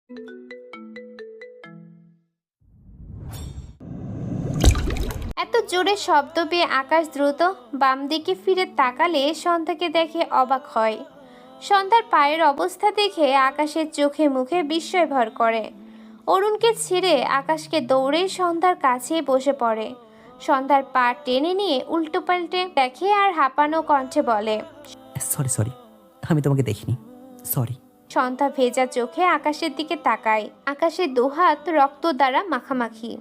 এত জোরে শব্দ পেয়ে আকাশ দ্রুত বাম দিকে ফিরে তাকালে সন্ধ্যাকে দেখে অবাক হয়। সন্ধ্যার পায়ের অবস্থা দেখে আকাশের চোখে মুখে বিস্ময় ভর করে। অরুণকে ছেড়ে আকাশকে দৌড়ে সন্ধ্যার কাছেই বসে পড়ে। সন্ধ্যার পা টেনে নিয়ে উল্টো পাল্টে দেখে আর হাঁপানো কণ্ঠে বলে, সরি সরি, আমি তোমাকে দেখিনি, সরি। সন্ধ্যা ভেজা চোখে আকাশের দিকে তাকায়। আকাশের দুহাত রক্ত দ্বারা মাখামাখি।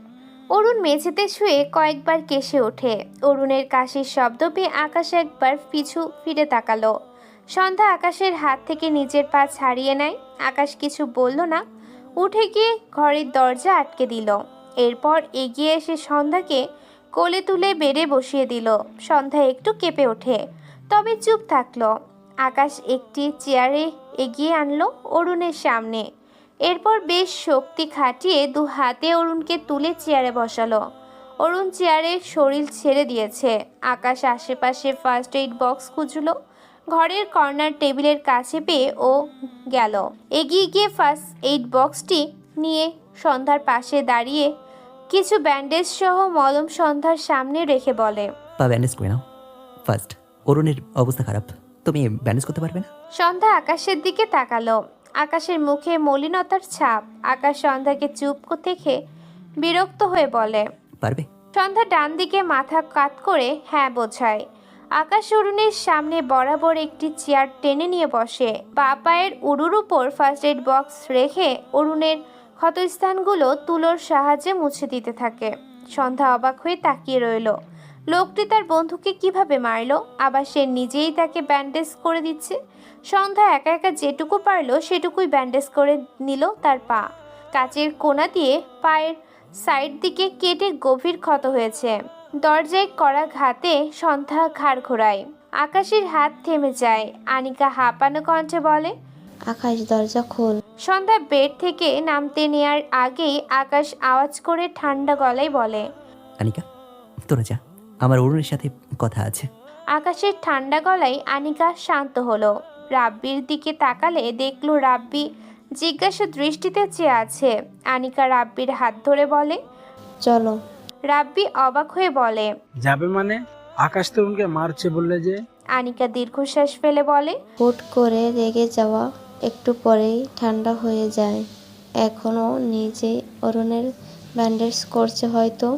অরুণ মেঝেতে শুয়ে কয়েকবার কেশে ওঠে। অরুণের কাশির শব্দ পেয়ে আকাশ একবার পিছু ফিরে তাকালো। সন্ধ্যা আকাশের হাত থেকে নিজের পা ছাড়িয়ে নেয়। আকাশ কিছু বলল না, উঠে গিয়ে ঘরের দরজা আটকে দিল। এরপর এগিয়ে এসে সন্ধ্যাকে কোলে তুলে বেডে বসিয়ে দিল। সন্ধ্যা একটু কেঁপে ওঠে, তবে চুপ থাকলো। আকাশ একটি চেয়ারে এগিয়ে আনলো অরুণের সামনে। এরপর বেশ শক্তি খাটিয়ে দু হাতে অরুণকে তুলে চেয়ারে বসালো। অরুণ চেয়ারে শরীর ছেড়ে দিয়েছে। আকাশ আশেপাশে ফার্স্ট এইড বক্স খুঁজলো। ঘরের কর্নার টেবিলের কাছে পেয়ে ও গেল। এগিয়ে গিয়ে ফার্স্ট এইড বক্সটি নিয়ে সন্ধ্যার পাশে দাঁড়িয়ে কিছু ব্যান্ডেজ সহ মলম সন্ধ্যার সামনে রেখে বলে, পা ব্যান্ডেজ করে নাও। ফার্স্ট, অরুণের অবস্থা খারাপ, তুমি ব্যান্ডেজ করতে পারবে না? সন্ধ্যা আকাশের দিকে তাকালো। আকাশের মুখে মলিনতার ছাপ। আকাশ সন্ধ্যাকে চুপ দেখে বিরক্ত হয়ে বলে, পারবে? সন্ধ্যা ডান দিকে মাথা কাত করে হ্যাঁ বোঝায়। আকাশ অরুণের সামনে বরাবর একটি চেয়ার টেনে নিয়ে বসে। বা পায়ের উড়ুর উপর ফার্স্ট এইড বক্স রেখে অরুণের ক্ষতস্থানগুলো তুলোর সাহায্যে মুছে দিতে থাকে। সন্ধ্যা অবাক হয়ে তাকিয়ে রইল। লোকটি তার বন্ধুকে কিভাবে মারলো, আবার সে নিজেই তাকে ব্যান্ডেজ করে দিচ্ছে। সন্ধ্যা একা একা যেটুকু পারলো সেটুকুই ব্যান্ডেজ করে নিল তার পা। কাচের কোনা দিয়ে পায়ের সাইড দিকে কেটে গভীর ক্ষত হয়েছে। দরজায় করা ঘাতে সন্ধ্যা ঘাড় ঘোরায়। আকাশের হাত থেমে যায়। আনিকা হাঁপানো কণ্ঠে বলে, আকাশ দরজা খোল। সন্ধ্যা বেড থেকে নামতে নেওয়ার আগেই আকাশ আওয়াজ করে ঠান্ডা গলায় বলে, আনিকা, তোরা যা, আমার অরুণের সাথে কথা আছে। আকাশের ঠান্ডা গলায় আনিকা শান্ত হলো। রাব্বির দিকে তাকালে দেখলো রাব্বি জিজ্ঞাসা দৃষ্টিতে চেয়ে আছে। আনিকা রাব্বির হাত ধরে বলে, চলো। রাব্বি অবাক হয়ে বলে, যাবে মানে? আকাশ তরুণকে মারছে বললে যে? আনিকা দীর্ঘশ্বাস ফেলে বলে, হুট করে রেগে যাওয়া একটু পরেই ঠান্ডা হয়ে যায়। এখনো নিজে অরুণের ব্যান্ডেজ করছে হয়তো।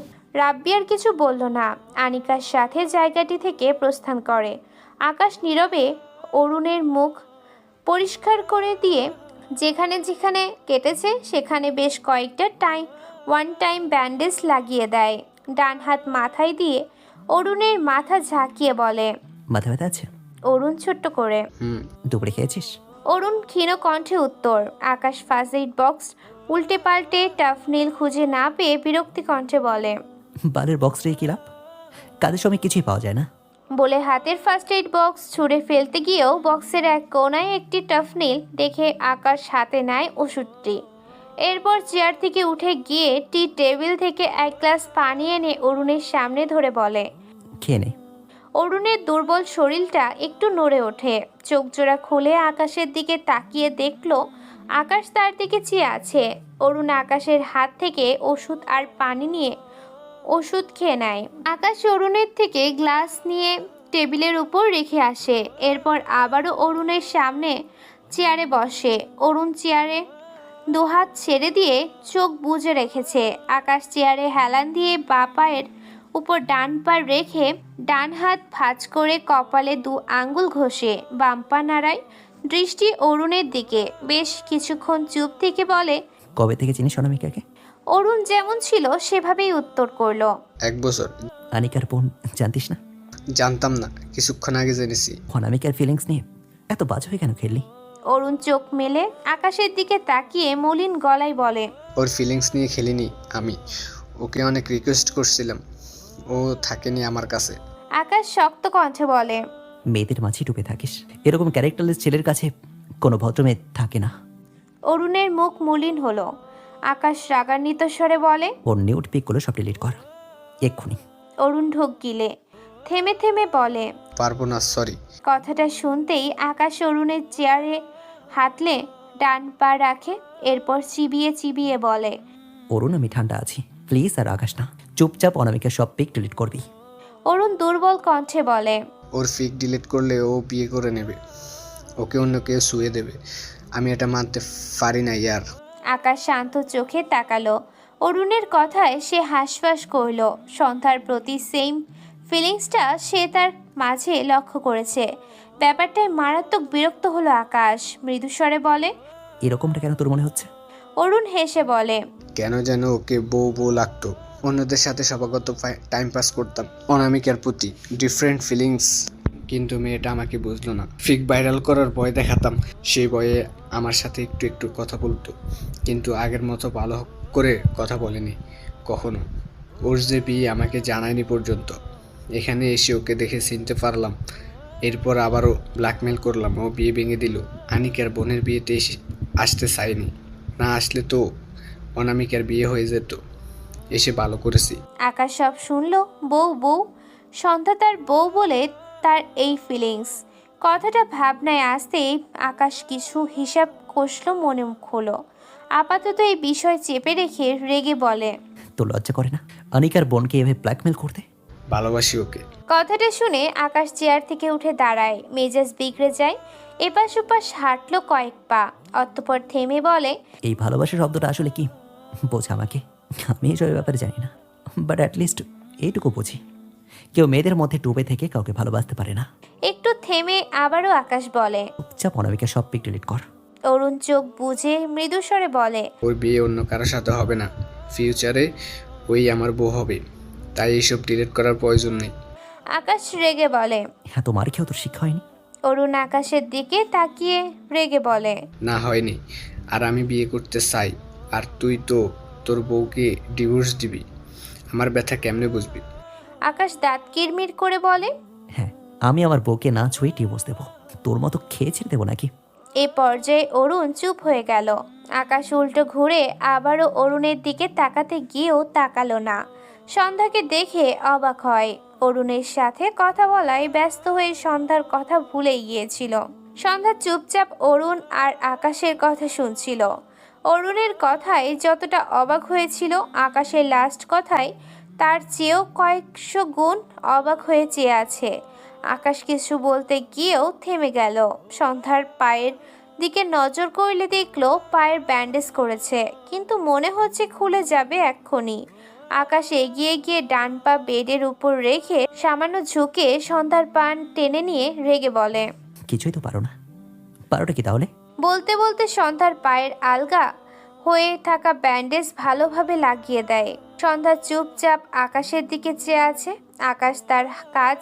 রাব্বি আর কিছু বলল না। আনিকার সাথে জায়গাটি থেকে প্রস্থান করে। আকাশ নীরবে অরুণের মুখ পরিষ্কার করে দিয়ে যেখানে যেখানে কেটেছে সেখানে বেশ কয়েকটা ওয়ান টাইম ব্যান্ডেজ লাগিয়ে দেয়। ডান হাত মাথায় দিয়ে অরুণের মাথা ঝাঁকিয়ে বলে, মাথা ব্যথা আছে? অরুণ ছোট্ট করে। দুপুরে খেয়েছিস? অরুণ ক্ষীণ কণ্ঠে উত্তর। আকাশ ফার্স্ট এইড বক্স উল্টে পাল্টে টাফনিল খুঁজে না পেয়ে বিরক্তি কণ্ঠে বলে, বালের বক্স রেখে কি লাভ? কাজের সময় কিছুই পাওয়া যায় না। বলে হাতের ফার্স্ট এইড বক্স ছুঁড়ে ফেলতে গিয়েও বক্সের এক কোনায় একটি টাফনিল দেখে আকাশ হাতে নেয় ওষুধটি। এরপর চেয়ার থেকে উঠে গিয়ে টি টেবিল থেকে এক গ্লাস পানি এনে অরুণের সামনে ধরে বলে, খেয়ে নে। অরুণের দুর্বল শরীরটা একটু নড়ে ওঠে। চোখ জোড়া খুলে আকাশের দিকে তাকিয়ে দেখলো আকাশ তার দিকে চেয়ে আছে। অরুণ আকাশের হাত থেকে ওষুধ আর পানি নিয়ে ওষুধ খেয়ে নেয়। আকাশ অরুণের থেকে গ্লাস নিয়ে টেবিলের উপর রেখে আসে। এরপর আবারও অরুণের সামনে চেয়ারে বসে। অরুণ চেয়ারে দুহাত ছেড়ে দিয়ে চোখ বুজে রেখেছে। আকাশ চেয়ারে হেলান দিয়ে বাঁ পায়ের উপর ডান পা রেখে ডান হাত ভাঁজ করে কপালে দু আঙ্গুল ঘষে বাম পা নাড়ায়। দৃষ্টি অরুণের দিকে। বেশ কিছুক্ষণ চুপ থেকে বলে, কবে থেকে চিনিস অনামিকাকে? অরুণ যেমন ছিল সেভাবেই উত্তর করলো, 1 বছর। আনিকার বোন জানতিস না? জানতাম না, কিছুক্ষণ আগে জেনেছি। অনামিকার ফিলিংস নিয়ে এত বাজে হয়ে কেন খেললি? অরুণ চোখ মেলে আকাশের দিকে তাকিয়ে মলিন গলায় বলে, ওর ফিলিংস নিয়ে খেলিনি আমি। ওকে অনেক রিকোয়েস্ট করছিলাম, ও থাকেনি আমার কাছে। আকাশ শক্ত কণ্ঠে বলে, মেয়েদের মাঝে ডুবে থাকিস, এরকম ক্যারেক্টারলেস ছেলের কাছে কোনো ভদ্রমেয়ে থাকে না। অরুণের মুখ মলিন হলো। আকাশ রাগান্বিত স্বরে বলে, ওর নিউড পিকগুলো সব ডিলিট কর এক্ষুনি। অরুণ ঢোক গিলে থেমে থেমে বলে, পারবো না, সরি। কথাটা শুনতেই আকাশ অরুণের চেয়ারে হাতলে ডান পা রাখে, এরপর চিবিয়ে চিবিয়ে বলে, অরুণ আমি ঠান্ডা আছি, প্লিজ। আর আকাশ না, চুপচাপ অনামিকা সব পিক ডিলিট করবি। অরুণ দুর্বল কণ্ঠে বলে, ওর ফিক ডিলিট করলে ও বিয়ে করে নেবে, ওকে অন্য কেউ শুয়ে দেবে। আমি এটা মানতে পারি না ইয়ার। আকাশ শান্ত চোখে তাকালো। অরুণের কথায় সে হাসফাস করল। সন্ধ্যার প্রতি সেম ফিলিংসটা সে তার মাঝে লক্ষ্য করেছে। ব্যাপারটায় মারাত্মক বিরক্ত হলো আকাশ। মৃদুস্বরে বলে, এরকমটা কেন তোর মনে হচ্ছে? অরুণ হেসে বলে, কেন যেন ওকে বউ বউ লাগতো। অন্যদের সাথে স্বভাবত টাইম পাস করতাম, অনামিকার প্রতি ডিফারেন্ট ফিলিংস। কিন্তু মেয়েটা আমাকে বুঝলো না। ফিক ভাইরাল করার ভয় দেখাতাম, সেই ভয়ে আমার সাথে একটু একটু কথা বলতো, কিন্তু আগের মতো ভালো করে কথা বলেনি কখনো। ওর যে বিয়ে আমাকে জানায়নি পর্যন্ত। এখানে এসে ওকে দেখে চিনতে পারলাম। এরপর আবারও ব্ল্যাকমেল করলাম, ও বিয়ে ভেঙে দিল। আনিকার বোনের বিয়েতে আসতে চাইনি, না আসলে তো অনামিকার বিয়ে হয়ে যেত। এসে ভালো করেছি। আকাশ সব শুনল। বউ বউ, সন্ধ্যা তার বউ বলে তার এই ফিলিংস। কথাটা ভাবনায় আসতেই আকাশ কিছু হিসাব কষল, মনে হলো। আপাতত এই বিষয় চেপে রেখে রেগে বলে, তোর লজ্জা করে না অনিকার বোনকে এভাবে ব্ল্যাকমেল করতে? ভালোবাসি ওকে। কথাটা শুনে আকাশ চেয়ার থেকে উঠে দাঁড়ায়, মেজাজ বিগড়ে যায়। এপাশ ওপাশ হাঁটলো কয়েক পা, অতঃপর থেমে বলে, এই ভালোবাসা শব্দটা আসলে কি বোঝা আমাকে? আমি এসবের ব্যাপারে জানি না, বাট অ্যাটলিস্ট এইটুকু বুঝি, কেউ মেয়েদের মধ্যে ডুবে থেকে কাউকে ভালোবাসতে পারে না। একটু থেমে আবারও আকাশ বলে, চুপচাপ অনামিকা সব পিক ডিলিট কর। অরুণ চোখ বুজে মৃদুস্বরে বলে, ওর বিয়ে অন্য কারোর সাথে হবে না, ফিউচারে ওই আমার বউ হবে, তাই এইসব ডিলিট করার প্রয়োজন নেই। আকাশ রেগে বলে। হ্যাঁ, তোমার কেউ তোর শিক্ষা হয়নি? অরুণ আকাশের দিকে তাকিয়ে রেগে বলে, না হয়নি, আর আমি বিয়ে করতে চাই। আর তুই তো তোর বউকে ডিভোর্স দিবি, আমার ব্যথা কেমনে বুঝবি? আকাশ দাঁত কিরমির করে বলে, হ্যাঁ, আমি আমার বউকে না ছুঁয়ে ডিভোর্স দেবো। তোর মতো খেয়ে ছেড়ে দেবো নাকি? এ পর্যায়ে অরুণ চুপ হয়ে গেল। আকাশ উল্টো ঘুরে আবারও অরুণের দিকে তাকাতে গিয়েও তাকালো না। সন্ধ্যাকে দেখে অবাক হয়। অরুণের সাথে কথা বলায় ব্যস্ত হয়ে সন্ধ্যার কথা ভুলেই গিয়েছিল। সন্ধ্যা চুপচাপ অরুণ আর আকাশের কথা শুনছিল। অরুণের কথায় যতটা অবাক হয়েছিল, আকাশের লাস্ট কথায় তার চেয়েও কয়েকশো গুণ অবাক হয়ে চেয়ে আছে। আকাশ কিছু বলতে গিয়েও থেমে গেল। সন্ধ্যার পায়ের দিকে নজর করলে দেখলো পায়ের ব্যান্ডেজ করেছে, কিন্তু মনে হচ্ছে খুলে যাবে এক্ষুনি। আকাশ এগিয়ে গিয়ে ডান পা বেডের উপর রেখে সামান্য ঝুঁকে সন্ধ্যার পান টেনে নিয়ে রেগে বলে, কিছুই তো পারো না। পারোটা কি তাহলে? বলতে বলতে সন্ধ্যার পায়ের আলগা হয়ে থাকা ব্যান্ডেজ ভালোভাবে লাগিয়ে দেয়। সন্ধ্যা চুপচাপ আকাশের দিকে চেয়ে আছে। আকাশ তার কাজ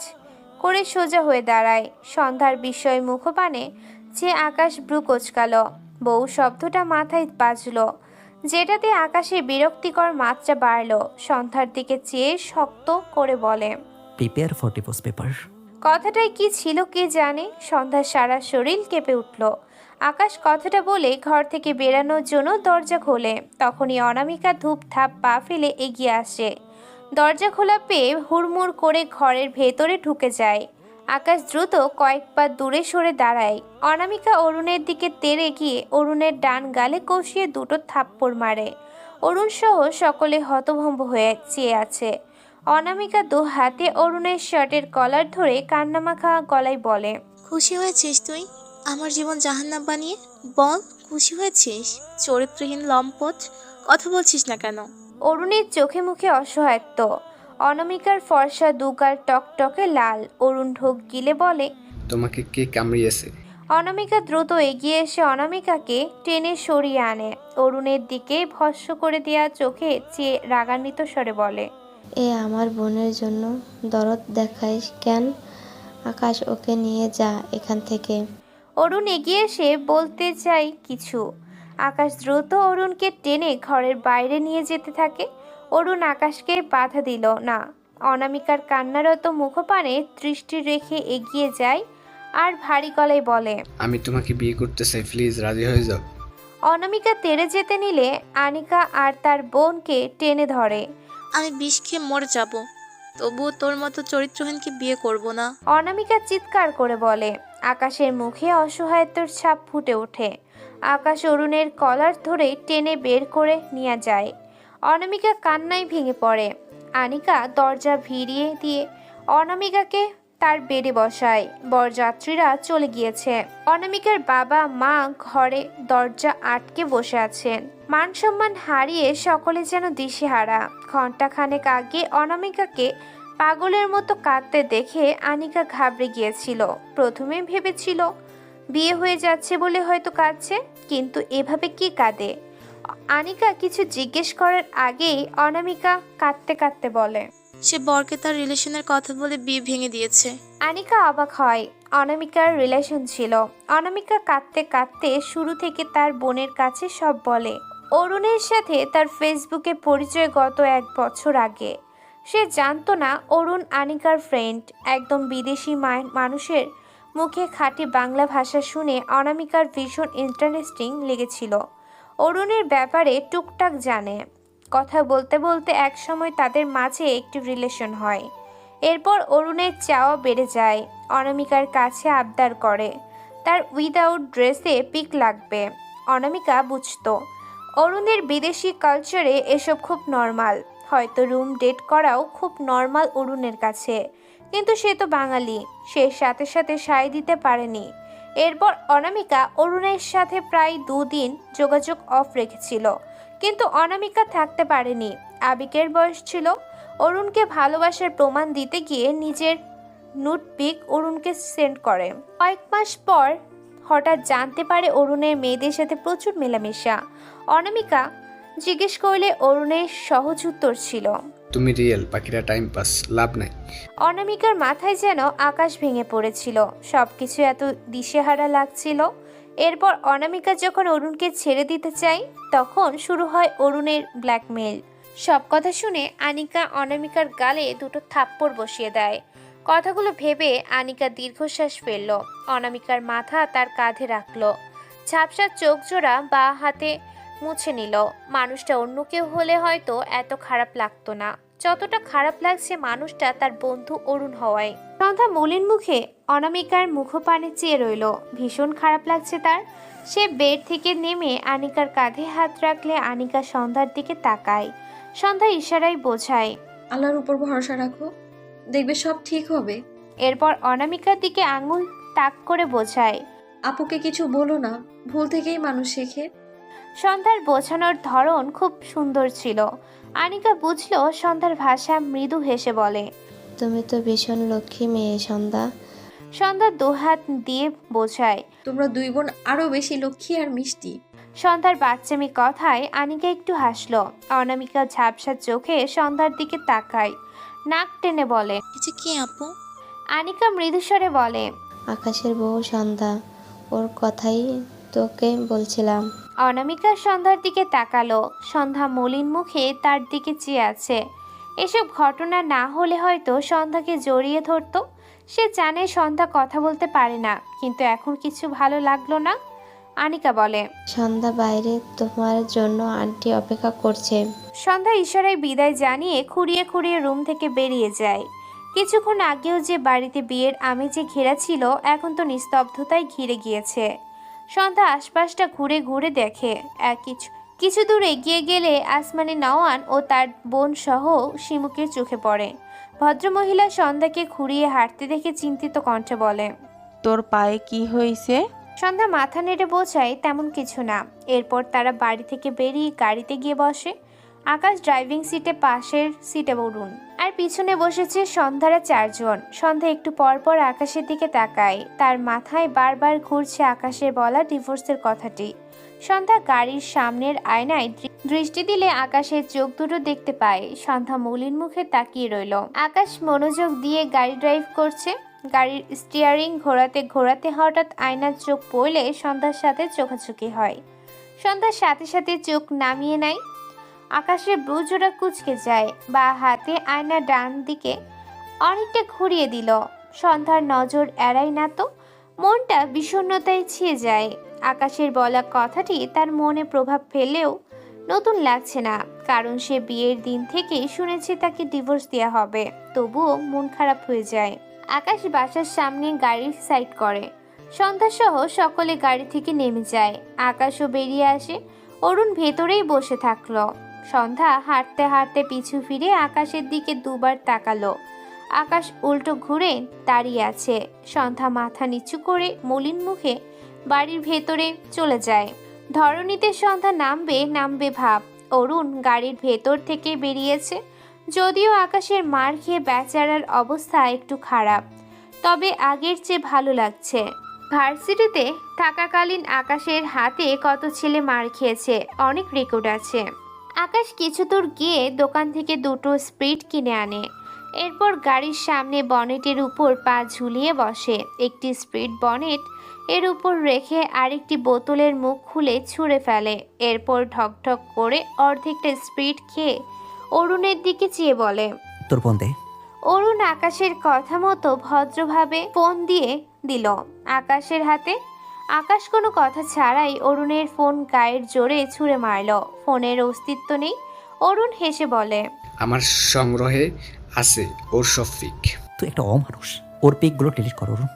করে সোজা হয়ে দাঁড়ায়। সন্ধ্যার বিষয় মুখপানে যে আকাশ ভ্রু কোচকালো। বউ শব্দটা মাথায় বাজলো, যেটাতে আকাশের বিরক্তিকর মাত্রা বাড়ল। সন্ধ্যার দিকে চেয়ে শক্ত করে বলে, প্রিপেয়ার ফর ডিভোর্স পেপার। কথাটাই কি ছিল কে জানে। সন্ধ্যার সারা শরীর কেঁপে উঠল। আকাশ কথাটা বলে ঘর থেকে বেরানোর জন্য দরজা খোলে। তখনই অনামিকা ধূপ ধাপ পা ফেলে এগিয়ে আসে। দরজা খোলা পেয়ে হুড়মুড় করে ঘরের ভেতরে ঢুকে যায়। আকাশ দ্রুত কয়েক পা দূরে সরে দাঁড়ায়। অনামিকা অরুণের দিকে তেড়ে গিয়ে অরুণের ডান গালে কষিয়ে দুটো থাপ্পড় মারে। অরুণ সহ সকলে হতভম্ব হয়ে চেয়ে আছে। অনামিকা দু হাতে অরুণের শার্টের কলার ধরে কান্নামাখা গলায় বলে, খুশি হয়েছিস তুই আমার জীবন জাহান্নাম বানিয়ে? বল, খুশি হয়েছিস? চরিত্রহীন লম্পট, কথা বলছিস না কেন? অরুণের চোখে মুখে অসহায়ত্ব। অনামিকার ফর্সা দুগাল টকটকে লাল। অরুণ ঢোক গিলে বলে, তোমাকে কে কামড়িয়েছে? অনামিকা দ্রুত এগিয়ে এসে অনামিকাকে টেনে সরিয়ে আনে। অরুণের দিকে ভস্ম করে দেয়া চোখে চেয়ে রাগান্বিত স্বরে বলে, এ আমার বোনের জন্য দরদ দেখাইস কেন? আকাশ, ওকে নিয়ে যা এখান থেকে। অরুণ এগিয়ে এসে বলতে চাই কিছু। আকাশ দ্রুত অরুণকে টেনে ঘরের বাইরে নিয়ে যেতে থাকে। অরুণ আকাশকে বাধা দিল না। অনামিকার কান্নারত মুখপানে দৃষ্টি রেখে এগিয়ে যায় আর ভারী গলায় বলে, আমি তোমাকে বিয়ে করতে চাই, প্লিজ রাজি হয়ে যাও। অনামিকা তেড়ে যেতে নিলে আনিকা আর তার বোনকে টেনে ধরে। আমি বিষ খেয়ে মরে যাব, তবুও তোর মতো চরিত্রহীনকে বিয়ে করব না। অনামিকা চিৎকার করে বলে। আকাশের মুখে অসহায়ত্বর ছাপ ফুটে ওঠে। আকাশ অরুণের কলার ধরে টেনে বের করে নিয়ে যায়। অনামিকা কান্নায় ভেঙে পড়ে। আনিকা দরজা ভিড়িয়ে দিয়ে অনামিকাকে তার বেডে বসায়। বরযাত্রীরা চলে গিয়েছে। অনামিকার বাবা মা ঘরে দরজা আটকে বসে আছেন। মান সম্মান হারিয়ে সকলে যেন দিশেহারা। ঘণ্টাখানেক আগে অনামিকাকে পাগলের মতো কাঁদতে দেখে আনিকা ঘাবড়ে গিয়েছিল। প্রথমে ভেবেছিল বিয়ে হয়ে যাচ্ছে বলে হয়তো কাঁদছে, কিন্তু এভাবে কি কাঁদে? আনিকা কিছু জিজ্ঞেস করার আগেই অনামিকা কাঁদতে কাঁদতে বলে, সে বরকে তার রিলেশনের কথা বলে বিয়ে ভেঙে দিয়েছে। আনিকা অবাক হয়। অনামিকার রিলেশন ছিল। অনামিকা কাঁদতে কাঁদতে শুরু থেকে তার বোনের কাছে সব বলে। অরুণের সাথে তার ফেসবুকে পরিচয় গত 1 বছর আগে। সে জানতো না অরুণ আনিকার ফ্রেন্ড। একদম বিদেশি মানুষের মুখে খাঁটি বাংলা ভাষা শুনে অনামিকার ভীষণ ইন্টারেস্টিং লেগেছিল। অরুণের ব্যাপারে টুকটাক জানে। কথা বলতে বলতে এক সময় তাদের মাঝে একটি রিলেশন হয়। এরপর অরুণের চাওয়া বেড়ে যায়। অনামিকার কাছে আবদার করে তার উইদাউট ড্রেসে পিক লাগবে। অনামিকা বুঝতো অরুণের বিদেশি কালচারে এসব খুব নর্মাল। হয়তো রুম ডেট করাও খুব নর্মাল অরুণের কাছে, কিন্তু সে তো বাঙালি। সে সাথে সাথে সায় দিতে পারেনি। এরপর অনামিকা অরুণের সাথে প্রায় 2 দিন যোগাযোগ অফ রেখেছিল, কিন্তু অনামিকা থাকতে পারেনি। আবেগের বয়স ছিল। অরুণকে ভালোবাসার প্রমাণ দিতে গিয়ে নিজের নুড পিক অরুণকে সেন্ড করে। কয়েক মাস পর হঠাৎ জানতে পারে অরুণের মেয়েদের সাথে প্রচুর মেলামেশা। অনামিকা জিজ্ঞেস করলে অরুণের সহজ উত্তর ছিল, তুমি রিয়েল, বাকিরা টাইম পাস, লাভ নাই। অনামিকার মাথায় যেন আকাশ ভেঙে পড়েছিল। সবকিছু এত দিশেহারা লাগছিল। এরপর অনামিকা যখন অরুণকে ছেড়ে দিতে চায়, তখন শুরু হয় অরুণের ব্ল্যাকমেল। সব কথা শুনে আনিকা অনামিকার গালে 2টো থাপ্পড় বসিয়ে দেয়। কথাগুলো ভেবে আনিকা দীর্ঘশ্বাস ফেলল। অনামিকার মাথা তার কাঁধে রাখলো। ঝাপসা চোখ জোড়া বা হাতে মুছে নিল। মানুষটা অন্য কেউ হলে হয়তো এত খারাপ লাগতো না, যতটা খারাপ লাগছে মানুষটা তার বন্ধু অরুণ হওয়ায়। সন্ধ্যা মলিন মুখে অনামিকার মুখপানে চেয়ে রইল। ভীষণ খারাপ লাগছে তার। সে বেড থেকে নেমে আনিকার কাঁধে হাত রাখলে আনিকা সন্ধ্যার দিকে তাকায়। সন্ধ্যা ইশারায় বোঝায়, আল্লাহর উপর ভরসা রাখো, দেখবে সব ঠিক হবে। এরপর অনামিকার দিকে আঙুল তাক করে বোঝায়, আপুকে কিছু বলো না, ভুল থেকেই মানুষ শেখে। সন্ধ্যার বোঝানোর ধরন খুব সুন্দর ছিল। আনিকা বুঝলো সন্ধ্যার ভাষা মৃদু হেসে বলে, তুমি তো ভীষণ লক্ষ্মী মেয়ে সন্ধ্যা। সন্ধ্যা 2 হাত দিয়ে বোঝায়। তোমরা 2 বোন আরো বেশি লক্ষ্মী আর মিষ্টি। সন্ধ্যার বাচ্চামি কথায় আনিকা একটু হাসলো। অনামিকা ঝাপসা চোখে সন্ধ্যার দিকে তাকায়, নাক টেনে বলে, এটা কি আপু? আনিকা মৃদুস্বরে বলে, আকাশের বউ সন্ধ্যা, ওর কথাই তোকে বলছিলাম। অনামিকা সন্ধ্যার দিকে তাকালো। সন্ধ্যা মলিন মুখে তার দিকে চেয়ে আছে। এসব ঘটনা না হলে হয়তো সন্ধ্যাকে জড়িয়ে ধরতো। সে জানে সন্ধ্যা কথা বলতে পারে না, কিন্তু এখন কিছু ভালো লাগলো না। আনিকা বলে, সন্ধ্যা বাইরে তোমার জন্য আন্টি অপেক্ষা করছে। সন্ধ্যা ইশারায় বিদায় জানিয়ে খুঁড়িয়ে খুঁড়িয়ে রুম থেকে বেরিয়ে যায়। কিছুক্ষণ আগেও যে বাড়িতে বিয়ের আমেজে ঘেরা ছিল, এখন তো নিস্তব্ধতায় ঘিরে গিয়েছে। সন্ধ্যা আশপাশটা ঘুরে ঘুরে দেখে। কিছু দূর এগিয়ে গেলে আসমানি নওয়ান ও তার বোন সহ শিমুকের চোখে পড়ে। ভদ্রমহিলা সন্ধ্যাকে খুঁড়িয়ে হাঁটতে দেখে চিন্তিত কণ্ঠে বলে, তোর পায়ে কি হয়েছে? সন্ধ্যা মাথা নেড়ে বোঝায় তেমন কিছু না। এরপর তারা বাড়ি থেকে বেরিয়ে গাড়িতে গিয়ে বসে। আকাশ ড্রাইভিং সিটে, পাশের সিটে অরুণ, আর পিছনে বসেছে সন্ধ্যারা 4 জন। সন্ধ্যা একটু পর পর আকাশের দিকে তাকায়। তার মাথায় বারবার ঘুরছে আকাশের বলা ডিভোর্সের কথাটি। সন্ধ্যা গাড়ির সামনের আয়নায় দৃষ্টি দিলে আকাশের চোখ দুটো দেখতে পায়। সন্ধ্যা মলিন মুখে তাকিয়ে রইল। আকাশ মনোযোগ দিয়ে গাড়ি ড্রাইভ করছে। গাড়ির স্টিয়ারিং ঘোরাতে ঘোরাতে হঠাৎ আয়নার চোখ পড়লে সন্ধ্যার সাথে চোখাচোখি হয়। সন্ধ্যার সাথে সাথে চোখ নামিয়ে নেয়। আকাশের ব্রুজোড়া কুঁচকে যায়। বা হাতে আয়না ডান দিকে অনেকটা ঘুরিয়ে দিল। সন্ধ্যার নজর এড়ায় না তো। মনটা বিষণ্ণতায় ছিয়ে যায়। আকাশের বলা কথাটি তার মনে প্রভাব ফেললেও নতুন লাগছে না, কারণ সে বিয়ের দিন থেকেই শুনেছে তাকে ডিভোর্স দেওয়া হবে। তবুও মন খারাপ হয়ে যায়। আকাশ বাসার সামনে গাড়ি সাইড করে। সন্ধ্যাসহ সকলে গাড়ি থেকে নেমে যায়। আকাশও বেরিয়ে আসে। অরুণ ভেতরেই বসে থাকলো। সন্ধ্যা হাঁটতে হাঁটতে পিছু ফিরে আকাশের দিকে দুবার তাকালো। আকাশ উল্টো ঘুরে দাঁড়িয়ে আছে। সন্ধ্যা মাথা নিচু করে মলিন মুখে বাড়ির ভেতরে চলে যায়। ধরণীতে সন্ধ্যা নামবে ভাব। অরুণ গাড়ির ভেতর থেকে বেরিয়েছে। যদিও আকাশের মার খেয়ে বেচারার অবস্থা একটু খারাপ, তবে আগের চেয়ে ভালো লাগছে। ভার্সিটিতে থাকাকালীন আকাশের হাতে কত ছেলে মার খেয়েছে, অনেক রেকর্ড আছে। আকাশ কিছু দূর গিয়ে দোকান থেকে দুটো স্প্রিট কিনে আনে। এরপর গাড়ির সামনে বনেটের উপর পা ঝুলিয়ে বসে। একটি স্প্রিট বনেট এর উপর রেখে আরেকটি বোতলের মুখ খুলে ছুঁড়ে ফেলে। এরপর ঢকঢক করে অর্ধেকটা স্প্রিট খেয়ে অরুণের দিকে চেয়ে বলে, তোর ফোন দে। অরুণ আকাশের কথা মতো ভদ্রভাবে ফোন দিয়ে দিল আকাশের হাতে। আকাশ কোনো কথা ছাড়াই অরুণের ফোন গায়ের জোরে ছুঁড়ে মারল। ফোনের অস্তিত্ব নেই। অরুণ হেসে বলে, আমার সংগ্রহে আছে ওর সব পিক। তুই একটা অমানুষ। ওর পিকগুলো ডিলিট কর অরুণ।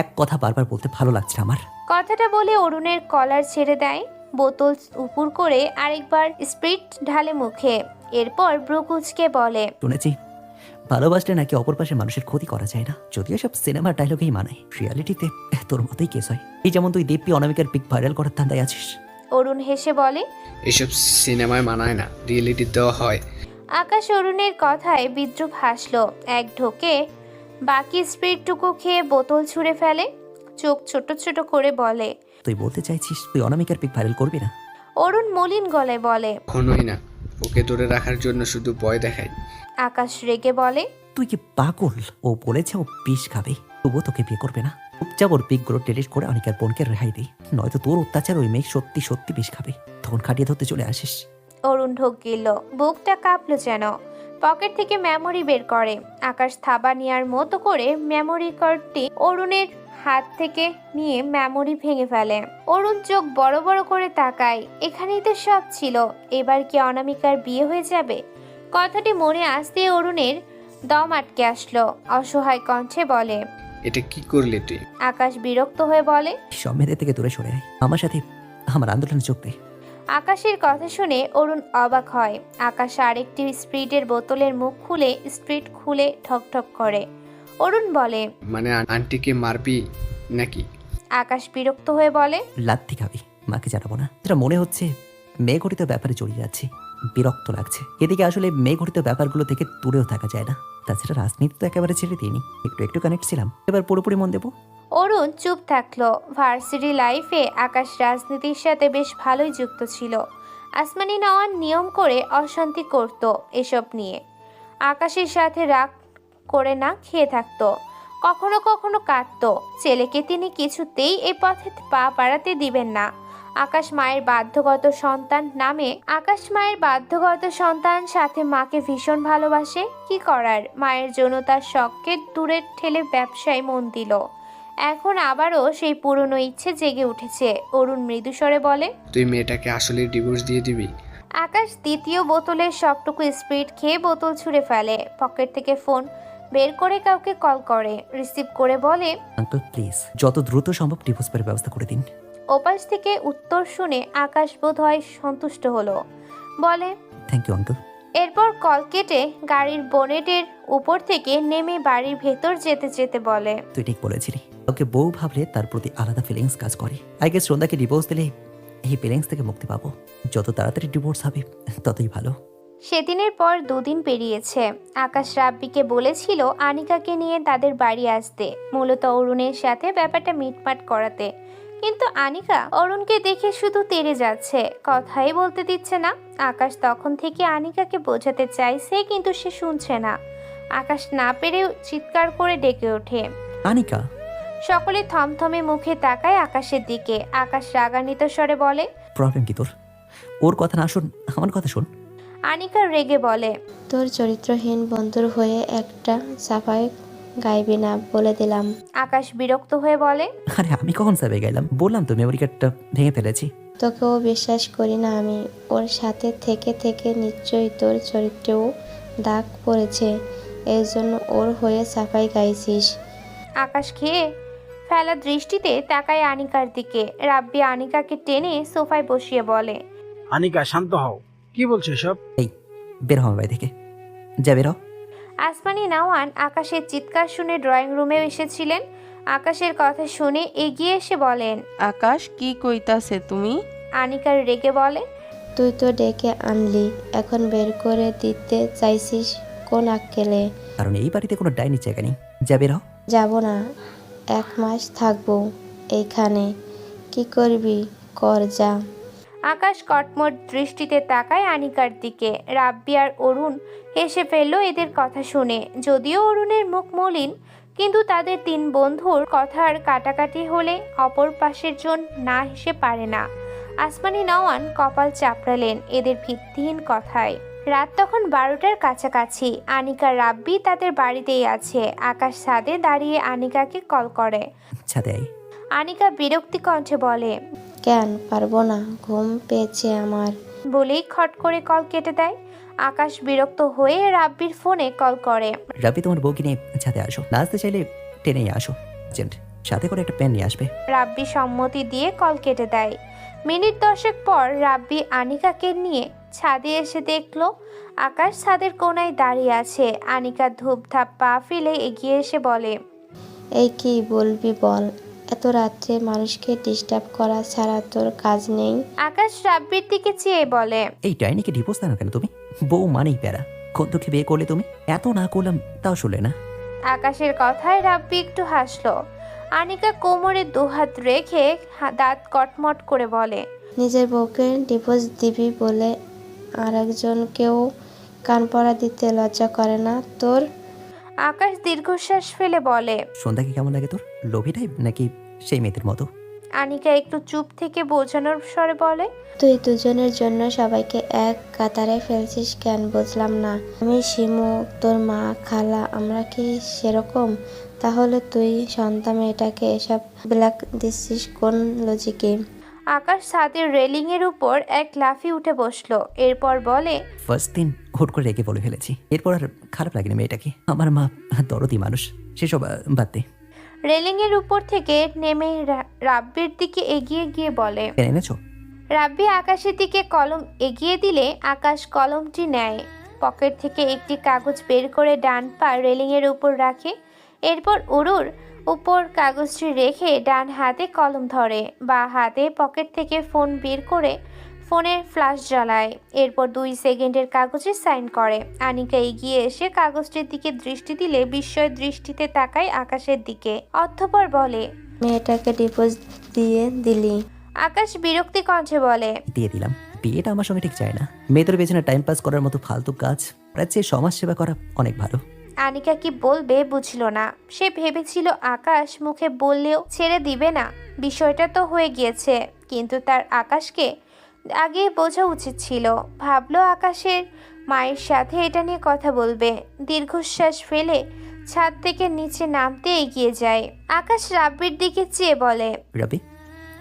এক কথা বারবার বলতে ভালো লাগছে না আমার। কথাটা বলে অরুণের কলার ছেড়ে দেয়। বোতল উপর করে আরেকবার স্প্রিট ঢালে মুখে। এরপর ব্রু কুঁচকে বলে, শুনেছি ভালোবাসলে নাকি অপর পাশে মানুষের ক্ষতি করা যায় না। যদিও সব সিনেমার ডায়লগেই মানায়, রিয়ালিটিতে তোর মতোই কেস হয়। এই যেমন তুই দীপ্তি অনামিকার পিক ভাইরাল করার ধান্দায় আছিস। অরুণ হেসে বলে, এসব সিনেমায় মানায় না, রিয়েলিটিতেও হয়। আকাশ অরুণের কথায় বিদ্রুপ হাসল। এক ঢোকে বাকি স্প্রিটটুকু খেয়ে বোতল ছুঁড়ে ফেলে। চোখ ছোট ছোট করে বলে, তুই বলতে চাইছিস তুই অনামিকার পিক ভাইরাল করবি না? অরুণ মলিন গলায় বলে, কখনোই না। ওকে ধরে রাখার জন্য শুধু ভয় দেখাই। আকাশ রেগে বলে, তুই কি পাগল? ও বলেছে ও বিষ খাবে, তবুও তোকে বিয়ে করবে না। চুপচাপ ওর পিকগুলো ডিলিট করে অনিকার বোনকে রেহাই দিই, নয়তো তোর অত্যাচার ওই মেয়ে সত্যি সত্যি বিষ খাবে। তখন খাটিয়ে ধরতে চলে আসিস। অরুণ ঢোক গেল। বুকটা কাঁপলো যেন। পকেট থেকে মেমোরি বের করে। আকাশ থাবা নেওয়ার মতো করে মেমোরি কার্ডটি অরুণের হাত থেকে নিয়ে মেমোরি ভেঙে ফেলে। অরুণ চোখ বড় বড় করে তাকায়। এখানেই তো সব ছিল। এবার কি অনামিকার বিয়ে হয়ে যাবে? কথাটি মনে আসতে অরুণের দম আটকে আসলো। অসহায় কণ্ঠে বলে, এটা কি করলি তুই? আকাশ বিরক্ত হয়ে বলে, সব মেয়েদের থেকে দূরে সরে আয়, আমার সাথে আমার আন্দোলনে যোগ দে। আকাশের কথা শুনে অরুণ অবাক হয়। আকাশ আরেকটি স্প্রিটের বোতলের মুখ খুলে স্প্রিট খুলে ঠকঠক করে। অরুণ বলে, মানে আন্টিকে মারবি নাকি? আকাশ বিরক্ত হয়ে বলে, লাথি খাবি, মাকে জানাবো না। যেটা মনে হচ্ছে মেয়ে ঘটিত ব্যাপারে জড়িয়ে যাচ্ছে, বিরক্ত লাগছে। এদিকে আসলে মেয়ে ঘটিত ব্যাপারগুলো থেকে দূরেও থাকা যায় না। তাছাড়া রাজনীতি তো একেবারে ছেড়ে দিইনি, একটু একটু কানেক্ট ছিলাম, এবার পুরোপুরি মন দেবো। অরুণ চুপ থাকলো। ভার্সিটি লাইফে আকাশ রাজনীতির সাথে বেশ ভালোই যুক্ত ছিল। আসমানি নেওয়ার নিয়ম করে অশান্তি করত এসব নিয়ে। আকাশের সাথে রাগ করে না খেয়ে থাকতো, কখনো কখনো কাঁদতো। ছেলেকে তিনি কিছুতেই এই পথে পা বাড়াতে দিবেন না। আকাশ মায়ের বাধ্যগত সন্তান, সাথে মাকে ভীষণ ভালোবাসে। কি করার, মায়ের জন্য তার শখকে দূরে ঠেলে ব্যবসায় মন দিল। এখন আবারও সেই পুরনো ইচ্ছে জেগে উঠেছে। অরুণ মৃদুস্বরে বলে, তুই মেয়েটাকে আসলে ডিভোর্স দিয়ে দিবি? আকাশ দ্বিতীয় বোতলের সবটুকু স্প্রিট খেয়ে বোতল ছুঁড়ে ফেলে। পকেট থেকে ফোন বের করে কাউকে কল করে। রিসিভ করে বলে, আঙ্কেল প্লিজ যত দ্রুত সম্ভব ডিভোর্সের ব্যবস্থা করে দিন। ওপাশ থেকে উত্তর শুনে আকাশ বোধ হয় সন্তুষ্ট হলো। বলে, থ্যাংক ইউ আঙ্কেল। এরপর কল কেটে গাড়ির বোনেটের উপর থেকে নেমে বাড়ির ভেতর যেতে যেতে বলে, তুই ঠিক বলেছিলি, ওকে বউ ভাবলে তার প্রতি আলাদা ফিলিংস কাজ করে। আই গেস সন্ধ্যাকে ডিভোর্স দিলে এই ফিলিংস থেকে মুক্তি পাবো। যত তাড়াতাড়ি ডিভোর্স হবে ততই ভালো। সেদিনের পর 2 দিন পেরিয়েছে। আকাশ রাব্বিকে বলেছিল আনিকাকে নিয়ে তাদের বাড়ি আসতে, মূলত অরুণের সাথে ব্যাপারটা মিটমাট করাতে। কিন্তু আনিকা অরুণকে দেখে শুধু তেড়ে যাচ্ছে, কথাই বলতে দিচ্ছে না। আকাশ তখন থেকে আনিকাকে বোঝাতে চাইছে, কিন্তু সে শুনছে না। আকাশ না পেরে চিৎকার করে ডেকে ওঠে। আনিকা! সকলে থমথমে মুখে তাকায় আকাশের দিকে। আকাশ রাগান্বিত স্বরে বলে, প্রবলেম কি তোর? ওর কথা না শোন, আমার কথা শোন। আনিকা রেগে বলে, তোর চরিত্রহীন বন্ধুর হয়ে একটা সাফাই গাইবি না বলে দিলাম। আকাশ বিরক্ত হয়ে বলে, আরে আমি কখন সাবে গেলাম? বললাম তো মেমোরি কার্ডটা ভেঙে ফেলেছি। তোকেও বিশ্বাস করি না আমি। ওর সাথে থেকে থেকে নিশ্চয়ই তোর চরিত্রেও দাগ পড়েছে, এর জন্য ওর হয়ে সাফাই গাইছিস। আকাশ খেয়ে ফেলা দৃষ্টিতে তাকায় আনিকার দিকে। রাব্বি আনিকাকে টেনে সোফায় বসিয়ে বলে, আনিকা শান্ত হও, কি বলছো এসব? এই বের হও বাড়ি থেকে, যা বের হও। আসমানি নাওয়ান আকাশের চিৎকার শুনে ড্রয়িং রুমেও এসেছিলেন। আকাশের কথা শুনে এগিয়ে এসে বলেন। আকাশ কি কইতাছে তুমি? আনিকার রেগে বলে, তুই তো ডেকে আনলি, এখন বের করে দিতে চাইছিস কোন আক্কেলে? কারণ এই বাড়িতে কোনো ডাইনির জায়গা নেই, যা বের হও। যাব না, 1 মাস থাকবো এইখানে। কি করবি কর, যা। আকাশ কটমট দৃষ্টিতে তাকায় আনিকার দিকে। রাব্বি আর অরুণ হেসে ফেলল এদের কথা শুনে। যদিও অরুণের মুখ মলিন, কিন্তু তাদের 3 বন্ধুর কথার কাটাকাটি হলে অপর পাশের জন না হেসে পারে না। আসমানি নওয়ান কপাল চাপড়ালেন এদের ভিত্তিহীন কথায়। রাত তখন 12টার কাছাকাছি। আনিকা রাব্বি তাদের বাড়িতেই আছে। আকাশ ছাদে দাঁড়িয়ে আনিকাকে কল করে। ছাদে আই। আনিকা বিরক্তি কণ্ঠে বলে, কেন পারবো না, ঘুম পেয়েছে আমার। বলেই খট করে কল কেটে দেয়। আকাশ বিরক্ত হয়ে রাব্বির ফোনে কল করে। রাব্বি তোমার বউকে নিয়ে ছাদে আসো, নাচতে চাইলে টেনে আসো, জেন্ট সাথে করে একটা পেন নিয়ে আসবে। রাব্বি সম্মতি দিয়ে কল কেটে দেয়। মিনিট 10 পর রাব্বি আনিকাকে নিয়ে ছাদে এসে দেখলো আকাশ ছাদের কোনায় দাঁড়িয়ে আছে। আনিকা ধূপধাপ পা ফেলে এগিয়ে এসে বলে, এই কি বলবি বল, এত রাত্রে মানুষকে ডিস্টার্ব করা ছাড়া তোর কাজ নেই? আকাশ রাব্বির দিকে চেয়ে বলে, এই ডাইনিকে ডিভোর্স দেন কেন তুমি? বউ মানেই প্যারা, কদ্দুকে বিয়ে করলে তুমি? এত না করলাম তাও শুনলে না। আকাশের কথায় রাব্বি একটু হাসলো। আনিকা কোমরে 2 হাত রেখে দাঁত কটমট করে বলে, নিজের বউকে ডিভোর্স দিবি বলে আরেকজনকেও কান পড়া দিতে লজ্জা করে না তোর? আকাশ দীর্ঘশ্বাস ফেলে বলে, সন্ধ্যাকে কেমন লাগে তোর? লোভী টাইপ নাকি সেই মেয়েদের মতো? আনিকা একটু চুপ থেকে বোঝানোর স্বরে বলে, তুই দুজনের জন্য সবাইকে এক কাতারে ফেলছিস কেন বুঝলাম না। আমি শিমু, তোর মা, খালা, আমরা কি সেরকম? তাহলে তুই সন্তান মেয়েটাকে এসব ব্ল্যাক দিচ্ছিস কোন লজিকে? আকাশ ছাদের রেলিং এর উপর এক লাফি উঠে বসলো। এরপর বলে, ফার্স্ট দিন হুট করে রেখে বলে ফেলেছি, এরপর আর খারাপ লাগেনি মেয়েটাকে। আমার মা দরদি মানুষ, সেসব বাদ দে। রেলিং এর উপর থেকে নেমে রাব্বির দিকে এগিয়ে গিয়ে বলে, পেন এনেছো? রাব্বি আকাশের দিকে কলম এগিয়ে দিলে আকাশ কলমটি নেয়। পকেট থেকে একটি কাগজ বের করে ডান পা রেলিং এর উপর রাখে। এরপর উড়ুর উপর কাগজটি রেখে ডান হাতে কলম ধরে। বা হাতে পকেট থেকে ফোন বের করে ফোনের ফ্ল্যাশ জ্বালায়। এরপর 2 সেকেন্ডের কাগজে সাইন করে। আনিকা এগিয়ে এসে কাগজটির দিকে দৃষ্টি দিলে বিস্ময় দৃষ্টিতে তাকায় আকাশের দিকে। অতঃপর বলে, মেয়েটাকে ডিভোর্স দিয়ে দিলি? আকাশ বিরক্তি কণ্ঠে বলে, দিয়ে দিলাম। বিয়েটা আমার সঙ্গে ঠিক চায় না। মেয়েদের পেছনে টাইম পাস করার মতো ফালতু কাজ, তার চেয়ে সমাজ সেবা করা অনেক ভালো। আনিকা কি বলবে বুঝল না। সে ভেবেছিল আকাশ মুখে বললেও ছেড়ে দিবে না। বিষয়টা তো হয়ে গিয়েছে, কিন্তু তার আকাশকে আগে বোঝা উচিত ছিল। ভাবলো আকাশের মায়ের সাথে এটা নিয়ে কথা বলবে। দীর্ঘশ্বাস ফেলে ছাদ থেকে নিচে নামতে এগিয়ে যায়। আকাশ রাব্বির দিকে চেয়ে বলে, রাব্বি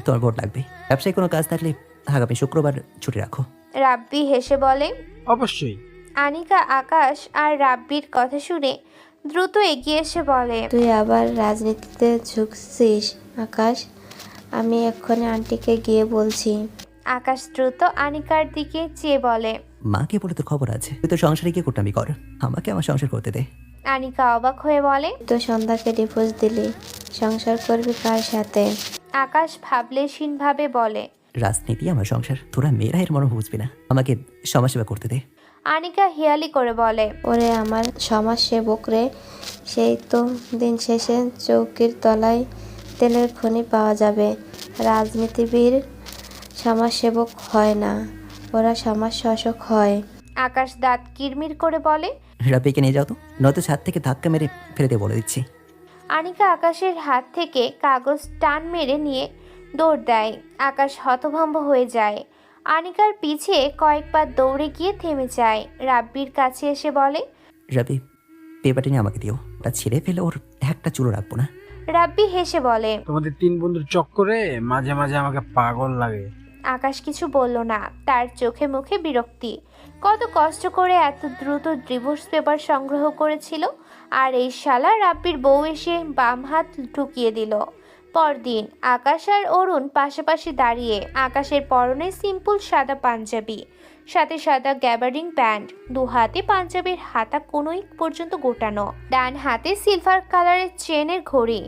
তোমার ভোট লাগবে। ব্যবসায় কোনো কাজ থাকলে আগামী শুক্রবার ছুটি রাখো। রাব্বি হেসে বলে, অবশ্যই। আনিকা আকাশ আর রাব্বির কথা শুনে দ্রুত এগিয়ে এসে বলে, তুই আবার রাজনীতিতে ঝুঁকছিস আকাশ? আমি এক্ষুনি আন্টিকে গিয়ে বলছি। আকাশ দ্রুত আনিকার দিকে চেয়ে বলে, মাকে বলে তোর খবর আছে, তুই তো সংসারে গিয়ে করতামি কর, আমাকে আমার সংসার করতে দে। আনিকা অবাক হয়ে বলে, তো সন্ধ্যাকে ডিভোর্স দিলি, সংসার করবি কার সাথে? আকাশ ভাবলেশীনভাবে বলে, রাজনীতি আমার সংসার, তোরা মেয়েরা এর মনে বুঝবি না, আমাকে সমাজসেবা করতে দে। আনিকা হেয়ালি করে বলে, ওরে আমার সমাজসেবক রে, সেই তো দিন শেষে চৌকির তলায় তেলের খনি পাওয়া যাবে। রাজনীতিবিদ সমাজসেবক হয় না, ওরা সমাজ শাসক হয়। আকাশ দাঁত কিরমির করে বলে, রাব্বিকে নিয়ে যাও তো, নয়তো ছাদ থেকে ধাক্কা মেরে ফেলে দিয়ে বলে দিচ্ছি। আনিকা আকাশের হাত থেকে কাগজ টান মেরে নিয়ে দৌড় দেয়। আকাশ হতভম্ব হয়ে যায়। আনিকার পিছে কয়েকবার দৌড়ে গিয়ে থেমে যায়। রাব্বির কাছে এসে বলে, রাব্বি পেপারটি নিয়ে আমাকে দিও, ওটা ছিঁড়ে ফেলে ওর একটা চুলো রাখবো না। রাব্বি হেসে বলে, তোমাদের 3 বন্ধুর চক্করে মাঝে মাঝে আমাকে পাগল লাগে। আকাশ কিছু বলল না। তার চোখে মুখে বিরক্তি। কত কষ্ট করে এত দ্রুত ডিভোর্স পেপার সংগ্রহ করেছিল, আর এই শালা রাব্বির বউ এসে বাম হাত ঢুকিয়ে দিল। পরদিন আকাশ আর অরুণ পাশাপাশি দাঁড়িয়ে। আকাশের পরনে সিম্পল সাদা পাঞ্জাবি, সাথে সাদা গ্যাবার্ডিং প্যান্ট, দু হাতে পাঞ্জাবির হাতা কোনোই পর্যন্ত গোটানো, ডান হাতে সিলভার কালারের চেনের ঘড়ি।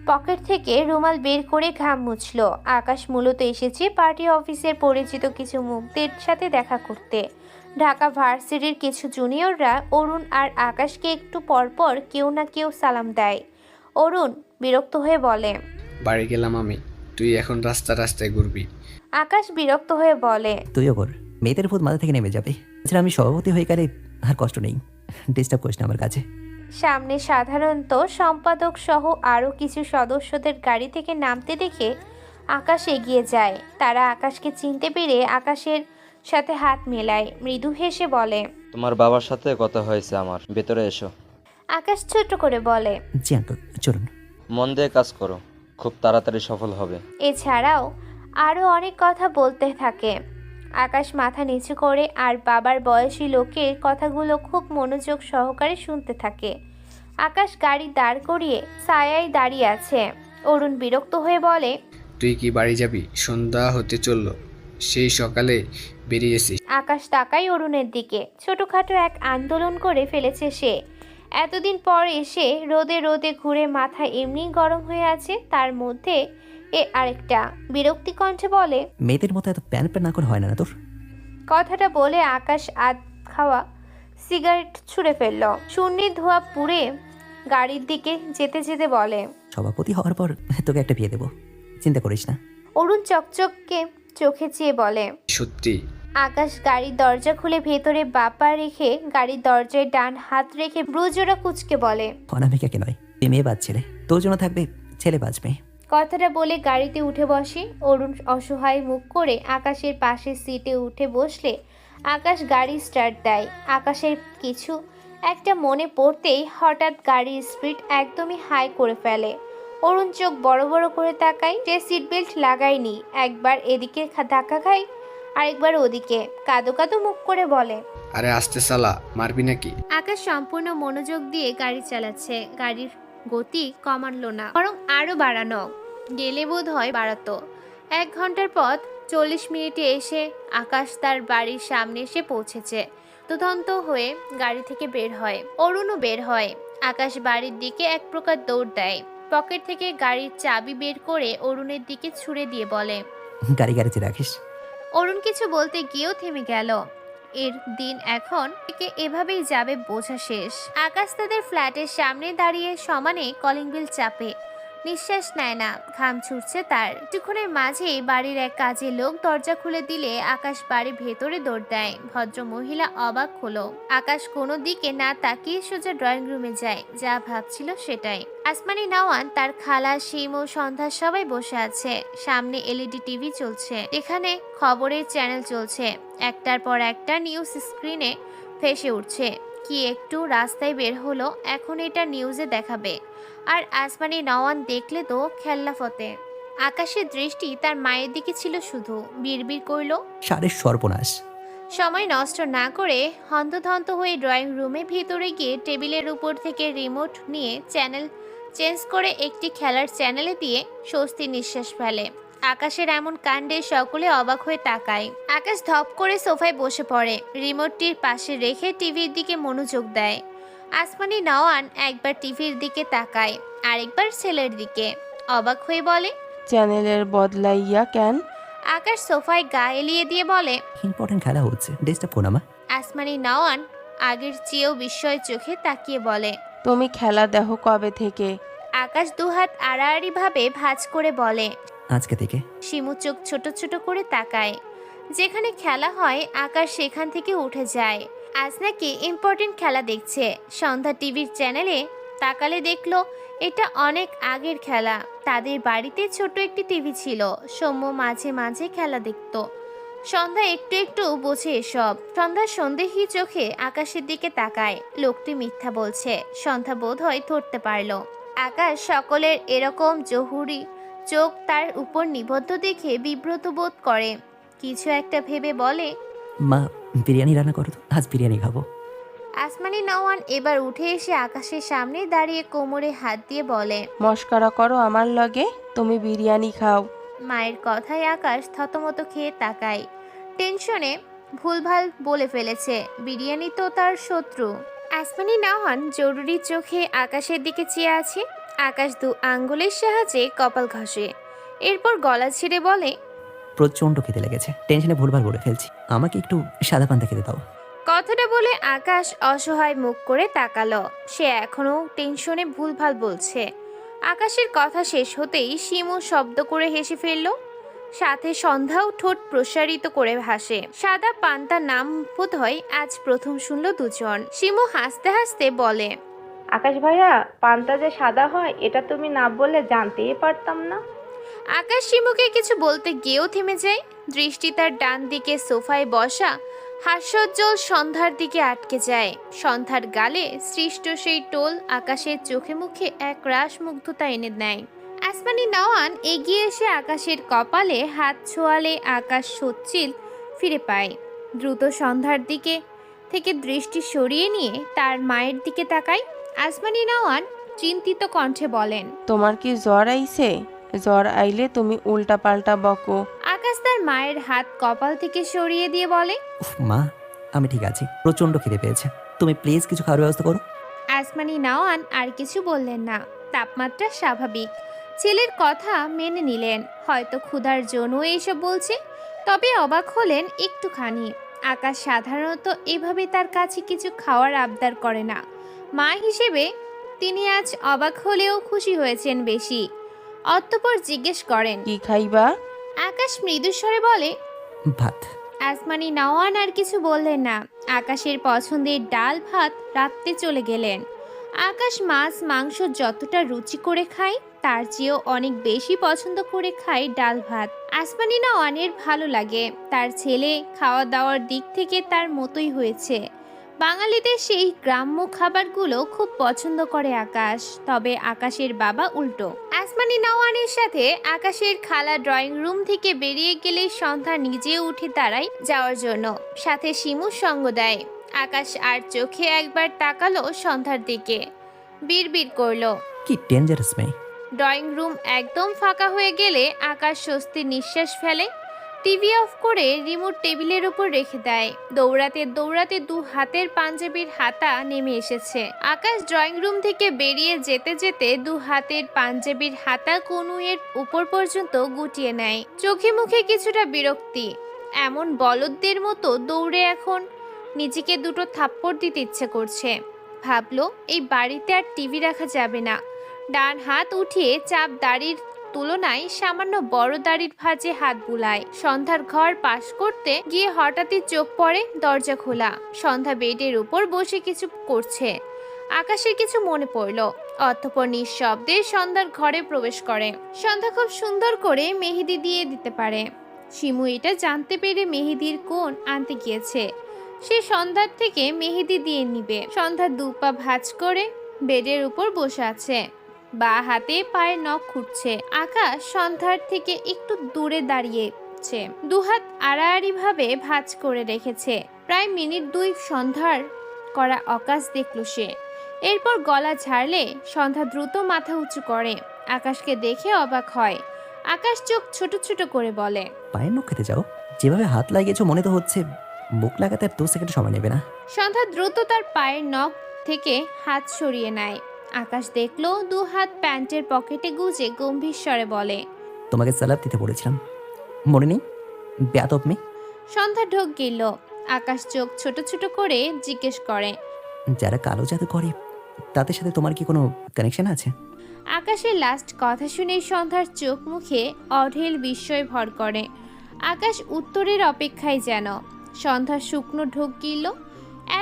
পকেট থেকে রুমাল বের করে ঘাম মুছল। আকাশ মূলত এসেছে পার্টি অফিসের পরিচিত কিছু মুখদের সাথে দেখা করতে। ঢাকা ভার্সিটির কিছু জুনিয়ররা অরুণ আর আকাশকে একটু পরপর কেউ না কেউ সালাম দেয়। অরুণ বিরক্ত হয়ে বলে, বাড়ি গেলাম আমি, তুই এখন রাস্তায় ঘুরবি। আকাশ বিরক্ত হয়ে বলে, তুইও কর, মেয়েদের ভূত মাথা থেকে নেমে যাবে। এছাড়া আমি সভাপতি হয়ে গেলে আর কষ্ট নেই। ডিস্টার্ব করিস না আমার কাছে। সামনে সাধারণত সম্পাদক সহ আরও কিছু সদস্যদের গাড়ি থেকে নামতে দেখে আকাশ এগিয়ে যায়। তারা আকাশকে চিনতে পেরে আকাশের সাথে হাত মেলায়, মৃদু হেসে বলে, তোমার বাবার সাথে কথা হয়েছে আমার, ভেতরে এসো। আকাশ ছোট করে বলে, জি আঙ্কল, চলুন। মন দিয়ে কাজ করো, খুব তাড়াতাড়ি সফল হবে। এছাড়াও আরও অনেক কথা বলতে থাকে। আকাশ মাথা নিচু করে আর বাবার বয়সী লোকের কথাগুলো খুব মনোযোগ সহকারে শুনতে থাকে। আকাশ গাড়ি দাঁড় করিয়ে ছায়ায় দাঁড়িয়ে আছে। অরুণ বিরক্ত হয়ে বলে, তুই কি বাড়ি যাবি? সন্ধ্যা হতে চলল, সেই সকালে বেরিয়েছিস। আকাশ তাকায় অরুণের দিকে। ছোটখাটো এক আন্দোলন করে ফেলেছে সে। এতদিন পর এসে রোদে রোদে ঘুরে মাথা এমনি গরম হয়ে আছে, তার মধ্যে আরেকটা বিরক্তি কণ্ঠে বলে, মেয়েদের মতো এত প্যান প্যান না করে হয় না তোর। কথাটা বলে আকাশ আধ খাওয়া সিগারেট ছুঁড়ে ফেলল। শূন্যের ধোঁয়া পুড়ে গাড়ির দিকে যেতে যেতে বলে, সভাপতি হওয়ার পর তোকে একটা বিয়ে দেবো, চিন্তা করিস না। অরুণ চকচককে চোখে চেয়ে বলে, সত্যি? আকাশ গাড়ির দরজা খুলে ভেতরে বাপা রেখে গাড়ির দরজায় ডান হাত রেখে ব্রুজোড়া কুচকে বলে, অনামিকাকে নয়, তুই মেয়ে বাঁচছিলে, তোর জন্য থাকবে ছেলে বাঁচবে। কথাটা বলে গাড়িতে উঠে বসে। অরুণ অসহায় মুখ করে আকাশের পাশের সিটে উঠে বসলে আকাশ গাড়ি স্টার্ট দেয়। আকাশের কিছু একটা মনে পড়তেই হঠাৎ গাড়ির স্পিড একদমই হাই করে ফেলে। অরুণ চোখ বড় বড় করে তাকায়। সে সিট বেল্ট লাগায়নি। একবার এদিকে ধাক্কা খায়, আরেকবার ওদিকে। কাঁদো কাঁদো মুখ করে বলে, আরে আস্তে চালা, মারবি নাকি? আকাশ সম্পূর্ণ মনোযোগ দিয়ে গাড়ি চালাচ্ছে। গাড়ির গতি কমালো না, বরং আরো বাড়ানো গেলে বোধ হয় বাড়াতো। 1 ঘন্টার পথ 40 মিনিটে এসে আকাশ তার বাড়ির সামনে এসে পৌঁছেছে। তদন্ত হয়ে গাড়ি থেকে বের হয়, অরুণও বের হয়। আকাশ বাড়ির দিকে এক প্রকার দৌড় দেয়। পকেট থেকে গাড়ির চাবি বের করে অরুণের দিকে ছুঁড়ে দিয়ে বলে, গাড়ি গ্যারেজে রাখিস। অরুণ কিছু বলতে গিয়েও থেমে গেল। এর দিন এখন থেকে এভাবেই যাবে বোঝা শেষ। আকাশ তাদের ফ্ল্যাটের সামনে দাঁড়িয়ে সমানে কলিং বেল চাপে। নিঃশ্বাস নেয় না, ঘাম ছুটছে তার। কিছুক্ষণের মাঝেই বাড়ির এক কাজের লোক দরজা খুলে দিলে আকাশ বাড়ির ভেতরে দৌড় দেয়। ভদ্র মহিলা অবাক হলো। আকাশ কোনো দিকে না তাকিয়ে সোজা ড্রয়িং রুমে যায়। যা ভাবছিল সেটাই। আসমানি নাওয়ান, তার খালা, শিম ও সন্ধ্যা সবাই বসে আছে। সামনে এলইডি টিভি চলছে, এখানে খবরের চ্যানেল চলছে। একটার পর একটা নিউজ স্ক্রিনে ভেসে উঠছে। কি একটু রাস্তায় বের হলো, এখন এটা নিউজে দেখাবে। আর আসমানি নওয়ান দেখলে তো খেলনা ফতে। আকাশের দৃষ্টি তার মায়ের দিকে ছিল শুধু। বিড়বিড় করল, সারের সর্বনাশ। সময় নষ্ট না করে হন্তদন্ত হয়ে ড্রয়িং রুমে ভিতরে গিয়ে টেবিলের উপর থেকে রিমোট নিয়ে চ্যানেল চেঞ্জ করে একটি খেলার চ্যানেলে দিয়ে স্বস্তি নিঃশ্বাস ফেলে। আকাশের এমন কাণ্ডে সকলে অবাক হয়ে তাকায়। আকাশ ধপ করে সোফায় বসে পড়ে, রিমোটটির পাশে রেখে টিভির দিকে মনোযোগ দেয়। আসমানি নওয়ান একবার টিভির দিকে তাকায়, আরেকবার ছেলের দিকে। অবাক হয়ে বলে, চ্যানেলের বদলাইয়া কেন? আকাশ সোফায় গা এলিয়ে দিয়ে বলে, ইম্পর্টেন্ট খেলা হচ্ছে, ডিস্টার্ব করো না। আসমানি নওয়ান আগের চেয়েও বিস্ময় চোখে তাকিয়ে বলে, তুমি খেলা দেখো কবে থেকে? আকাশ দুহাত আড়াআড়ি ভাবে ভাঁজ করে বলে। আজকে থেকে। শিমু চোখ ছোট ছোট করে তাকায়। যেখানে খেলা হয় আকাশ সেখান থেকে উঠে যায়। আজ নাকি ইম্পর্টেন্ট খেলা দেখছে। সন্ধ্যা টিভির চ্যানেলে তাকালে দেখলো এটা অনেক আগের খেলা। তাদের বাড়িতে ছোট একটি টিভি ছিল। সৌম্য মাঝে মাঝে খেলা দেখতো। সন্ধ্যা একটু একটু বোঝে এসব। সন্ধ্যা সন্দেহী চোখে আকাশের দিকে তাকায়। লোকটি মিথ্যা বলছে, সন্ধ্যা বোধ হয় ধরতে পারলো। আকাশ সকলের এরকম জহুরি চোখ তার উপর নিবদ্ধ দেখে বিব্রত বোধ করে। কিছু একটা ভেবে বলে, মা বিরিয়ানি রান্না করো তো, আজ বিরিয়ানি খাবো। আসমানি নওয়ান এবার উঠে এসে আকাশের সামনে দাঁড়িয়ে কোমরে হাত দিয়ে বলে, মস্করা করো আমার লগে, তুমি বিরিয়ানি খাও। মায়ের কথায় আকাশ থতমত খেয়ে তাকায়। টেনশনে ভুলভাল বলে ফেলেছে, বিরিয়ানি তো তার শত্রু। আসমানি নওয়ান জরুরি চোখে আকাশের দিকে চেয়ে আছে। আকাশ দু আঙ্গুলের সাহায্যে কপাল ঘষে, এরপর গলা ছিঁড়ে বলে, প্রচণ্ড খেতে লেগেছে, টেনশনে ভুলভাল বলে ফেলছি, আমাকে একটু সাদা পান্তা খেতে দাও। কথাটা বলে আকাশ অসহায় মুখ করে তাকালো। সে এখনো টেনশনে ভুলভাল বলছে। আকাশের কথা শেষ হতেই শিমু শব্দ করে হেসে ফেলল, সাথে সন্ধ্যাও ঠোঁট প্রসারিত করে হাসে। সাদা পান্তা নাম বোধহয় আজ প্রথম শুনল দুজন। শিমু হাসতে হাসতে বলে, আকাশ ভাইয়া, পান্তা যে সাদা হয় এটা তুমি না বললে জানতেই পারতাম না। আকাশ শিমুকে কিছু বলতে গিয়েও থেমে যায়। দৃষ্টি তার ডান দিকে সোফায় বসা হাস্যোজ্জ্বল সন্ধ্যার দিকে আটকে যায়। সন্ধ্যার গালে সৃষ্ট সেই টোল আকাশের চোখে মুখে এক রাস মুগ্ধতা এনে দেয়। আসমানি নওয়ান এগিয়ে এসে আকাশের কপালে হাত ছোঁয়ালে আকাশ সচ্ছিল ফিরে পায়। দ্রুত সন্ধ্যার দিকে থেকে দৃষ্টি সরিয়ে নিয়ে তার মায়ের দিকে তাকায়। আসমানি নওয়ান চিন্তিত কণ্ঠে বলেন, তোমার কি জ্বর আইছে? জ্বর আইলে তুমি উল্টা পাল্টা বকো। আকাশ তার মায়ের হাত কপাল থেকে সরিয়ে দিয়ে বলে, উফ মা, আমি ঠিক আছি, প্রচণ্ড খিদে পেয়েছে, তুমি প্লিজ কিছু খাওয়ার ব্যবস্থা করো। আসমানি নওয়ান আর কিছু বললেন না। তাপমাত্রা স্বাভাবিক, ছেলের কথা মেনে নিলেন। হয়তো ক্ষুধার জন্য এইসব বলছে, তবে অবাক হলেন একটুখানি। আকাশ সাধারণত এভাবে তার কাছে কিছু খাওয়ার আবদার করে না। মা হিসেবে তিনি আজ অবাক হলেও খুশি হয়েছেন বেশি। অতঃপর জিজ্ঞেস করেন, কি খাইবা? আকাশ মৃদুস্বরে বলে, ভাত। আসমানি নওয়ান আর কিছু বললেন না। আকাশের পছন্দের ডাল ভাত রাখতে চলে গেলেন। আকাশ মাছ মাংস যতটা রুচি করে খায় তার চেয়েও অনেক বেশি পছন্দ করে খায় ডাল ভাত। আসমানি নওয়ানের ভালো লাগে, তার ছেলে খাওয়া দাওয়ার দিক থেকে তার মতোই হয়েছে। বাঙালিদের সেই গ্রাম্য খাবারগুলো খুব পছন্দ করে আকাশ। তবে আকাশের বাবা উল্টো। আসমানি নওয়ানের সাথে আকাশের খালা ড্রয়িং রুম থেকে বেরিয়ে গেলে সন্ধ্যা নিজে উঠে দাঁড়ায় যাওয়ার জন্য, সাথে শিমুর সঙ্গ দেয়। আকাশ আর চোখে একবার তাকালো সন্ধ্যার দিকে, বিড়বিড় করলো। কি ডেঞ্জারাস মেয়ে। ড্রয়িং রুম একদম ফাঁকা হয়ে গেলে আকাশ স্বস্তির নিঃশ্বাস ফেলে। টিভি অফ করে রিমোট টেবিলের উপর রেখে দেয়। দৌড়াতে দৌড়াতে দু হাতের পাঞ্জাবির হাতা নেমে এসেছে। আকাশ ড্রয়িং রুম থেকে বেরিয়ে যেতে যেতে দু হাতের পাঞ্জাবির হাতা কনুইয়ের উপর পর্যন্ত গুটিয়ে নেয়। চোখে মুখে কিছুটা বিরক্তি। এমন বলদদের মতো দৌড়ে এখন নিজেকে দুটো থাপ্পড় দিতে ইচ্ছে করছে। ভাবলো এই বাড়িতে আর টিভি রাখা যাবে না। ডান হাত উঠিয়ে চাপ দাড়ির তুলনায় সামান্য বড় দাড়ির ভাঁজে হাত বুলায়। সন্ধ্যার ঘর পাশ করতে গিয়ে হঠাৎই চোখ পড়ে দরজা খোলা। সন্ধ্যা বেডের উপর বসে কিছু করছে। আকাশের কিছু মনে পড়ল। অতঃপর নিঃশব্দে সন্ধ্যার ঘরে প্রবেশ করে। সন্ধ্যা খুব সুন্দর করে মেহেদি দিয়ে দিতে পারে। শিমু এটা জানতে পেরে মেহেদির কোণ আনতে গিয়েছে। সে সন্ধ্যার থেকে মেহেদি দিয়ে নিবে। সন্ধ্যা দুপা ভাঁজ করে বেডের উপর বসে আছে, বা হাতে পায়ের নখ খুঁটছে। আকাশ সন্ধ্যার থেকে একটু দূরে দাঁড়িয়েছে, দুহাত আড়াআড়ি ভাবে ভাঁজ করে রেখেছে। প্রায় মিনিট দুই সন্ধ্যার করা অকাশ দেখল সে। এরপর গলা ঝাড়লে সন্ধ্যা দ্রুত মাথা উঁচু করে। আকাশকে দেখে অবাক হয়। আকাশ চোখ ছোট ছোট করে বলে, পায়ের নখ খেতে যাও? যেভাবে হাত লাগিয়েছো মনে তো হচ্ছে মুখ লাগাতে আর 2 সেকেন্ড সময় নেবে না। সন্ধ্যা দ্রুত তার পায়ের নখ থেকে হাত সরিয়ে নেয়। আকাশ দেখলো দু হাত প্যান্টের পকেটে গুজে গম্ভীর স্বরে বলে, তোমাকে সালাদ দিতে বলেছিলাম, মনে নেই? বেয়াদব মেয়ে। সন্ধ্যা ঢোক গেল। আকাশ চোখ ছোট ছোট করে জিজ্ঞেস করে, যারা কালো জাদু করে তাদের সাথে তোমার কি কোনো কানেকশন আছে? আকাশের লাস্ট কথা শুনে সন্ধ্যার চোখ মুখে অঢেল বিস্ময় ভর করে। আকাশ উত্তরের অপেক্ষায় যেন। সন্ধ্যা শুকনো ঢোক গিলল।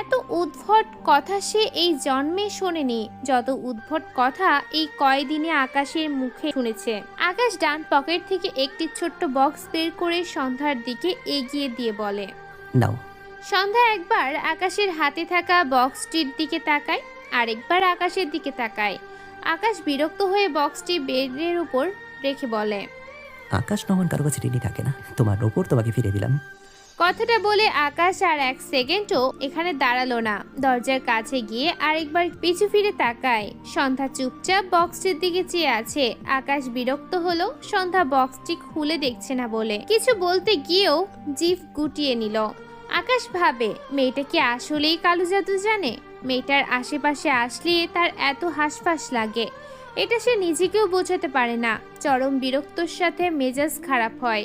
এত উদ্ভট কথা সে এই জন্মে শোনেনি, যত উদ্ভট কথা এই কয়দিনে আকাশের মুখে শুনেছে। আকাশ ডান পকেট থেকে একটি ছোট্ট বক্স বের করে সন্ধ্যার দিকে এগিয়ে দিয়ে বলে, নাও। সন্ধ্যা একবার আকাশের হাতে থাকা বক্সটির দিকে তাকায়, আরেকবার আকাশের দিকে তাকায়। আকাশ বিরক্ত হয়ে বক্সটি বেডের উপর রেখে বলে, আকাশ নমন কারো কাছে রেডি থাকে না, তোমার ওপর তোমাকে ফিরে দিলাম। কথাটা বলে আকাশ আর এক সেকেন্ডও এখানে দাঁড়ালো না। দরজার কাছে গিয়ে আরেকবার পিছু ফিরে তাকায়। সন্ধ্যা চুপচাপ বক্সটির দিকে চেয়ে আছে। আকাশ বিরক্ত হলো সন্ধ্যা বক্সটি খুলে দেখছে না বলে। কিছু বলতে গিয়েও জিভ গুটিয়ে নিল। আকাশ ভাবে, মেয়েটা কি আসলেই কালো জাদু জানে? মেয়েটার আশেপাশে আসলে তার এত হাসফাস লাগে, এটা সে নিজেকেও বোঝাতে পারে না। চরম বিরক্তর সাথে মেজাজ খারাপ হয়।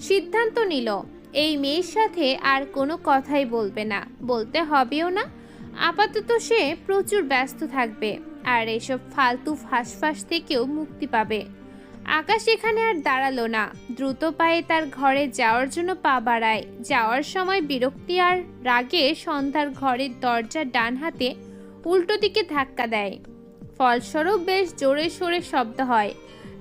সিদ্ধান্ত নিল এই মেয়ের সাথে আর কোনো কথাই বলবে না, বলতে হবেও না। আপাতত সে প্রচুর ব্যস্ত থাকবে আর এসব ফালতু ফাঁসফাঁস থেকেও মুক্তি পাবে। আকাশ এখানে আর দাঁড়ালো না, দ্রুত পায়ে তার ঘরে যাওয়ার জন্য পা বাড়ায়। যাওয়ার সময় বিরক্তি আর রাগে সন্ধ্যার ঘরের দরজার ডান হাতে উল্টো দিকে ধাক্কা দেয়। ফলস্বরূপ বেশ জোরে সোরে শব্দ হয়।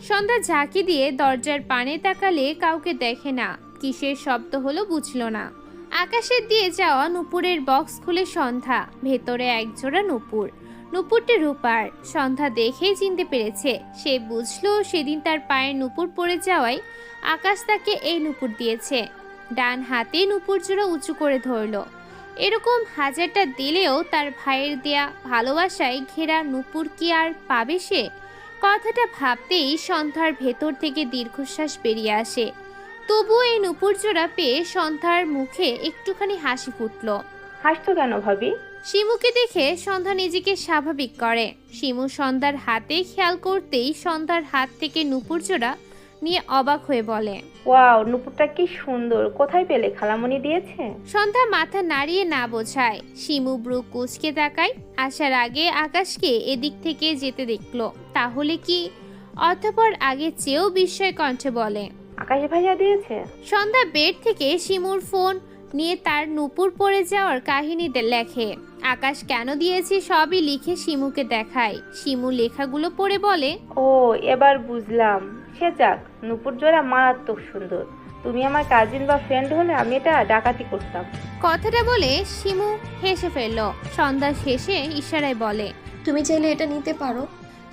সন্ধ্যা ঝাঁকি দিয়ে দরজার পানে তাকালে কাউকে দেখে না। কিসের শব্দ হলো বুঝল না। আকাশের দিয়ে যাওয়া নুপুরের বক্স খুলে সন্ধ্যা, ভেতরে একজোড়া নুপুর। নুপুরটি রূপার। সন্ধ্যা দেখেই চিনতে পেরেছে। সে বুঝলো সেদিন তার পায়ের নুপুর পড়ে যাওয়ায় আকাশ তাকে এই নুপুর দিয়েছে। ডান হাতে নুপুর জোড়া উঁচু করে ধরল। এরকম হাজারটা দিলেও তার ভাইয়ের দেয়া ভালোবাসায় ঘেরা নুপুর কি আর পাবে সে? কথাটা ভাবতেই সন্ধ্যার ভেতর থেকে দীর্ঘশ্বাস বেরিয়ে আসে। তবুও এই নুপুর জোড়া পেয়ে সন্ধ্যার মুখে একটুখানি হাসি ফুটল। হাসতো কেন ভাবি? শিমুকে দেখে সন্ধ্যা নিজেকে স্বাভাবিক করে। শিমু সন্ধ্যার হাতে খেয়াল করতেই সন্ধ্যার হাত থেকে নুপুর জোড়া নিয়ে অবাক হয়ে বলে, ওয়াও, নুপুরটা কি সুন্দর, কোথায় পেলে? খালামণি দিয়েছে? সন্ধ্যা মাথা নাড়িয়ে না বোঝায়। শিমু ব্রু কুচকে তাকায়। আসার আগে আকাশকে এদিক থেকে যেতে দেখলো। তাহলে কি? অতঃপর আগে চেয়েও বিস্ময় কণ্ঠে বলে, আকাশ ভাইয়া দিয়েছে? সন্ধ্যা বেড থেকে শিমুর ফোন নিয়ে তার নুপুর পড়ে যাওয়ার কাহিনী লেখে। আকাশ কেন দিয়েছে সবই লিখে শিমুকে দেখায়। শিমু লেখাগুলো পড়ে বলে, ও এবার বুঝলাম। সে যাক, নুপুর জোড়া মারাত্মক সুন্দর। তুমি আমার কাজিন বা ফ্রেন্ড হলে আমি এটা ডাকাতি করতাম। কথাটা বলে শিমু হেসে ফেলল। সন্ধ্যা শেষে ইশারায় বলে, তুমি চাইলে এটা নিতে পারো।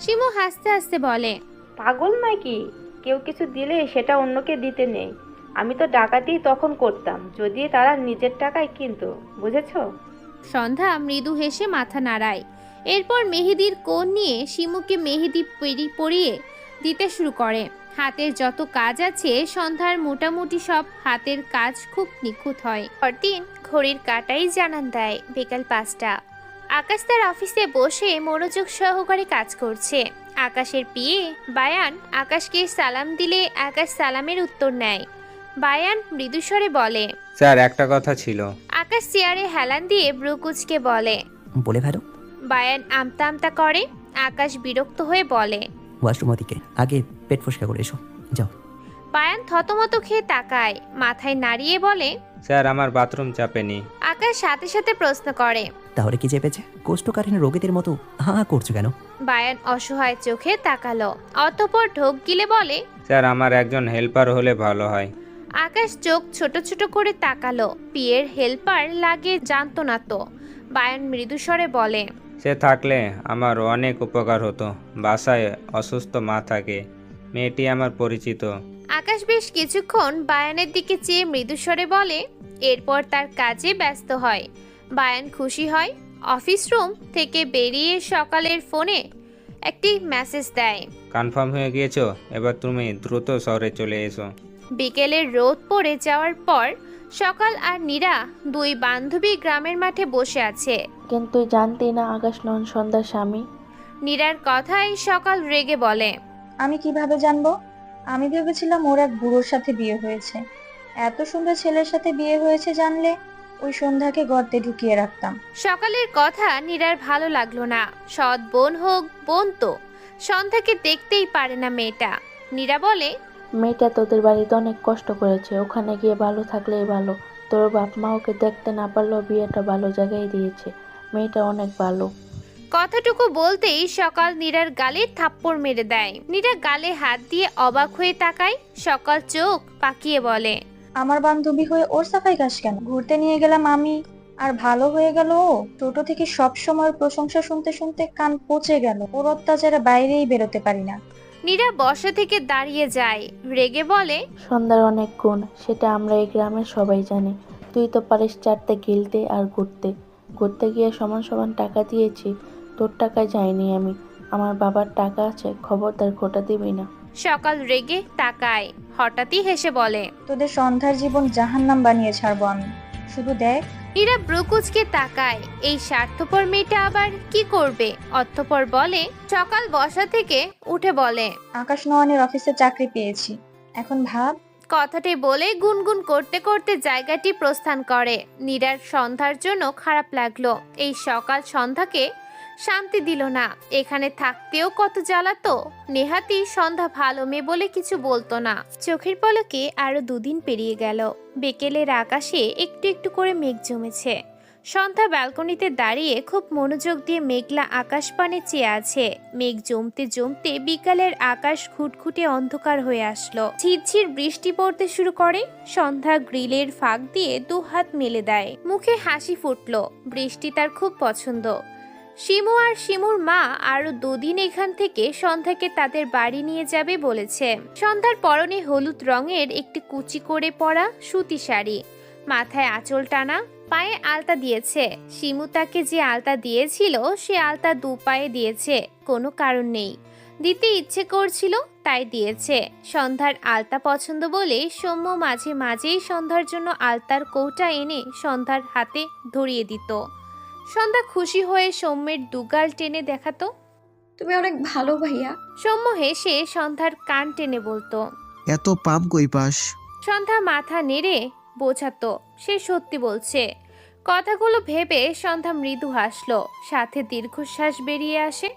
শিমু হাসতে হাসতে বলে, পাগল নাকি? কেউ কিছু দিলে সেটা অন্যকে দিতে নেই। আমি তো ডাকাতি তখন করতাম যদি তারা নিজের টাকায় কিনতো, বুঝেছো? সন্ধ্যা মৃদু হেসে মাথা নাড়ায়। এরপর মেহেদির কোণ নিয়ে শিমুকে মেহেদি পরিয়ে দিতে শুরু করে। হাতের যত কাজ আছে সন্ধ্যার মোটামুটি সব হাতের কাজ খুব নিখুঁত হয়। পরদিন ঘড়ির কাঁটাই জানান দেয় বিকাল 5টা। আকাশ তার অফিসে বসে মনোযোগ সহকারে কাজ করছে। আকাশের পিয়ে বায়ান আকাশকে সালাম দিলে আকাশ সালামের উত্তর নেয়। বায়ান মৃদুস্বরে বলে, স্যার একটা কথা ছিল। আকাশ চেয়ারে হেলান দিয়ে ব্রুকুচকে বলে, বলে ফেলো। বায়ান আমতা আমতা করে। আকাশ বিরক্ত হয়ে বলে, ওয়াশরুম ওদিকে, আগে পেট পরিষ্কার করে এসো, যাও। বায়ান থতমত খেয়ে তাকায়, মাথায় নাড়িয়ে বলে, স্যার আমার বাথরুম চাপেনি। আকাশ সাথে সাথে প্রশ্ন করে, তাহলে কি চেপেছে? কোষ্ঠকাঠিন্য রোগীদের মতো হা করছো কেন? বায়ান অসহায় চোখে তাকালো, অতঃপর ঢোক গিলে বলে, স্যার আমার একজন হেল্পার হলে ভালো হয়। আকাশ চোখ ছোট ছোট করে তাকালো। পিয়ের হেল্পার লাগে জানতো না তো। বায়ান মৃদুস্বরে বলে, সে থাকলে আমার অনেক উপকার হতো। বাসায় অসুস্থ মা থাকে, মেয়েটি আমার পরিচিত। আকাশ বেশ কিছুক্ষণ বায়ানের দিকে চেয়ে মৃদুস্বরে বলে, এরপর তার কাজে ব্যস্ত হয়। বায়ান খুশি হয়। অফিস রুম থেকে বেরিয়ে সকালের ফোনে একটি মেসেজ দেয়, কনফার্ম হয়ে গিয়েছো? এবার তুমি দ্রুত শহরে চলে এসো। বিকেলের রোদ পড়ে যাওয়ার পর সকাল আর নীরা দুই বান্ধবী গ্রামের মাঠে বসে আছে। কিন্তু জানতি না আকাশ নন সন্ধ্যার স্বামী? নীরার কথায় সকাল রেগে বলে, আমি কিভাবে জানবো? আমি ভেবেছিলাম ওর এক বুড়োর সাথে বিয়ে হয়েছে। এত সুন্দর ছেলের সাথে বিয়ে হয়েছে জানলে ওই সন্ধ্যাকে গর্তে ঢুকিয়ে রাখতাম। সকালের কথা নীরার ভালো লাগলো না। সৎ বোন হোক বোন তো, সন্ধ্যাকে দেখতেই পারে না মেয়েটা। নীরা বলে, মেয়েটা তোদের বাড়িতে অনেক কষ্ট করেছে, ওখানে গিয়ে ভালো থাকলেই ভালো। তোর বাপ মা ওকে দেখতে না পারলেও বিয়েটা ভালো জায়গায় দিয়েছে। মেয়েটা অনেক ভালো। কথাটুকু বলতেই সকাল নীরার গালে থাপ্পড় মেরে দেয়। নীরা গালে হাত দিয়ে অবাক হয়ে তাকায়। সকাল চোখ পাকিয়ে বলে, আমার বান্ধবী হয়ে ওর সাফাই গাছ কেন? ঘুরতে নিয়ে গেলাম আমি আর ভালো হয়ে গেল ও। ছোট থেকে সব সময় প্রশংসা শুনতে শুনতে কান পচে গেল। ওর অত্যাচারে বাইরেই বেরোতে পারি না। নীরা বসা থেকে দাঁড়িয়ে যায়, রেগে বলে, সন্ধ্যার অনেক গুণ, সেটা আমরা এই গ্রামের সবাই জানি। তুই তো পারিস চারটে গিলতে আর ঘুরতে ঘুরতে গিয়ে সমান সমান টাকা দিয়েছি, তোর টাকায় যাইনি আমি। আমার বাবার টাকা আছে, খবরদার খোটা দিবি না। সকাল রেগে তাকায়, হঠাৎই হেসে বলে, তোদের সন্ধ্যার জীবন জাহান্নাম বানিয়ে ছাড়বো আমি, শুধু দেখ। নীরা ব্রুকুচকে তাকায়, এই স্বার্থপর মেয়েটা আবার কি করবে। অতঃপর বলে, সকাল বসা থেকে উঠে বলে, আকাশ নয়নের অফিসে চাকরি পেয়েছি, এখন ভাব। কথাটি বলে গুনগুন করতে করতে জায়গাটি প্রস্থান করে। নীরার সন্ধ্যার জন্য খারাপ লাগলো, এই সকাল সন্ধ্যাকে শান্তি দিল না। এখানে থাকতেও কত জ্বালাতো। নেহাতি সন্ধ্যা ভালো মেয়ে বলে কিছু বলতো না। চোখের পলকে আরো 2 দিন পেরিয়ে গেল। বিকেলের আকাশে একটু একটু করে মেঘ জমেছে। সন্ধ্যা ব্যালকনিতে দাঁড়িয়ে খুব মনোযোগ দিয়ে মেঘলা আকাশ পানে চেয়ে আছে। মেঘ জমতে জমতে বিকালের আকাশ খুটখুটে অন্ধকার হয়ে আসলো। ঝিরঝির বৃষ্টি পড়তে শুরু করে। সন্ধ্যা গ্রিলের ফাঁক দিয়ে 2 হাত মেলে দেয়, মুখে হাসি ফুটলো। বৃষ্টি তার খুব পছন্দ। শিমু আর শিমুর মা আরো 2 দিন এখান থেকে সন্ধ্যাকে তাদের বাড়ি নিয়ে যাবে বলেছে। সন্ধ্যার পরনে হলুদ রঙের একটি কুচি করে পরা সুতি শাড়ি, মাথায় আঁচল টানা, পায়ে আলতা দিয়েছে। শিমু তাকে যে আলতা দিয়েছিল সে আলতা 2 পায়ে দিয়েছে, কোনো কারণ নেই, দিতে ইচ্ছে করছিল তাই দিয়েছে। সন্ধ্যার আলতা পছন্দ বলে সৌম্য মাঝে মাঝেই সন্ধ্যার জন্য আলতার কৌটা এনে সন্ধ্যার হাতে ধরিয়ে দিত। সন্ধ্যা খুশি হয়ে সৌম্যের 2 গাল টেনে দেখাতো। তুমি অনেক ভালো ভাইয়া। সৌম্য হেসে সন্ধ্যার কান টেনে বলতো, এত পাম কই পাস? সন্ধ্যা মাথা নেড়ে বোঝাতো সে সত্যি বলছে। কথাগুলো ভেবে সন্ধ্যা মৃদু হাসলো, সাথে দীর্ঘশ্বাস বেরিয়ে আসে।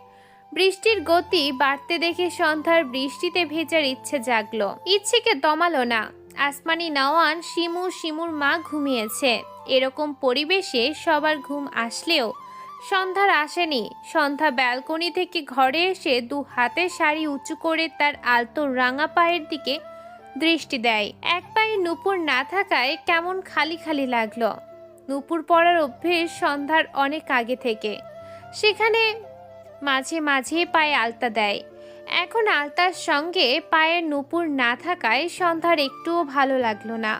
বৃষ্টির গতি বাড়তে দেখে সন্ধ্যার বৃষ্টিতে ভেজার ইচ্ছে জাগলো। ইচ্ছেকে দমালো না। আসমানি নওয়ান, শিমু, শিমুর মা ঘুমিয়েছে। এরকম পরিবেশে সবার ঘুম আসলেও সন্ধ্যার আসেনি। সন্ধ্যা ব্যালকনি থেকে ঘরে এসে 2 হাতে শাড়ি উঁচু করে তার আলতো রাঙা পায়ের দিকে দৃষ্টি দেয়। এক পায়ে নূপুর না থাকায় কেমন খালি খালি লাগলো। নূপুর পরার অভ্যেস সন্ধ্যার অনেক আগে থেকে, সেখানে মাঝে মাঝে পায়ে আলতা দেয়। এখন আলতার সঙ্গে পায়ের নূপুর না থাকায় সন্ধ্যার একটুও ভালো লাগলো না।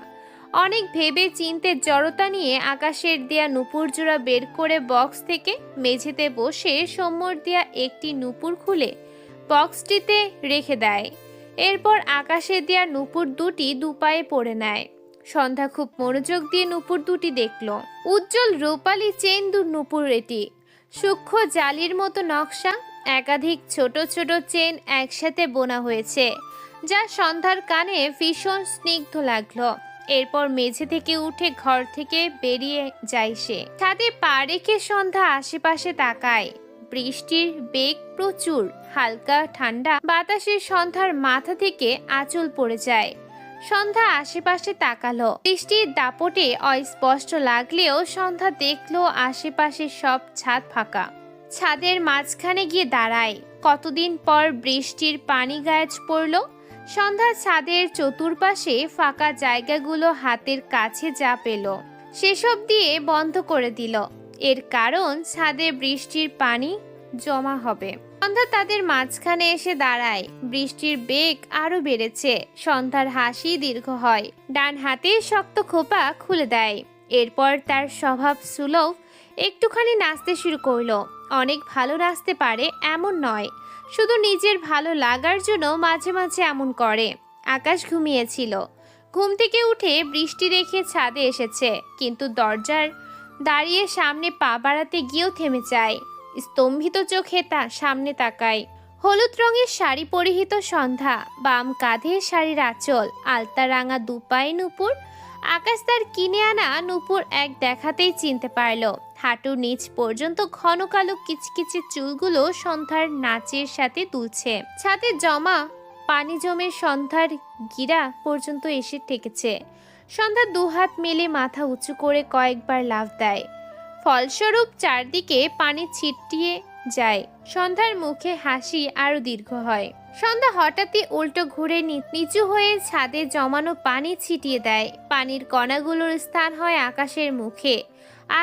অনেক ভেবে চিন্তে জড়তা নিয়ে আকাশের দেয়া নূপুর জোড়া বের করে বক্স থেকে মেঝেতে বসে সৌম্যর দেয়া একটি নূপুর খুলে বক্সটিতে রেখে দেয়। এরপর আকাশে দেয়া নূপুর 2টি 2 পায়ে পরে নেয়। সন্ধ্যা খুব মনোযোগ দিয়ে নূপুর 2টি দেখল। উজ্জ্বল রূপালী চেন নূপুর এটি, সূক্ষ্ম জালির মতো নকশা। একাধিক ছোট ছোট চেন একসাথে বোনা হয়েছে, যা সন্ধ্যার কানে ভীষণ স্নিগ্ধ লাগলো। এরপর মেঝে থেকে উঠে ঘর থেকে বেরিয়ে যায় সে। ছাদে পা রেখে সন্ধ্যা আশেপাশে তাকায়। বৃষ্টির বেগ প্রচুর, হালকা ঠান্ডা বাতাসে সন্ধ্যার মাথা থেকে আঁচল পড়ে যায়। সন্ধ্যা আশেপাশে তাকালো। বৃষ্টির দাপটে অস্পষ্ট লাগলেও সন্ধ্যা দেখলো আশেপাশে সব ছাদ ফাঁকা। ছাদের মাঝখানে গিয়ে দাঁড়ায়। কতদিন পর বৃষ্টির পানি গায়ে পড়ল। সন্ধ্যা ছাদের চতুর্পাশে ফাঁকা জায়গাগুলো হাতের কাছে যা পেল সেসব দিয়ে বন্ধ করে দিল। এর কারণ ছাদে বৃষ্টির পানি জমা হবে। সন্ধ্যা তাদের মাঝখানে এসে দাঁড়ায়। বৃষ্টির বেগ আরো বেড়েছে। সন্ধ্যার হাসি দীর্ঘ হয়। ডান হাতে শক্ত খোপা খুলে দেয়। এরপর তার স্বভাব সুলভ একটুখানি নাচতে শুরু করলো। অনেক ভালো নাচতে পারে এমন নয়, শুধু নিজের ভালো লাগার জন্য মাঝে মাঝে এমন করে। আকাশ ঘুমিয়েছিল। ঘুম থেকে উঠে বৃষ্টি দেখে ছাদে এসেছে, কিন্তু দরজার দাঁড়িয়ে সামনে পা বাড়াতে গিয়েও থেমে যায়। স্তম্ভিত চোখে তা সামনে তাকায়। হলুদ রঙের শাড়ি পরিহিত সন্ধ্যা, বাম কাঁধে শাড়ির আঁচল, আলতা রাঙা 2 পায়ে নূপুর। আকাশ তার কিনে আনা নূপুর এক দেখাতেই চিনতে পারল। হাঁটুর নিচ পর্যন্ত ঘন কালো কিচকিচে চুলগুলো সন্ধ্যার নাচের সাথে দুলছে। ছাদে জমা পানি জমে সন্ধ্যার গিরা পর্যন্ত এসে ঠেকেছে। সন্ধ্যা 2 হাত মেলে মাথা উঁচু করে কয়েকবার লাফ দেয়। ফলস্বরূপ চারদিকে পানি ছিটিয়ে যায়। সন্ধ্যার মুখে হাসি আরো দীর্ঘ হয়। সন্ধ্যা হঠাৎই উল্টো ঘুরে নিচু হয়ে ছাদে জমানো পানি ছিটিয়ে দেয়। পানির কণাগুলোর স্থান হয় আকাশের মুখে।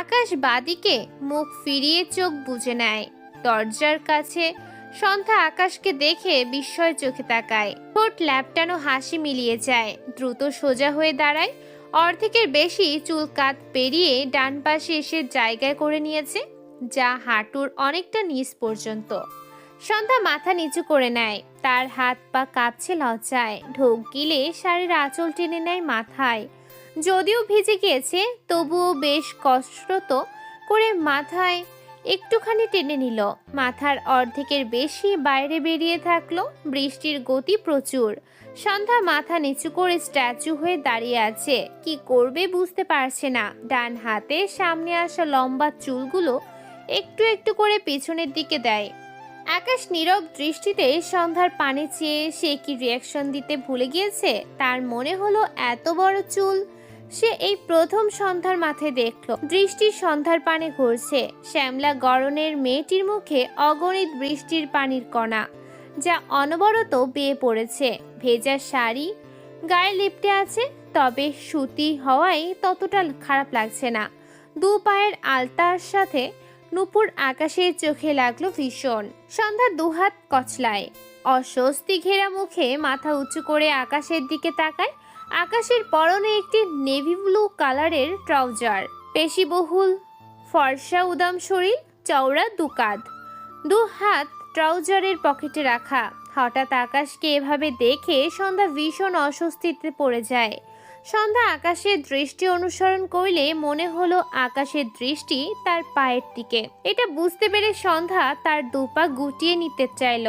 আকাশ বাদিকে মুখ ফিরিয়ে চোখ বুজে নেয়। দরজার কাছে সন্ধ্যা আকাশকে দেখে বিস্ময় চোখে তাকায়। ঠোঁট ল্যাপটানো হাসি মিলিয়ে যায়। দ্রুত সোজা হয়ে দাঁড়ায়। অর্ধেকের বেশি চুল কাত পেরিয়ে ডান পাশে এসে জায়গায় করে নিয়েছে, যা হাঁটুর অনেকটা নিচ পর্যন্ত। সন্ধ্যা মাথা নিচু করে নেয়, তার হাত পা কাঁপছে লজ্জায়। ঢোক গিলে শাড়ির আঁচল টেনে নেয় মাথায়। যদিও ভিজে গিয়েছে তবুও বেশ কষ্ট করে মাথায় একটুখানি টেনে নিল। মাথার অর্ধেকের বেশি বাইরে বেরিয়ে থাকলো। বৃষ্টির গতি প্রচুর। সন্ধ্যা মাথা নিচু করে স্ট্যাচু হয়ে দাঁড়িয়ে আছে, কি করবে বুঝতে পারছে না। ডান হাতে সামনে আসা লম্বা চুলগুলো একটু একটু করে পিছনের দিকে দেয়। আকাশ নীরব দৃষ্টিতে সন্ধ্যার পানে চেয়ে সে কি রিয়াকশন দিতে ভুলে গিয়েছে। তার মনে হলো এত বড় চুল সে এই প্রথম সন্ধ্যার মাথায় দেখলো। দৃষ্টি সন্ধ্যার পানে ঘুরছে। শ্যামলা গড়নের মেয়েটির মুখে অগণিত বৃষ্টির পানির কণা, যা অনবরত বেয়ে পড়েছে। ভেজা শাড়ি গায়ে লিপটে আছে, তবে সুতি হওয়ায় ততটা খারাপ লাগছে না। দু পায়ের আলতার সাথে নুপুর আকাশের চোখে লাগলো ভীষণ। সন্ধ্যা দুহাত কচলায়, অস্বস্তি ঘেরা মুখে মাথা উঁচু করে আকাশের দিকে তাকায়। আকাশের পরনে একটি নেভি ব্লু কালারের ট্রাউজার, পেশিবহুল ফর্সা উদাম শরীর, চওড়া দুকাঁধ, দু হাত ট্রাউজারের পকেটে রাখা। হঠাৎ আকাশকে এভাবে দেখে সন্ধ্যা ভীষণ অস্বস্তিতে পড়ে যায়। সন্ধ্যা আকাশের দৃষ্টি অনুসরণ করলে মনে হলো আকাশের দৃষ্টি তার পায়ের দিকে। এটা বুঝতে পেরে সন্ধ্যা তার দুপা গুটিয়ে নিতে চাইল।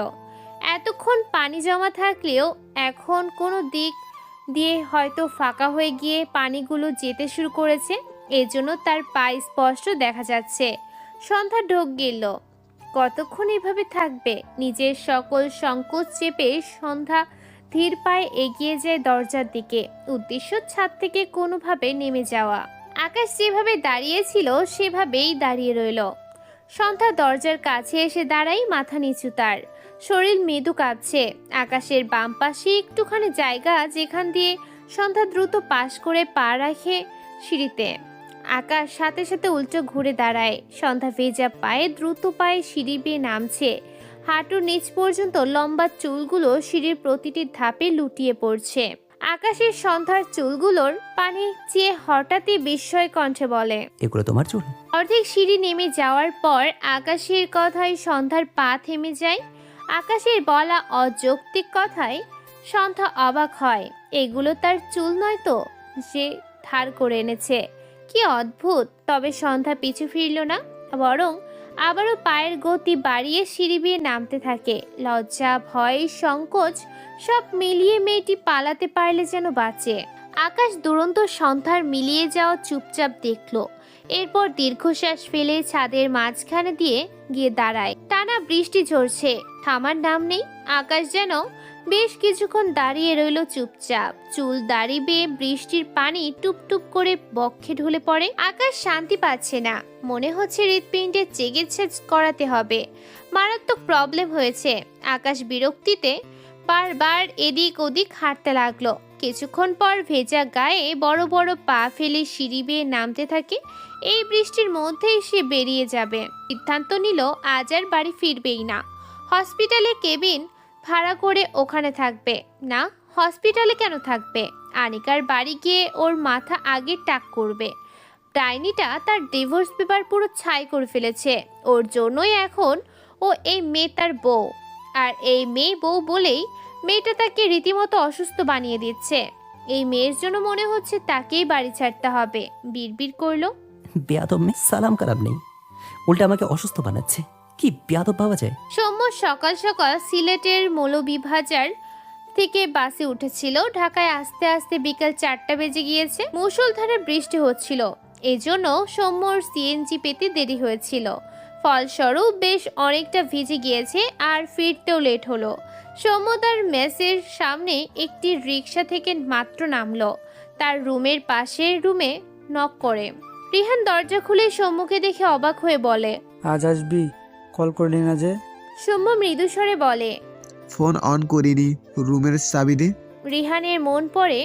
এতক্ষণ পানি জমা থাকলেও এখন কোনো দিক দিয়ে হয়তো ফাঁকা হয়ে গিয়ে পানিগুলো যেতে শুরু করেছে, এজন্য তার পায়ে স্পষ্ট দেখা যাচ্ছে। সন্ধ্যা ঢোক গেল। কতক্ষণ এভাবে থাকবে? নিজের সকল সংকোচ চেপে সন্ধ্যা ধীর পায়ে এগিয়ে যায় দরজার দিকে। উদ্দেশ্য ছাদ থেকে কোনোভাবে নেমে যাওয়া। আকাশ যেভাবে দাঁড়িয়েছিল সেভাবেই দাঁড়িয়ে রইল। সন্ধ্যা দরজার কাছে এসে দাঁড়াই, মাথা নিচু, তার শরীর মৃদু কাঁপছে। আকাশের বাম পাশে একটুখানি জায়গা, যেখান দিয়ে সন্ধ্যা দ্রুত পাশ করে পা রাখে সিঁড়িতে। আকাশ সাথে সাথে উল্টো ঘুরে দাঁড়ায়। সন্ধ্যা ভেজা পায়ে দ্রুত পায়ে সিঁড়ি বেয়ে নামছে। হাঁটুর নিচ পর্যন্ত লম্বা চুলগুলো সিঁড়ির প্রতিটি ধাপে লুটিয়ে পড়ছে। আকাশের সন্ধ্যার চুলগুলোর পানি চেয়ে হঠাৎই বিস্ময় কণ্ঠে বলে, এগুলো তোমার চুল? অর্ধেক সিঁড়ি নেমে যাওয়ার পর আকাশের কথায় সন্ধ্যার পা থেমে যায়। আকাশের বলা অযৌক্তিক কথায় সন্ধ্যা অবাক হয়। এগুলো তার চুল নয় তো, যে ধার করে এনেছে। কি অদ্ভুত! তবে সন্ধ্যা পিছু ফিরল না, বরং আবারও পায়ের গতি বাড়িয়ে সিঁড়ি বেয়ে নামতে থাকে। লজ্জা, ভয়, সংকোচ সব মিলিয়ে মেয়েটি পালাতে পারলে যেন বাঁচে। আকাশ দুরন্ত সন্ধ্যার মিলিয়ে যাওয়া চুপচাপ দেখল। এরপর দীর্ঘশ্বাস ফেলে ছাদের মাঝখানে দিয়ে গিয়ে দাঁড়ায়। টানা বৃষ্টি ঝরছে, থামার নাম নেই। আকাশ যেন বেশ কিছুক্ষণ দাঁড়িয়ে রইল চুপচাপ। চুল দাড়ি বেয়ে বৃষ্টির পানি টুপ টুপ করে বক্ষে ঢলে পড়ে। আকাশ শান্তি পাচ্ছে না। মনে হচ্ছে হৃৎপিণ্ডের চিকিৎসা করাতে হবে। মারাত্মক প্রবলেম হয়েছে। আকাশ বিরক্তিতে বারবার এদিক ওদিক হাঁটতে লাগলো। কিছুক্ষণ পর ভেজা গায়ে বড় বড় পা ফেলে সিঁড়ি বেয়ে নামতে থাকে। এই বৃষ্টির মধ্যেই সে বেরিয়ে যাবে। সিদ্ধান্ত নিল আজ আর বাড়ি ফিরবেই না। হসপিটালে কেবিন ভাড়া করে ওখানে থাকবে। না, হসপিটালে কেন থাকবে? আনিকার বাড়ি গিয়ে ওর মাথা আগে টাক করবে। ডাইনিটা তার ডিভোর্স পেপার পুরো ছাই করে ফেলেছে। ওর জন্যই এখন ও এই মেয়ে তার বউ। আর এই মেয়ে বউ বলেই মেয়েটা তাকে রীতিমতো অসুস্থ বানিয়ে দিচ্ছে। এই মেয়ের জন্য মনে হচ্ছে তাকেই বাড়ি ছাড়তে হবে। বিড়বিড় করলো, বেয়াদব মেয়ে, সালাম কালাম নেই, উল্টা আমাকে অসুস্থ বানাচ্ছে। কি বেয়াদব ভাবা যায়? সৌম্য সকাল সকাল সিলেটের মৌলভীবাজার থেকে বাসে উঠেছিল। ঢাকায় আস্তে আস্তে বিকাল 4টা বেজে গিয়েছে। মুষলধারে বৃষ্টি হচ্ছিল, এজন্য সৌম্যর সিএনজি পেতে দেরি হয়েছিল। ফলস্বরূপ বেশ অনেকটা ভিজে গিয়েছে আর ফিরতেও লেট হলো। সৌম্য তার মেসের সামনে একটি রিক্সা থেকে মাত্র নামলো। তার রুমের পাশের রুমে নক করে। রিহান দরজা খুলে সৌম্যকে দেখে অবাক হয়ে বলে, আজ আসবি? কল করলি না যে? সৌম্য মৃদু স্বরে বলে, ফোন অন করিনি, রুমের চাবি দে। রিহানের মন পড়ে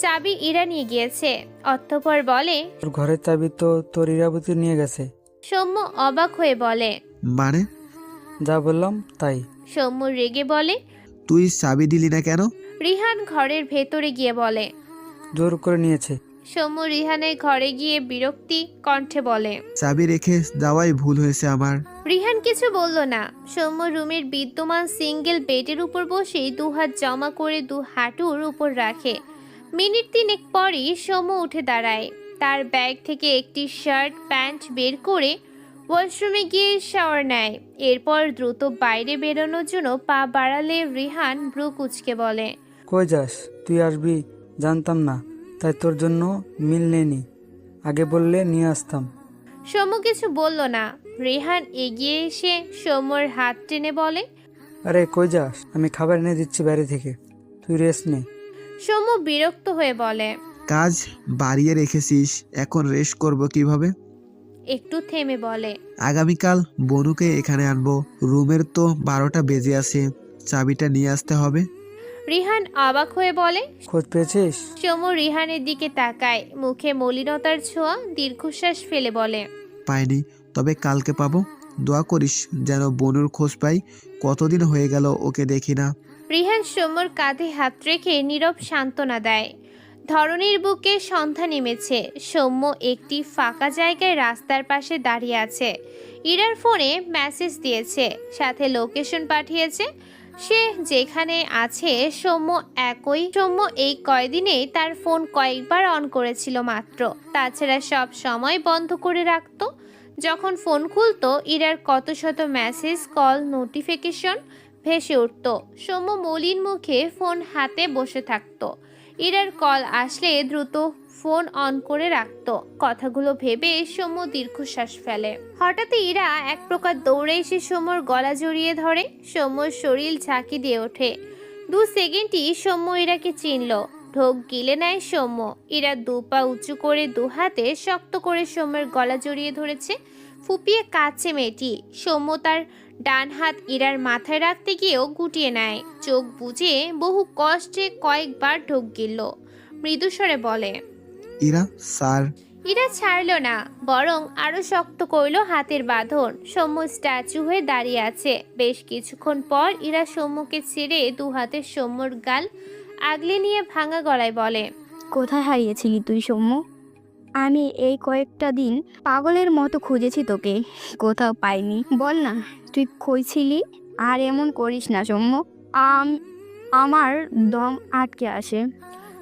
চাবি ইরা নিয়ে গিয়েছে। অতঃপর বলে, তোর ঘরের চাবি তো তোর ইরাবতী নিয়ে গেছে। সৌম্য অবাক হয়ে বলে, মানে? যা বললাম তাই। সৌম্য রেগে বলে, তুই চাবি দিলি না কেন? রিহান ঘরের ভেতরে গিয়ে বলে, জোর করে নিয়েছে। সৌম্য রিহানের ঘরে গিয়ে বিরক্তি কণ্ঠে বলে, চাবি রেখে যাওয়াই ভুল হয়েছে আমার। রিহান কিছু বলল না। সৌম্য রুমের বিদ্যমান সিঙ্গেল বেডের উপর বসে দুহাত জমা করে দু হাঁটুর উপর রাখে। মিনিট 3 পরই সৌম্য উঠে দাঁড়ায়। তার ব্যাগ থেকে একটি শার্ট প্যান্ট বের করে ওয়াশরুমে গিয়ে শাওয়ার নেয়। এরপর দ্রুত বাইরে বেরোনোর জন্য পা বাড়ালে রিহান ভ্রু কুঁচকে বলে, কই যাস? তুই আসবি জানতাম না, তাই তোর জন্য মিল নেনি, আগে বললে নিয়ে আসতাম। সৌম্য কিছু বলল না। রিহান এগিয়ে এসে সৌম্যর হাত টেনে বলে, আরে কই যাস? আমি খাবার এনে দিচ্ছি বাইরে থেকে, তুই রেস্ট নে। সৌম্য বিরক্ত হয়ে বলে, কাজ বাড়িয়ে রেখেছিস, এখন রেস্ট করব কিভাবে? একটু থেমে বলে, আগামীকাল বনুকে এখানে আনবো, রুমের তো 12টা বেজে আছে, চাবিটা নিয়ে আসতে হবে। রিহান অবাক হয়ে বলে। খোঁজ পেয়েছিস? সৌম্য রিহানের দিকে তাকায়, মুখে মলিনতার ছোঁয়া, দীর্ঘশ্বাস ফেলে বলে, পাইনি, তবে কালকে পাবো। দোয়া করিস যেন বনুর খোঁজ পাই, কতদিন হয়ে গেল ওকে দেখি না। রিহান সৌম্যর কাঁধে হাত রেখে নীরব সান্ত্বনা দেয়। ধরনীর বুকে সন্ধ্যা নেমেছে। সৌম্য একটি ফাঁকা জায়গায় রাস্তার পাশে দাঁড়িয়ে আছে। ইরার ফোনে মেসেজ দিয়েছে, সাথে লোকেশন পাঠিয়েছে। সে যেখানে আছে সৌম্য এই কয়দিনে তার ফোন কয়েকবার অন করেছিল মাত্র। তাছাড়া সব সময় বন্ধ করে রাখতো। যখন ফোন খুলতো ইরার কত শত মেসেজ, কল, নোটিফিকেশন ভেসে উঠত। সৌম্য মলিন মুখে ফোন হাতে বসে থাকতো। ইরার কল আসলে দ্রুত ফোন অন করে রাখত। কথাগুলো ভেবে সৌম্য দীর্ঘশ্বাস ফেলে। হঠাৎ ইরা এক প্রকার দৌড়ে এসে সৌম্যর গলা জড়িয়ে ধরে। সৌম্যর শরীর ঝাঁকি দিয়ে ওঠে। 2 সেকেন্ডই সৌম্য ইরাকে চিনল। ঢোক গিলে নেয় সৌম্য। ইরা 2 পা উঁচু করে 2 হাতে শক্ত করে সৌম্যের গলা জড়িয়ে ধরেছে। ফুপিয়ে কাঁদছে মেয়েটি। সৌম্য তার ডান হাত ইরার মাথায় রাখতে গিয়েও গুটিয়ে নেয়। চোখ বুজে বহু কষ্টে কয়েকবার ঢোক গিলল। মৃদুস্বরে বলে, ইরা স্যার। ইরা ছাড়ল না, বরং আরো শক্ত করল হাতের বাঁধন। সৌম্য স্ট্যাচু হয়ে দাঁড়িয়ে আছে। বেশ কিছুক্ষণ পর ইরা সৌম্যকে ছেড়ে 2 হাতে সৌম্যর গাল আগলে নিয়ে ভাঙা গলায় বলে, কোথায় হারিয়েছিলি তুই সৌম্য? আমি এই কয়েকটা দিন পাগলের মতো খুঁজেছি তোকে, কোথাও পাইনি। বল না তুই কই ছিলি? আর এমন করিস না সৌম্য, আমার দম আটকে আসে।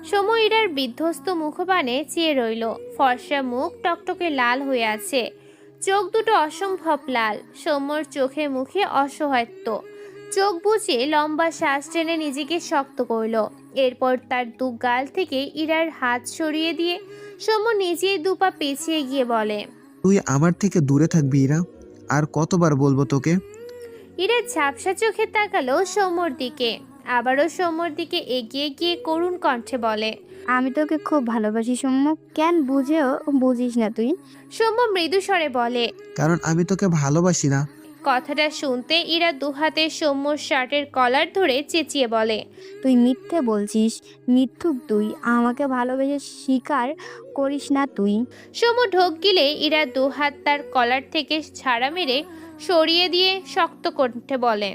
সৌম্য ইরার বিধ্বস্ত মুখপানে চেয়ে রইল। ফর্সা মুখ টকটকে লাল হয়ে আছে, চোখ দুটো অসম্ভব লাল। সৌম্যর চোখে মুখে অসহায়ত্ব। চোখ বুজে লম্বা শ্বাস টেনে নিজেকে শক্ত করল। এরপর তার 2 গাল থেকে ইরার হাত সরিয়ে দিয়ে সৌম্য নিজেই 2 পা পিছিয়ে গিয়ে বলে, তুই আমার থেকে দূরে থাকবি ইরা, আর কতবার বলবো তোকে? ইরা ঝাপসা চোখে তাকালো সৌম্যর দিকে। আবারও সৌম্যর দিকে এগিয়ে গিয়ে করুণ কণ্ঠে বলে, আমি তোকে খুব ভালোবাসি সৌম্য, কেন বুঝিস না তুই? সৌম্য মৃদু স্বরে বলে, কারণ আমি তোকে ভালোবাসি না। কথাটা শুনতে ইরা 2 হাতে সৌম্যর শার্টের কলার ধরে চেঁচিয়ে বলে, তুই মিথ্যে বলছিস, মিথ্যুক তুই, আমাকে ভালোবেসে স্বীকার করিস না তুই। সৌম্য ঢোক গিলে ইরা 2 হাত তার কলার থেকে ছাড়া মেরে সরিয়ে দিয়ে শক্ত কণ্ঠে বলে,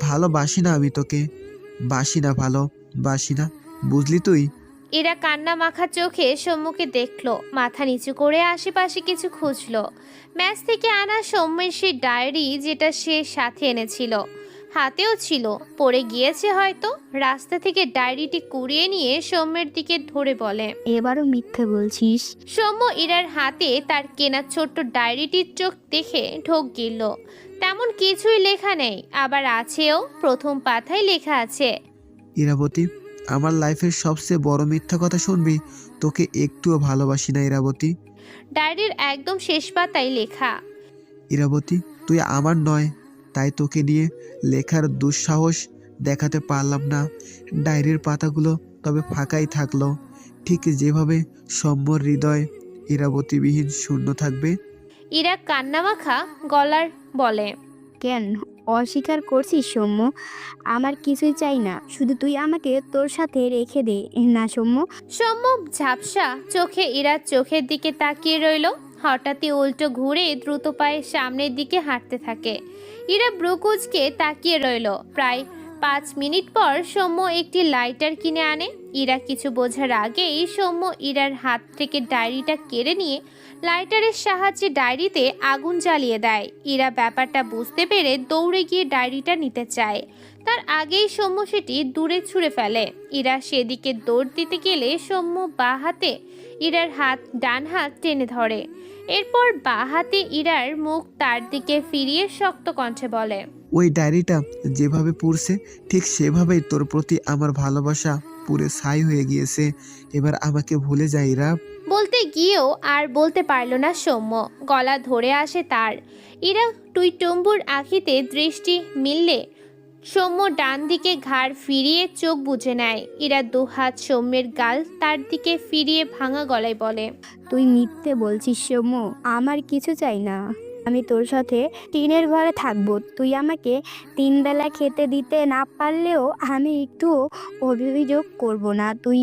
ভালোবাসি না আমি তোকে, বাসি না, ভালোবাসি না, বুঝলি তুই? ইরা কান্না মাখা চোখে সৌম্যকে দেখলো। মাথা নিচু করে আশেপাশে কিছু খুঁজলো। ম্যাচ থেকে আনা সৌম্যের সেই ডায়েরি, যেটা সে সাথে এনেছিল, হাতেও ছিল। পড়ে গিয়েছে হয়তো। রাস্তা থেকে ডায়েরিটি কুড়িয়ে নিয়ে সৌম্যের দিকে ধরে বলে, এবারও মিথ্যে বলছিস। সৌম্য ইরার হাতে তার কেনা ছোট্ট ডায়েরিটির চোখ দেখে ঢোক গিলল। তেমন কিছুই লেখা নেই, আবার আছেও। প্রথম পাতায় লেখা আছে, ইরাবতী, আমার লাইফের সবচেয়ে বড় মিথ্যা কথা শুনবি, তোকে একটুও ভালোবাসি না ইরাবতী। ডায়েরির একদম শেষ পাতায় লেখা, ইরাবতী, তুই আমার নয়, তাই তোকে নিয়ে লেখার দুঃসাহস দেখাতে পারলাম না। ডায়েরির পাতাগুলো তবে ফাঁকাই থাকলো, ঠিক যেভাবে সৌম্যর হৃদয় ইরাবতীবিহীন শূন্য থাকবে। ইরা কান্নামাখা গলার বলে, কেন অস্বীকার করছিস সৌম্য? আমার কিছুই চাই না, শুধু তুই আমাকে তোর সাথে রেখে দে না সৌম্য। সৌম্য ঝাপসা চোখে ইরার চোখের দিকে তাকিয়ে রইল। হঠাৎই উল্টো ঘুরে দ্রুত পায়ে সামনের দিকে হাঁটতে থাকে। ইরা ব্রুকুজকে তাকিয়ে রইল। প্রায় 5 মিনিট পর সৌম্য একটি লাইটার কিনে আনে। ইরা কিছু বোঝার আগেই সৌম্য ইরার হাত থেকে ডায়েরিটা কেড়ে নিয়ে লাইটারের সাহায্যে ডায়েরিতে আগুন জ্বালিয়ে দেয়। ইরা ব্যাপারটা বুঝতে পেরে দৌড়ে গিয়ে ডায়েরিটা নিতে চায়, তার আগেই সৌম্য সেটি দূরে ছুঁড়ে ফেলে। ইরা সেদিকে দৌড় দিতে গেলে সৌম্য বাঁ হাতে ইরার ডান হাত টেনে ধরে। এরপর বাঁ হাতে ইরার মুখ তার দিকে ফিরিয়ে শক্ত কণ্ঠে বলে, ওই ডায়েরিটা যেভাবে পড়ছে ঠিক সেভাবেই তোর প্রতি আমার ভালোবাসা পুরে ছাই হয়ে গিয়েছে। এবার আমাকে ভুলে যাই ইরা। বলতে গিয়েও আর বলতে পারল না সৌম্য, গলা ধরে আসে তার। ইরা টুইটুম্বুর আঁখিতে দৃষ্টি মিললে সৌম্য ডান দিকে ঘাড় ফিরিয়ে চোখ বুজে নেয়। ইরা দুহাত সৌম্যের গাল তার দিকে ফিরিয়ে ভাঙা গলায় বলে, তুই মিথ্যে বলছিস সৌম্য, আমার কিছু চাই না। আমি তোর সাথে টিনের ঘরে থাকবো। তুই আমাকে 3 বেলা খেতে দিতে না পারলেও আমি একটু অভিযোগ করব না। তুই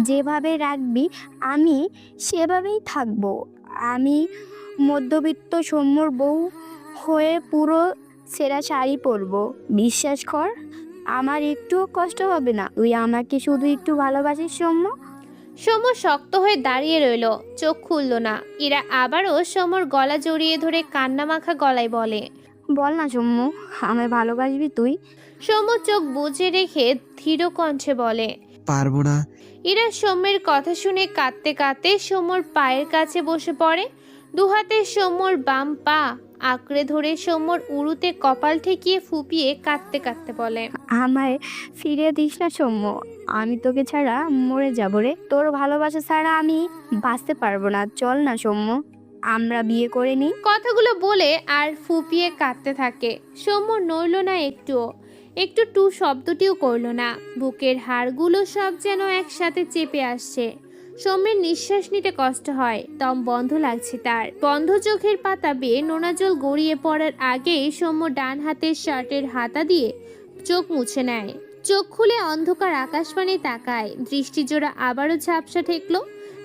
যেভাবে রাখবি আমি সেভাবেই থাকবো। আমি মধ্যবিত্ত সৌম্যর বউ হয়ে পুরো সেরা শাড়ি পরবো। বিশ্বাস কর, আমার একটুও কষ্ট হবে না। তুই আমাকে শুধু একটু ভালোবাসিস সৌম্য। সৌম্য শক্ত হয়ে দাঁড়িয়ে রইল, চোখ খুলল না। ইরা আবারও সৌম্যর গলা জড়িয়ে ধরে কান্না মাখা গলায় বলে, বল না সৌম্য, আমায় ভালোবাসবি তুই? সৌম্য চোখ বুজে রেখে ধীর কণ্ঠে বলে, পারবো না। ইরা সৌম্যের কথা শুনে কাঁদতে কাঁদতে সৌম্যর পায়ের কাছে বসে পড়ে। দুহাতে সৌম্যর বাম পা আঁকড়ে ধরে সৌম্যর উরুতে কপাল ঠেকিয়ে ফুপিয়ে কাঁদতে কাঁদতে বলে, আমায় ফিরিয়ে দিস না সৌম্য, আমি তোকে ছাড়া মরে যাবো রে। তোর ভালোবাসা ছাড়া আমি বাঁচতে পারবো না। চল না সৌম্য, আমরা বিয়ে করে নিই। কথাগুলো বলে আর ফুপিয়ে কাঁদতে থাকে। সৌম্য নড়ল না একটু টু শব্দটিও করল না। বুকের হাড়গুলো সব যেন একসাথে চেপে আসছে। সৌম্যের নিঃশ্বাস নিতে কষ্ট হয়, দম বন্ধ লাগছে তার। বন্ধ চোখের পাতা বেয়ে নোনা জল গড়িয়ে পড়ার আগেই সৌম্য ডান হাতের শার্টের হাতা দিয়ে চোখ মুছে নেয়। চোখ খুলে অন্ধকার আকাশবাণী তাকায়। দৃষ্টিজোড়া আবারও ঝাপসা ঠেকলো।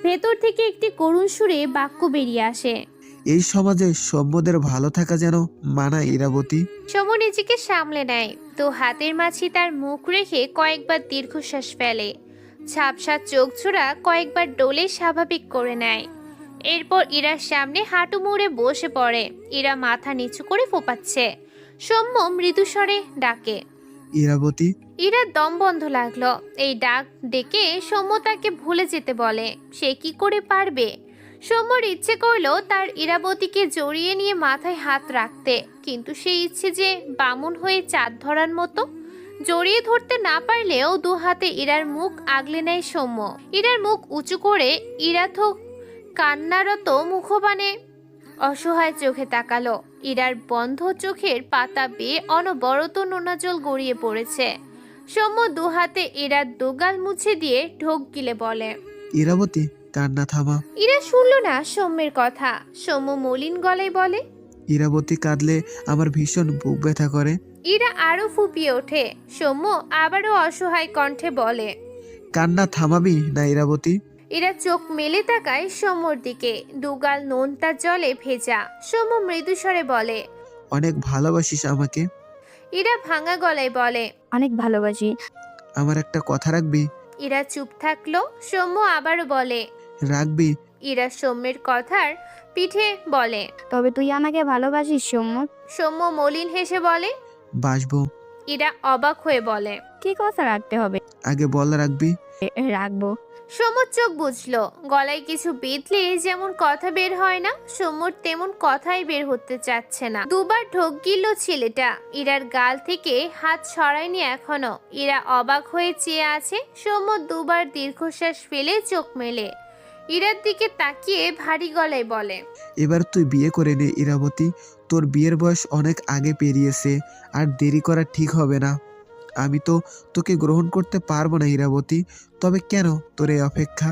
ভেতর থেকে একটি করুণ সুরে বাক্য বেরিয়ে আসে, এই সমাজে সভ্যদের ভালো থাকা যেন মানা ইরাবতী। সৌম্য নিজেকে সামলে নেয়, তো হাতের মাঝে তার মুখ রেখে কয়েকবার দীর্ঘশ্বাস ফেলে। ঝাপসা চোখ জোড়া কয়েকবার ডোলে স্বাভাবিক করে নেয়। এরপর ইরার সামনে হাঁটু মুড়ে বসে পড়ে। ইরা মাথা নিচু করে ফোপাচ্ছে। সৌম্য মৃদুস্বরে ডাকে, ইরাবতী। ইরার দম বন্ধ লাগলো। এই ডাক ডেকে সৌম্য তাকে ভুলে যেতে বলে। সে কি করে পারবে? সৌম্যর ইচ্ছে করলো তার ইরাবতীকে জড়িয়ে নিয়ে মাথায় হাত রাখতে, কিন্তু সেই ইচ্ছে যে বামুন হয়ে চাঁদ ধরার মতো। জড়িয়ে ধরতে না পারলেও দু হাতে ইরার মুখ আগলে নেয় সৌম্য। ইরার মুখ উঁচু করে ইরাথ কান্নারত মুখবানে অসহায় চোখে তাকালো। ইরার বন্ধ চোখের পাতা বেয়ে অনবরত নোনা জল গড়িয়ে পড়েছে। সৌম্য দু হাতে ইরার দুগাল মুছে দিয়ে ঢোক গিলে বলে, ইরাবতী কান্না থামা। ইরা শুনল না সৌম্যের কথা। সৌম্য মলিন গলায় বলে, ইরাবতী কাঁদলে আমার ভীষণ বুক ব্যথা করে। ইরা আরো ফুপিয়ে ওঠে। সৌম্য আবারও অসহায় কণ্ঠে বলে, কান্না থামাবি না ইরাবতী? ইরা চোখ মেলে তাকায় সৌম্যর দিকে। দুগাল নোনতা জলে ভেজা। সৌম্য মৃদুস্বরে বলে, অনেক ভালোবাসিস আমাকে? ইরা ভাঙা গলায় বলে, অনেক ভালোবাসি। আমার একটা কথা রাখবি? ইরা চুপ থাকলো। সৌম্য আবারও বলে, রাখবি? ইরা সৌম্যের কথার পিঠে বলে, তবে তুই আমাকে ভালোবাসিস সৌম্য? সৌম্য মলিন হেসে বলে, বাসবো। ইরা অবাক হয়ে বলে, কি কথা রাখতে হবে? আগে বল রাখবি? রাখবো। সৌম্যর চোখ বুঝলো। গলায় কিছু বিঁধলে যেমন কথা বের হয় না, সৌম্যর তেমন কথাই বের হতে চাচ্ছে না। দুবার ঢোক গিলল ছেলেটা। ইরার গাল থেকে হাত সরায়নি এখনো। ইরা অবাক হয়ে চেয়ে আছে। সৌম্য দুবার দীর্ঘশ্বাস ফেলে চোখ মেলে ইরার দিকে তাকিয়ে ভারী গলায় বলে, এবার তুই বিয়ে করে নে ইরাবতী। তোর বিয়ের বয়স অনেক আগে পেরিয়েছে, আর দেরি করা ঠিক হবে না। আমি তো তোকে গ্রহণ করতে পারবো না ইরাবতী। তবে কেন তোর এই অপেক্ষা?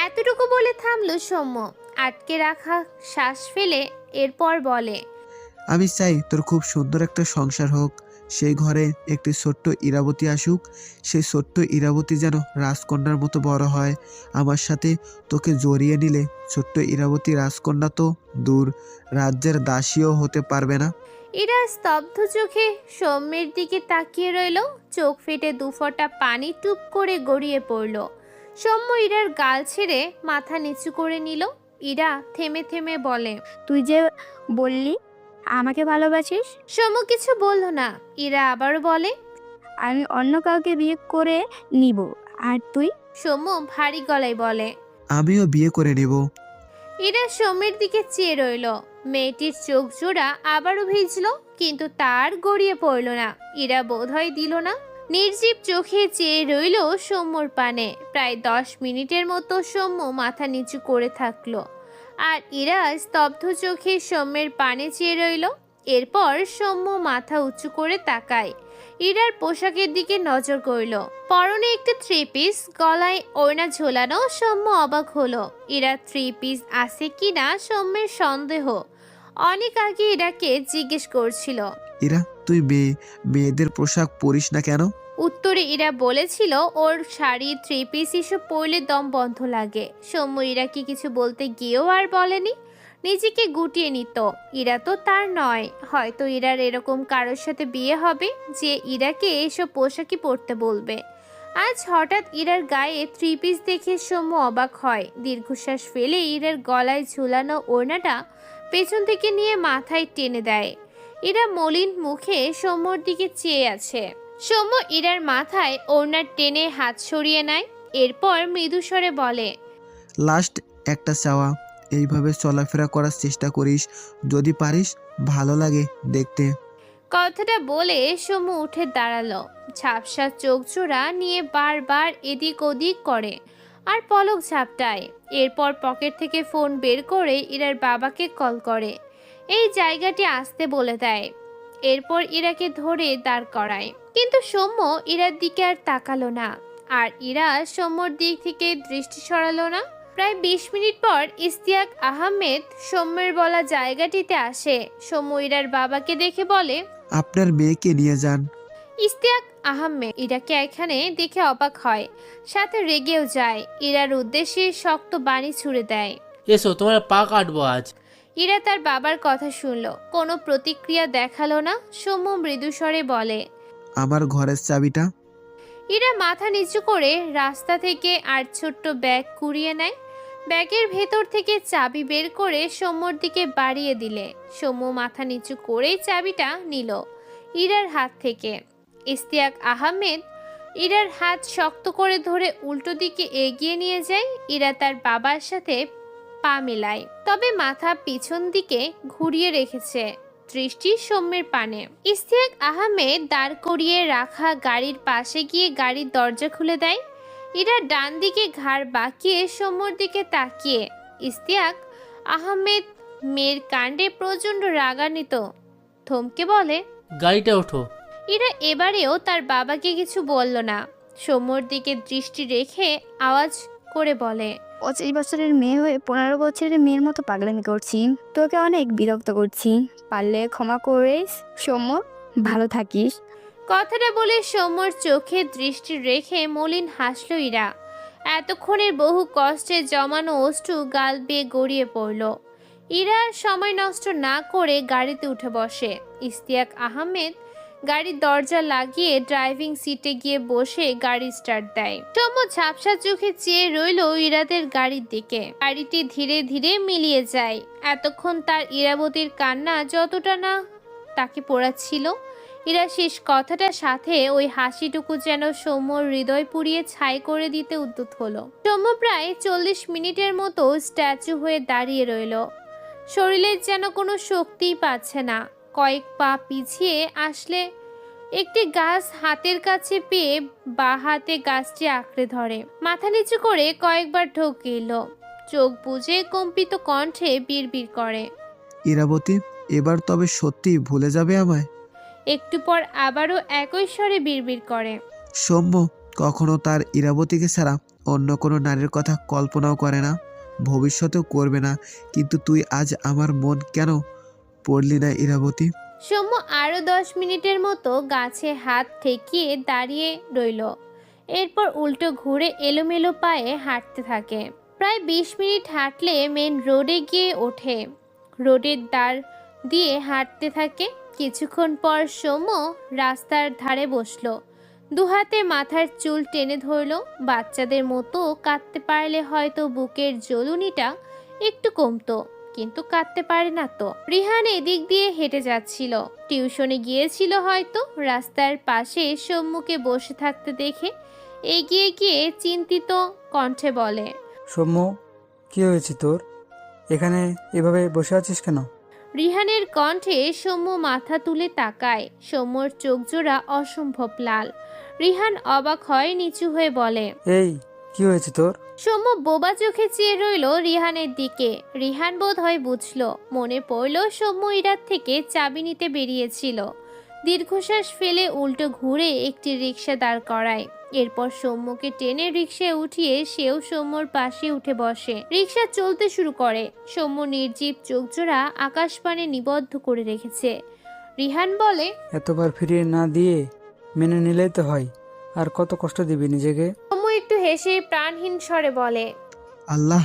এতটুকু বলে থামলো সৌম্য। আটকে রাখা শ্বাস ফেলে এরপর বলে, আমি চাই তোর খুব সুন্দর একটা সংসার হোক, সেই ঘরে একটি ছোট্ট ইরাবতী আসুক, সেই ছোট্ট ইরাবতী যেন রাজকন্যার মতো বড় হয়। আমার সাথে তোকে জড়িয়ে নিলে ছোট্ট ইরাবতী রাজকন্যা তো দূর, রাজ্যের দাসীও হতে পারবে না। ইরা স্তব্ধ চোখে সৌম্যের দিকে তাকিয়ে রইল। চোখ ফেটে দুফোঁটা পানি টুপ করে গড়িয়ে পড়ল। সৌম্য ইরার গাল ছেড়ে মাথা নিচু করে নিল। ইরা থেমে থেমে বলে, তুই যে বললি আমাকে ভালোবাসিস, সৌম্য কিছু বলল না। ইরা আবারও বলে, আমি অন্য কাউকে বিয়ে করে নিব, আর তুই? সৌম্য ভারী গলায় বলে। আমিও বিয়ে করে নেব। ইরা সৌম্যের দিকে চেয়ে রইল। মেয়েটির চোখ জোড়া আবারও ভিজল, কিন্তু তার গড়িয়ে পড়ল না। ইরা বোধহয় দিল না। নির্জীব চোখে চেয়ে রইল সৌম্যর পানে। প্রায় 10 মিনিটের মতো সৌম্য মাথা নিচু করে থাকলো, আর ইরা স্তব্ধ চোখে সৌম্যের পানে চেয়ে রইল। এরপর সৌম্য মাথা উঁচু করে তাকায়। ইরার পোশাকের দিকে নজর করল। পরনে একটা 3 পিস, গলায় ওড়না ঝোলানো। সৌম্য অবাক হলো। ইরা 3 পিস আছে কিনা সৌম্যের সন্দেহ। অনেক আগে ইরাকে জিজ্ঞেস করছিল, ইরা তুই মেয়েদের পোশাক পরিস না কেন? উত্তরে ইরা বলেছিল ওর শাড়ি 3 পিস এসব পরলে দম বন্ধ লাগে। সৌম্য ইরাকে কিছু বলতে গিয়েও আর বলেনি, নিজেকে গুটিয়ে নিত। ইরা তো তার নয়। হয়তো ইরার এরকম কারোর সাথে বিয়ে হবে যে ইরাকে এসব পোশাকই পরতে বলবে। আজ হঠাৎ ইরার গায়ে 3 পিস দেখে সৌম্য অবাক হয়। দীর্ঘশ্বাস ফেলে ইরার গলায় ঝুলানো ওড়নাটা পেছন থেকে নিয়ে মাথায় টেনে দেয়। ইরা মলিন মুখে সৌম্যর দিকে চেয়ে আছে। সৌম্য ইরার মাথায় ওড়না টেনে হাত সরিয়ে নেয়। এরপর মৃদুস্বরে বলে, লাস্ট একটা চাওয়া, এইভাবে চলাফেরা করার চেষ্টা করিস, যদি পারিস, ভালো লাগে দেখতে। কথাটা বলে সৌম্য উঠে দাঁড়ালো। ঝাপসা চোখ জোড়া নিয়ে বারবার এদিক ওদিক করে আর পলক ঝাপটায়। এরপর পকেট থেকে ফোন বের করে ইরার বাবাকে কল করে। এই জায়গাটি আসতে বলে দেয়। এরপর ইরাকে ধরে দাঁড় করায়। কিন্তু সৌম্য ইরার দিকে আর তাকালো না, আর ইরা সৌম্যর দিক থেকে দৃষ্টি সরালো না। প্রায় 20 মিনিট পর ইশতিয়াক আহমেদ সৌম্যের বলা জায়গাটিতে আসে। সৌম্য ইরার বাবাকে দেখে বলে, আপনার মেয়েকে নিয়ে যান। ইশতিয়াক আহমেদ ইরাকে এখানে দেখে অবাক হয়, সাথে রেগেও যায়। ইরার উদ্দেশ্যে শক্ত বাণী ছুড়ে দেয়, এসো তোমার পা কাটবো আজ। ইরা তার বাবার কথা শুনলো, কোনো প্রতিক্রিয়া দেখালো না। সৌম্য মৃদুস্বরে বলে, আমার ঘরের চাবিটা। ইরা মাথা নিচু করে রাস্তা থেকে আর ছোট্ট ব্যাগ কুড়িয়ে নেয়। ব্যাগের ভেতর থেকে চাবি বের করে সৌম্যর দিকে বাড়িয়ে দিলে সৌম্য মাথা নিচু করেই চাবিটা নিল ইরার হাত থেকে। ইশতিয়াক আহমেদ ইরার হাত শক্ত করে ধরে উল্টো দিকে এগিয়ে নিয়ে যায়। ইরা তার বাবার সাথে পা মেলায়, তবে মাথা পিছন দিকে ঘুরিয়ে রেখেছে, দৃষ্টি সৌম্যের পানে। ইশতিয়াক আহমেদ দাঁড় করিয়ে রাখা গাড়ির পাশে গিয়ে গাড়ির দরজা খুলে দেয়। ইরা ডান দিকে ঘাড় বাঁকিয়ে সৌম্যর দিকে তাকিয়ে। ইশতিয়াক আহমেদ মেয়ের কাণ্ডে প্রচণ্ড রাগান্বিত, থমকে বলে, গাড়িটা ওঠো। ইরা এবারেও তার বাবাকে কিছু বলল না। সৌম্যর দিকে দৃষ্টি রেখে আওয়াজ করে বলে, 25 বছরের মেয়ে হয়ে 15 বছরের মেয়ের মতো পাগলামি করছি, তোকে অনেক বিরক্ত করছি, পারলে ক্ষমা করিস সৌম্য, ভালো থাকিস। কথাটা বলে সৌম্যর চোখে দৃষ্টি রেখে মলিন হাসল ইরা। এতক্ষণের বহু কষ্টে জমানো অশ্রু গাল বেয়ে গড়িয়ে পড়ল। ইরা সময় নষ্ট না করে গাড়িতে উঠে বসে। ইশতিয়াক আহমেদ গাড়ির দরজা লাগিয়ে ড্রাইভিং সিটে গিয়ে বসে গাড়ি স্টার্ট দেয়। সৌম্য ঝাপসা চোখে চেয়ে রইল ইরাদের গাড়ির দিকে। গাড়িটি ধীরে ধীরে মিলিয়ে যায়। এতক্ষণ তার ইরাবতীর কান্না যতটা না তাকে পোড়াচ্ছিল, ইরা শেষ কথাটার সাথে ওই হাসিটুকু যেন সৌম্যর হৃদয় পুড়িয়ে ছাই করে দিতে উদ্যত হলো। সৌম্য প্রায় 40 মিনিটের মতো স্ট্যাচু হয়ে দাঁড়িয়ে রইল। শরীরের যেন কোনো শক্তিই পাচ্ছে না। কয়েক পা পিছিয়ে আসলে একটি গাছ হাতের কাছে পেয়ে বা হাতে গাছটি আঁকড়ে ধরে। মাথা নিচু করে কয়েকবার ঢোকিল, চোখ বুজে কম্পিত কণ্ঠে বিড়বিড় করে, ইরাবতী, এবার তবে সত্যি ভুলে যাবে আমায়? একটু পর আবারও একই স্বরে বিড়বিড় করে, সৌম্য কখনো তার ইরাবতীকে ছাড়া অন্য কোনো নারীর কথা কল্পনাও করে না, ভবিষ্যতেও করবে না। কিন্তু তুই আজ আমার মন কেন পড়লি না ইরাবতী? সৌম্য আরও 10 মিনিটের মতো গাছে হাত ঠেকিয়ে দাঁড়িয়ে রইল। এরপর উল্টো ঘুরে এলোমেলো পায়ে হাঁটতে থাকে। প্রায় 20 মিনিট হাঁটলে মেন রোডে গিয়ে ওঠে। রোডের ধার দিয়ে হাঁটতে থাকে। কিছুক্ষণ পর সৌম্য রাস্তার ধারে বসলো। দুহাতে মাথার চুল টেনে ধরল। বাচ্চাদের মতো কাঁদতে পারলে হয়তো বুকের জ্বলুনিটা একটু কমতো, কিন্তু কাঁদতে পারে না তো। রিহান এদিক দিয়ে হেঁটে যাচ্ছিল, টিউশনে গিয়েছিল হয়তো। রাস্তার পাশে সৌম্যকে বসে থাকতে দেখে এগিয়ে গিয়ে চিন্তিত কণ্ঠে বলে, সৌম্য, কি হয়েছে তোর? এখানে এভাবে বসে আছিস কেন? রিহানের কণ্ঠে সৌম্য মাথা তুলে তাকায়। সৌম্যর চোখ জোড়া অসম্ভব লাল। রিহান অবাক হয়, নিচু হয়ে বলে, এই, কি হয়েছে তোর? সৌম্য বোবা চোখে চেয়ে রইল রিহানের দিকে। রিহান বোধ হয় বুঝল। মনে পড়ল সৌম্য ইরার থেকে চাবি নিতে বেরিয়েছিল। দীর্ঘশ্বাস ফেলে উল্টো ঘুরে একটি রিক্সা দাঁড় করায়। এরপর সৌম্যকে টেনে রিক্সায় উঠিয়ে সেও সৌম্যর পাশে উঠে বসে। রিক্সা চলতে শুরু করে। সৌম্য নির্জীব চোখজোড়া আকাশপানে নিবদ্ধ করে রেখেছে। রিহান বলে, এতবার ফিরিয়ে না দিয়ে মেনে নিলেই তো হয়, আর কত কষ্ট দিবি নিজেকে? সৌম্য একটু হেসে প্রাণহীন স্বরে বলে, আল্লাহ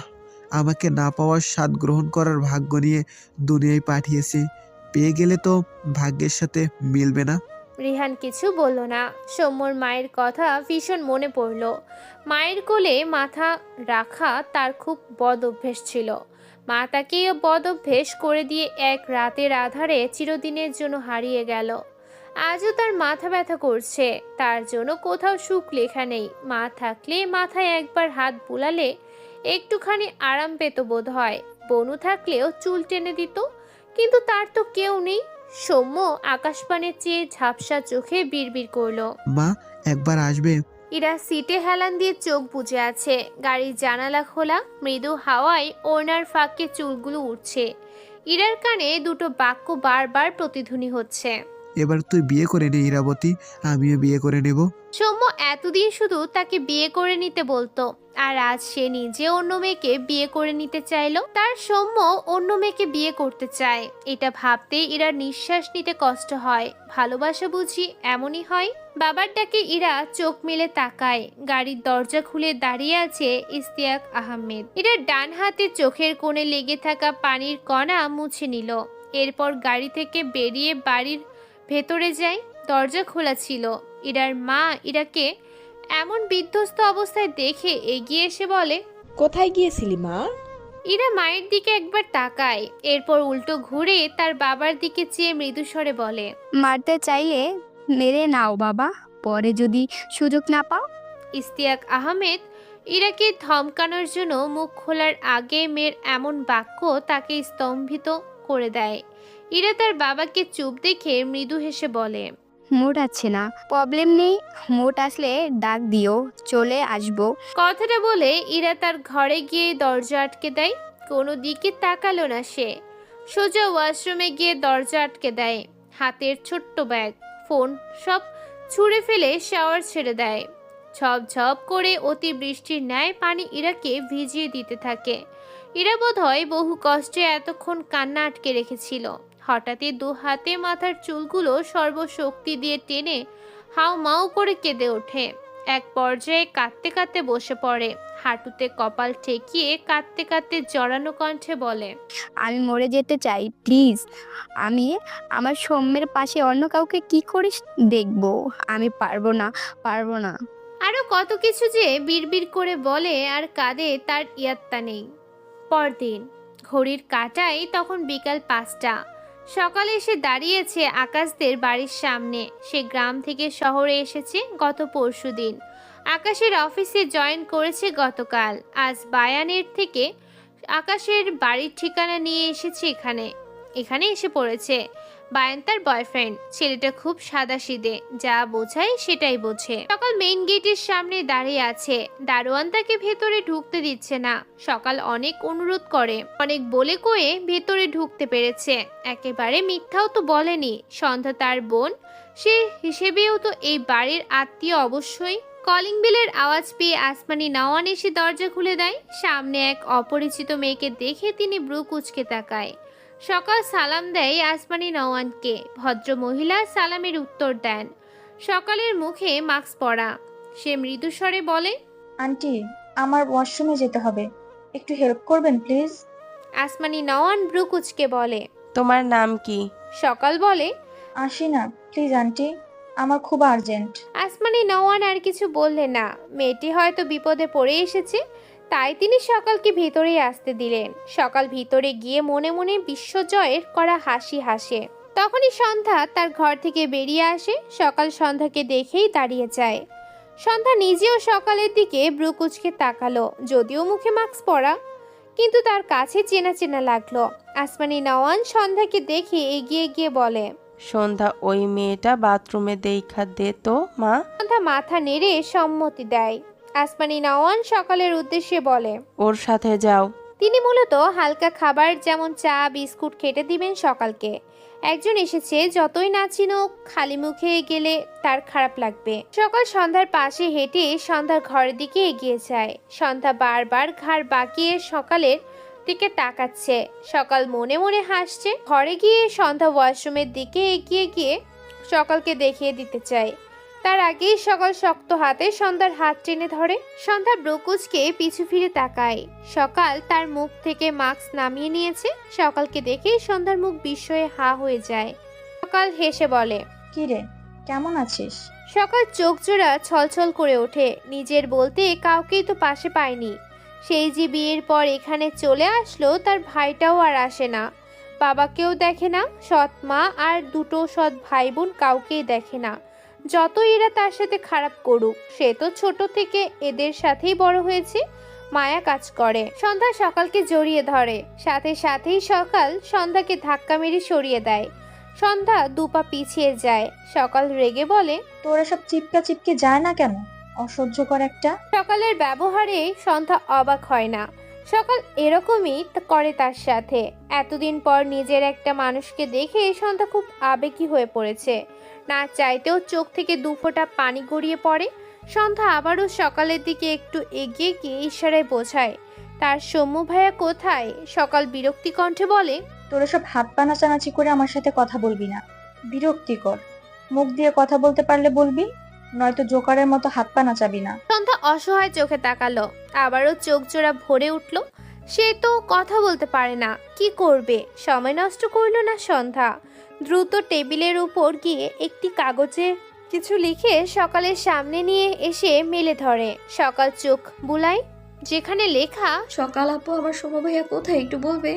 আমাকে না পাওয়ার স্বাদ গ্রহণ করার ভাগ্য নিয়ে দুনিয়ায় পাঠিয়েছে। পেয়ে গেলে তো ভাগ্যের সাথে মিলবে না। রিহান কিছু বলল না। সৌম্যর মায়ের কথা ভীষণ মনে পড়ল। মায়ের কোলে মাথা রাখা তার খুব বদ অভ্যেস ছিল। মা তাকে বদ অভ্যেস করে দিয়ে এক রাতের আধারে চিরদিনের জন্য হারিয়ে গেল। আজও তার মাথা ব্যথা করছে। তার জন্য কোথাও সুখ লেখা নেই। মা থাকলে মাথায় একবার হাত বুলালে একটুখানি আরাম পেত বোধ হয়। বনু থাকলেও চুল টেনে দিত, কিন্তু তার তো কেউ নেই। সৌম্য আকাশপানে চেয়ে ঝাপসা চোখে বিড়বিড় করলো, মা একবার আসবে? ইরা সিটে হেলান দিয়ে চোখ বুজে আছে। গাড়ির জানালা খোলা, মৃদু হাওয়ায় ওড়নার ফাঁকে চুলগুলো উঠছে। ইরার কানে দুটো বাক্য বারবার প্রতিধ্বনি হচ্ছে, এবার তুই বিয়ে করে নে ইরাবতী, আমিও বিয়ে করে নেব। সৌম্য এতদিন শুধু তাকে বিয়ে করে নিতে বলতো, আর আজ সে নিজে অন্য মেয়েকে বিয়ে করে নিতে চাইলো। তার সৌম্য অন্য মেয়েকে বিয়ে করতে চায়, এটা ভাবতে ইরা নিঃশ্বাস নিতে কষ্ট হয়। ভালোবাসা বুঝি এমনই হয়? বাবার ডাকে ইরা চোখ মেলে তাকায়। গাড়ির দরজা খুলে দাঁড়িয়ে আছে ইশতিয়াক আহমেদ। ইরার ডান হাতে চোখের কোণে লেগে থাকা পানির কণা মুছে নিল। এরপর গাড়ি থেকে বেরিয়ে বাড়ির ভেতরে যায়। দরজা খোলা ছিল। ইরার মা ইরাকে এমন বিধ্বস্ত অবস্থায় দেখে এগিয়ে এসে বলে, কোথায় গিয়েছিলি মা? ইরা মায়ের দিকে একবার তাকায়, এরপর উল্টো ঘুরে তার বাবার দিকে চেয়ে মৃদু স্বরে বলে, মারতে চাইলে মেরে নাও বাবা, পরে যদি সুযোগ না পাও। ইশতিয়াক আহমেদ ইরাকে ধমকানোর জন্য মুখ খোলার আগে মেয়ের এমন বাক্য তাকে স্তম্ভিত করে দেয়। ইরা তার বাবাকে চুপ দেখে মৃদু হেসে বলে, মোট আছে না, প্রবলেম নেই, মোট আসলে ডাক দিও, চলে আসবো। কথাটা বলে ইরা তার ঘরে গিয়ে দরজা আটকে দেয়। কোনো দিকে তাকালো না সে। সোজা ওয়াশরুমে গিয়ে দরজা আটকে দেয়। হাতের ছোট্ট ব্যাগ, ফোন সব ছুঁড়ে ফেলে শাওয়ার ছেড়ে দেয়। ঝপ করে অতি বৃষ্টির ন্যায় পানি ইরাকে ভিজিয়ে দিতে থাকে। ইরা বোধহয় বহু কষ্টে এতক্ষণ কান্না আটকে রেখেছিল। হঠাৎই দু হাতে মাথার চুলগুলো সর্বশক্তি দিয়ে টেনে হাউ মাউ করে কেঁদে ওঠে। এক পর্যায়ে কাঁদতে কাঁদতে বসে পড়ে। হাঁটুতে কপাল ঠেকিয়ে কাঁদতে কাঁদতে জড়ানো কণ্ঠে বলে, আমি মরে যেতে চাই, প্লিজ। আমি আমার সৌম্যের পাশে অন্য কাউকে কি করিস দেখবো। আমি পারবো না। আরো কত কিছু যে বিড়বিড় করে বলে আর কাঁদে তার ইয়াত্তা নেই। পরদিন ঘড়ির কাঁটায় তখন বিকাল 5টা। সকালে এসে দাঁড়িয়েছে আকাশদের বাড়ির সামনে। সে গ্রাম থেকে শহরে এসেছে গত পরশুদিন। আকাশের অফিসে জয়েন করেছে গতকাল। আজ বায়ানের থেকে আকাশের বাড়ির ঠিকানা নিয়ে এসেছে এখানে এসে পড়েছে। বায়ান তার বয়ফ্রেন্ড। ছেলেটা খুব সাদাসিধে, যা বোঝায় সেটাই বোঝে। সকাল মেইন গেটের সামনে দাঁড়িয়ে আছে। দারোয়ান তাকে ভেতরে ঢুকতে দিচ্ছে না। সকাল অনেক অনুরোধ করে, অনেক বলে কয়ে ভেতরে ঢুকতে পেরেছে। একেবারে মিথ্যাও তো বলেনি। সন্ধ্যা তার বোন, সে হিসেবেও তো এই বাড়ির আত্মীয় অবশ্যই। কলিং বেলের আওয়াজ পেয়ে আসমানি নওয়ান এসে দরজা খুলে দেয়। সামনে এক অপরিচিত মেয়েকে দেখে তিনি ব্রু কুঁচকে তাকায়। সকাল সালাম দেয় আসমানি নওয়ানকে। ভদ্র মহিলা সালামের উত্তর দেন। সকালের মুখে মাস্ক পরা। সে মৃদু স্বরে বলে, আন্টি, আমার ওয়াশরুমে যেতে হবে, একটু হেল্প করবেন প্লিজ? আসমানি নওয়ান ব্রু কুচকে বলে, তোমার নাম কি? সকাল বলে, আসি না প্লিজ আন্টি, আমার খুব আর্জেন্ট। আসমানি নওয়ান আর কিছু বললে না। মেয়েটি হয়তো বিপদে পড়ে এসেছে, তাই তিনি সকালকে ভেতরে আসতে দিলেন। সকাল ভিতরে গিয়ে মনে মনে বিশ্বজয়ের করা হাসি হাসে। তখনই সন্ধ্যা তার ঘর থেকে বেরিয়ে আসে। সকাল সন্ধ্যাকে দেখেই দাঁড়িয়ে যায়। সন্ধ্যা নিজেও সকালের দিকে ব্রু কুচকে তাকালো, যদিও মুখে মাস্ক পরা, কিন্তু তার কাছে চেনা চেনা লাগলো। আসমানি নওয়ান সন্ধ্যাকে দেখে এগিয়ে গিয়ে বলে, সন্ধ্যা, ওই মেয়েটা বাথরুমে দেখা দে তো মা। সন্ধ্যা মাথা নেড়ে সম্মতি দেয়। আসমানি নওয়ান সকালের উদ্দেশ্যে বলে, ওর সাথে যাও। তিনি মূলত হালকা খাবার যেমন চা বিস্কুট খেতে দিবেন সকালকে। একজন এসেছে, যতই না চিনুক, খালি মুখে গেলে তার খারাপ লাগবে। সকাল সন্ধ্যার পাশে হেঁটে সন্ধ্যার ঘরের দিকে এগিয়ে যায়। সন্ধ্যা বারবার ঘাড় বাঁকিয়ে সকালের দিকে তাকাচ্ছে। সকাল মনে মনে হাসছে। ঘরে গিয়ে সন্ধ্যা ওয়াশরুমের দিকে এগিয়ে গিয়ে সকালকে দেখিয়ে দিতে চায়। তার আগেই সকাল শক্ত হাতে সন্ধ্যার হাত টেনে ধরে। সন্ধ্যা ব্রকুচকে পিছু ফিরে তাকায়। সকাল তার মুখ থেকে মাস্ক নামিয়ে নিয়েছে। সকালকে দেখে সন্ধ্যার মুখ বিস্ময়ে হা হয়ে যায়। সকাল হেসে বলে, কি রে, কেমন আছিস? সকাল চোখ জোড়া ছলছল করে ওঠে। নিজের বলতে কাউকেই তো পাশে পায়নি। সেই যে বিয়ের পর এখানে চলে আসলো, তার ভাইটাও আর আসে না, বাবাকেও দেখে না, সৎ মা আর দুটো সৎ ভাই বোন কাউকেই দেখে না। যতই এরা তার সাথে খারাপ করুক, সে তো ছোট থেকে এদের সাথেই বড় হয়েছে। মায়া কাজ করে। সন্ধ্যা সকালকে জড়িয়ে ধরে, সাথে সাথেই সকাল সন্ধ্যাকে ধাক্কা মেরে সরিয়ে দেয়। সন্ধ্যা দুপা পিছিয়ে যায়। সকাল রেগে বলে, তোর এসব চিপকা চিপকে যায় না কেন? অসহ্যকর একটা। সকালের ব্যবহারে সন্ধ্যা অবাক হয় না। সকাল এরকমই করে তার সাথে। এতদিন পর নিজের একটা মানুষকে দেখে সন্ধ্যা খুব আবেগী হয়ে পড়েছে। না চাইতেও চোখ থেকে দুফোঁটা পানি গড়িয়ে পড়ে। সন্ধ্যা আবারও সকালের দিকে একটু এগিয়ে গিয়ে ইশারায় বোঝায় তার সৌম্য ভাইয়া কোথায়। সকাল বিরক্তি কণ্ঠে বলে, তোর এসব হাত পা নাচানাচি করে আমার সাথে কথা বলবি না, বিরক্তিকর। মুখ দিয়ে কথা বলতে পারলে বলবি, নয়তো জোকারের মতো হাত পা নাচাবি না। সন্ধ্যা অসহায় চোখে তাকালো। আবারও চোখ জোড়া ভরে উঠল। সে তো কথা বলতে পারে না, কি করবে? সময় নষ্ট করলো না সন্ধ্যা। দ্রুত টেবিলের উপর গিয়ে একটি কাগজে কিছু লিখে সকালের সামনে নিয়ে এসে মেলে ধরে। সকাল চোখ বুলায়, যেখানে লেখা, সকাল আপু, আমার সোমা ভাইয়া কোথায় একটু বলবে?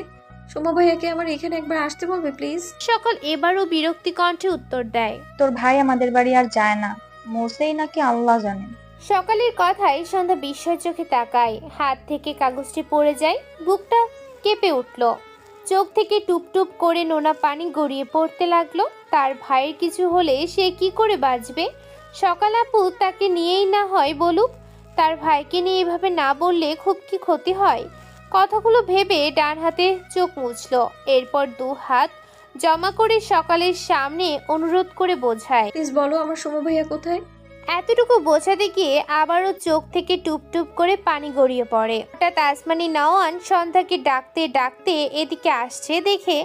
সোমা ভাইয়াকে আমার এখানে একবার আসতে বলবে প্লিজ। সকাল এবারও বিরক্তি কণ্ঠে উত্তর দেয়, তোর ভাই আমাদের বাড়ি আর যায় না, মরছেই নাকি আল্লাহ জানে। সকালের কথায় সন্ধ্যা বিস্ময় চোখে তাকায়। হাত থেকে কাগজটি পড়ে যায়। বুকটা কেঁপে উঠল। চোখ থেকে টুপটুপ করে নোনা পানি গড়িয়ে পড়তে লাগলো। তার ভাইয়ের কিছু হলে সে কি করে বাঁচবে? সকাল আপু তাকে নিয়েই না হয় বলুক, তার ভাইকে নিয়ে এভাবে না বললে খুব কি ক্ষতি হয়? কথাগুলো ভেবে ডান হাতে চোখ মুছল। এরপর দু হাত জমা করে সকালের সামনে অনুরোধ করে বোঝায়, প্লিজ বলো আমার সোমা ভাইয়া কোথায়। এতটুকু বোঝাতে গিয়ে আবারও চোখ থেকে টুপটুপ করে পানি গড়িয়ে পড়ে। হঠাৎ আসমানি নওয়ান সন্ধ্যাকে ডাকতে ডাকতে এদিকে আসছে দেখে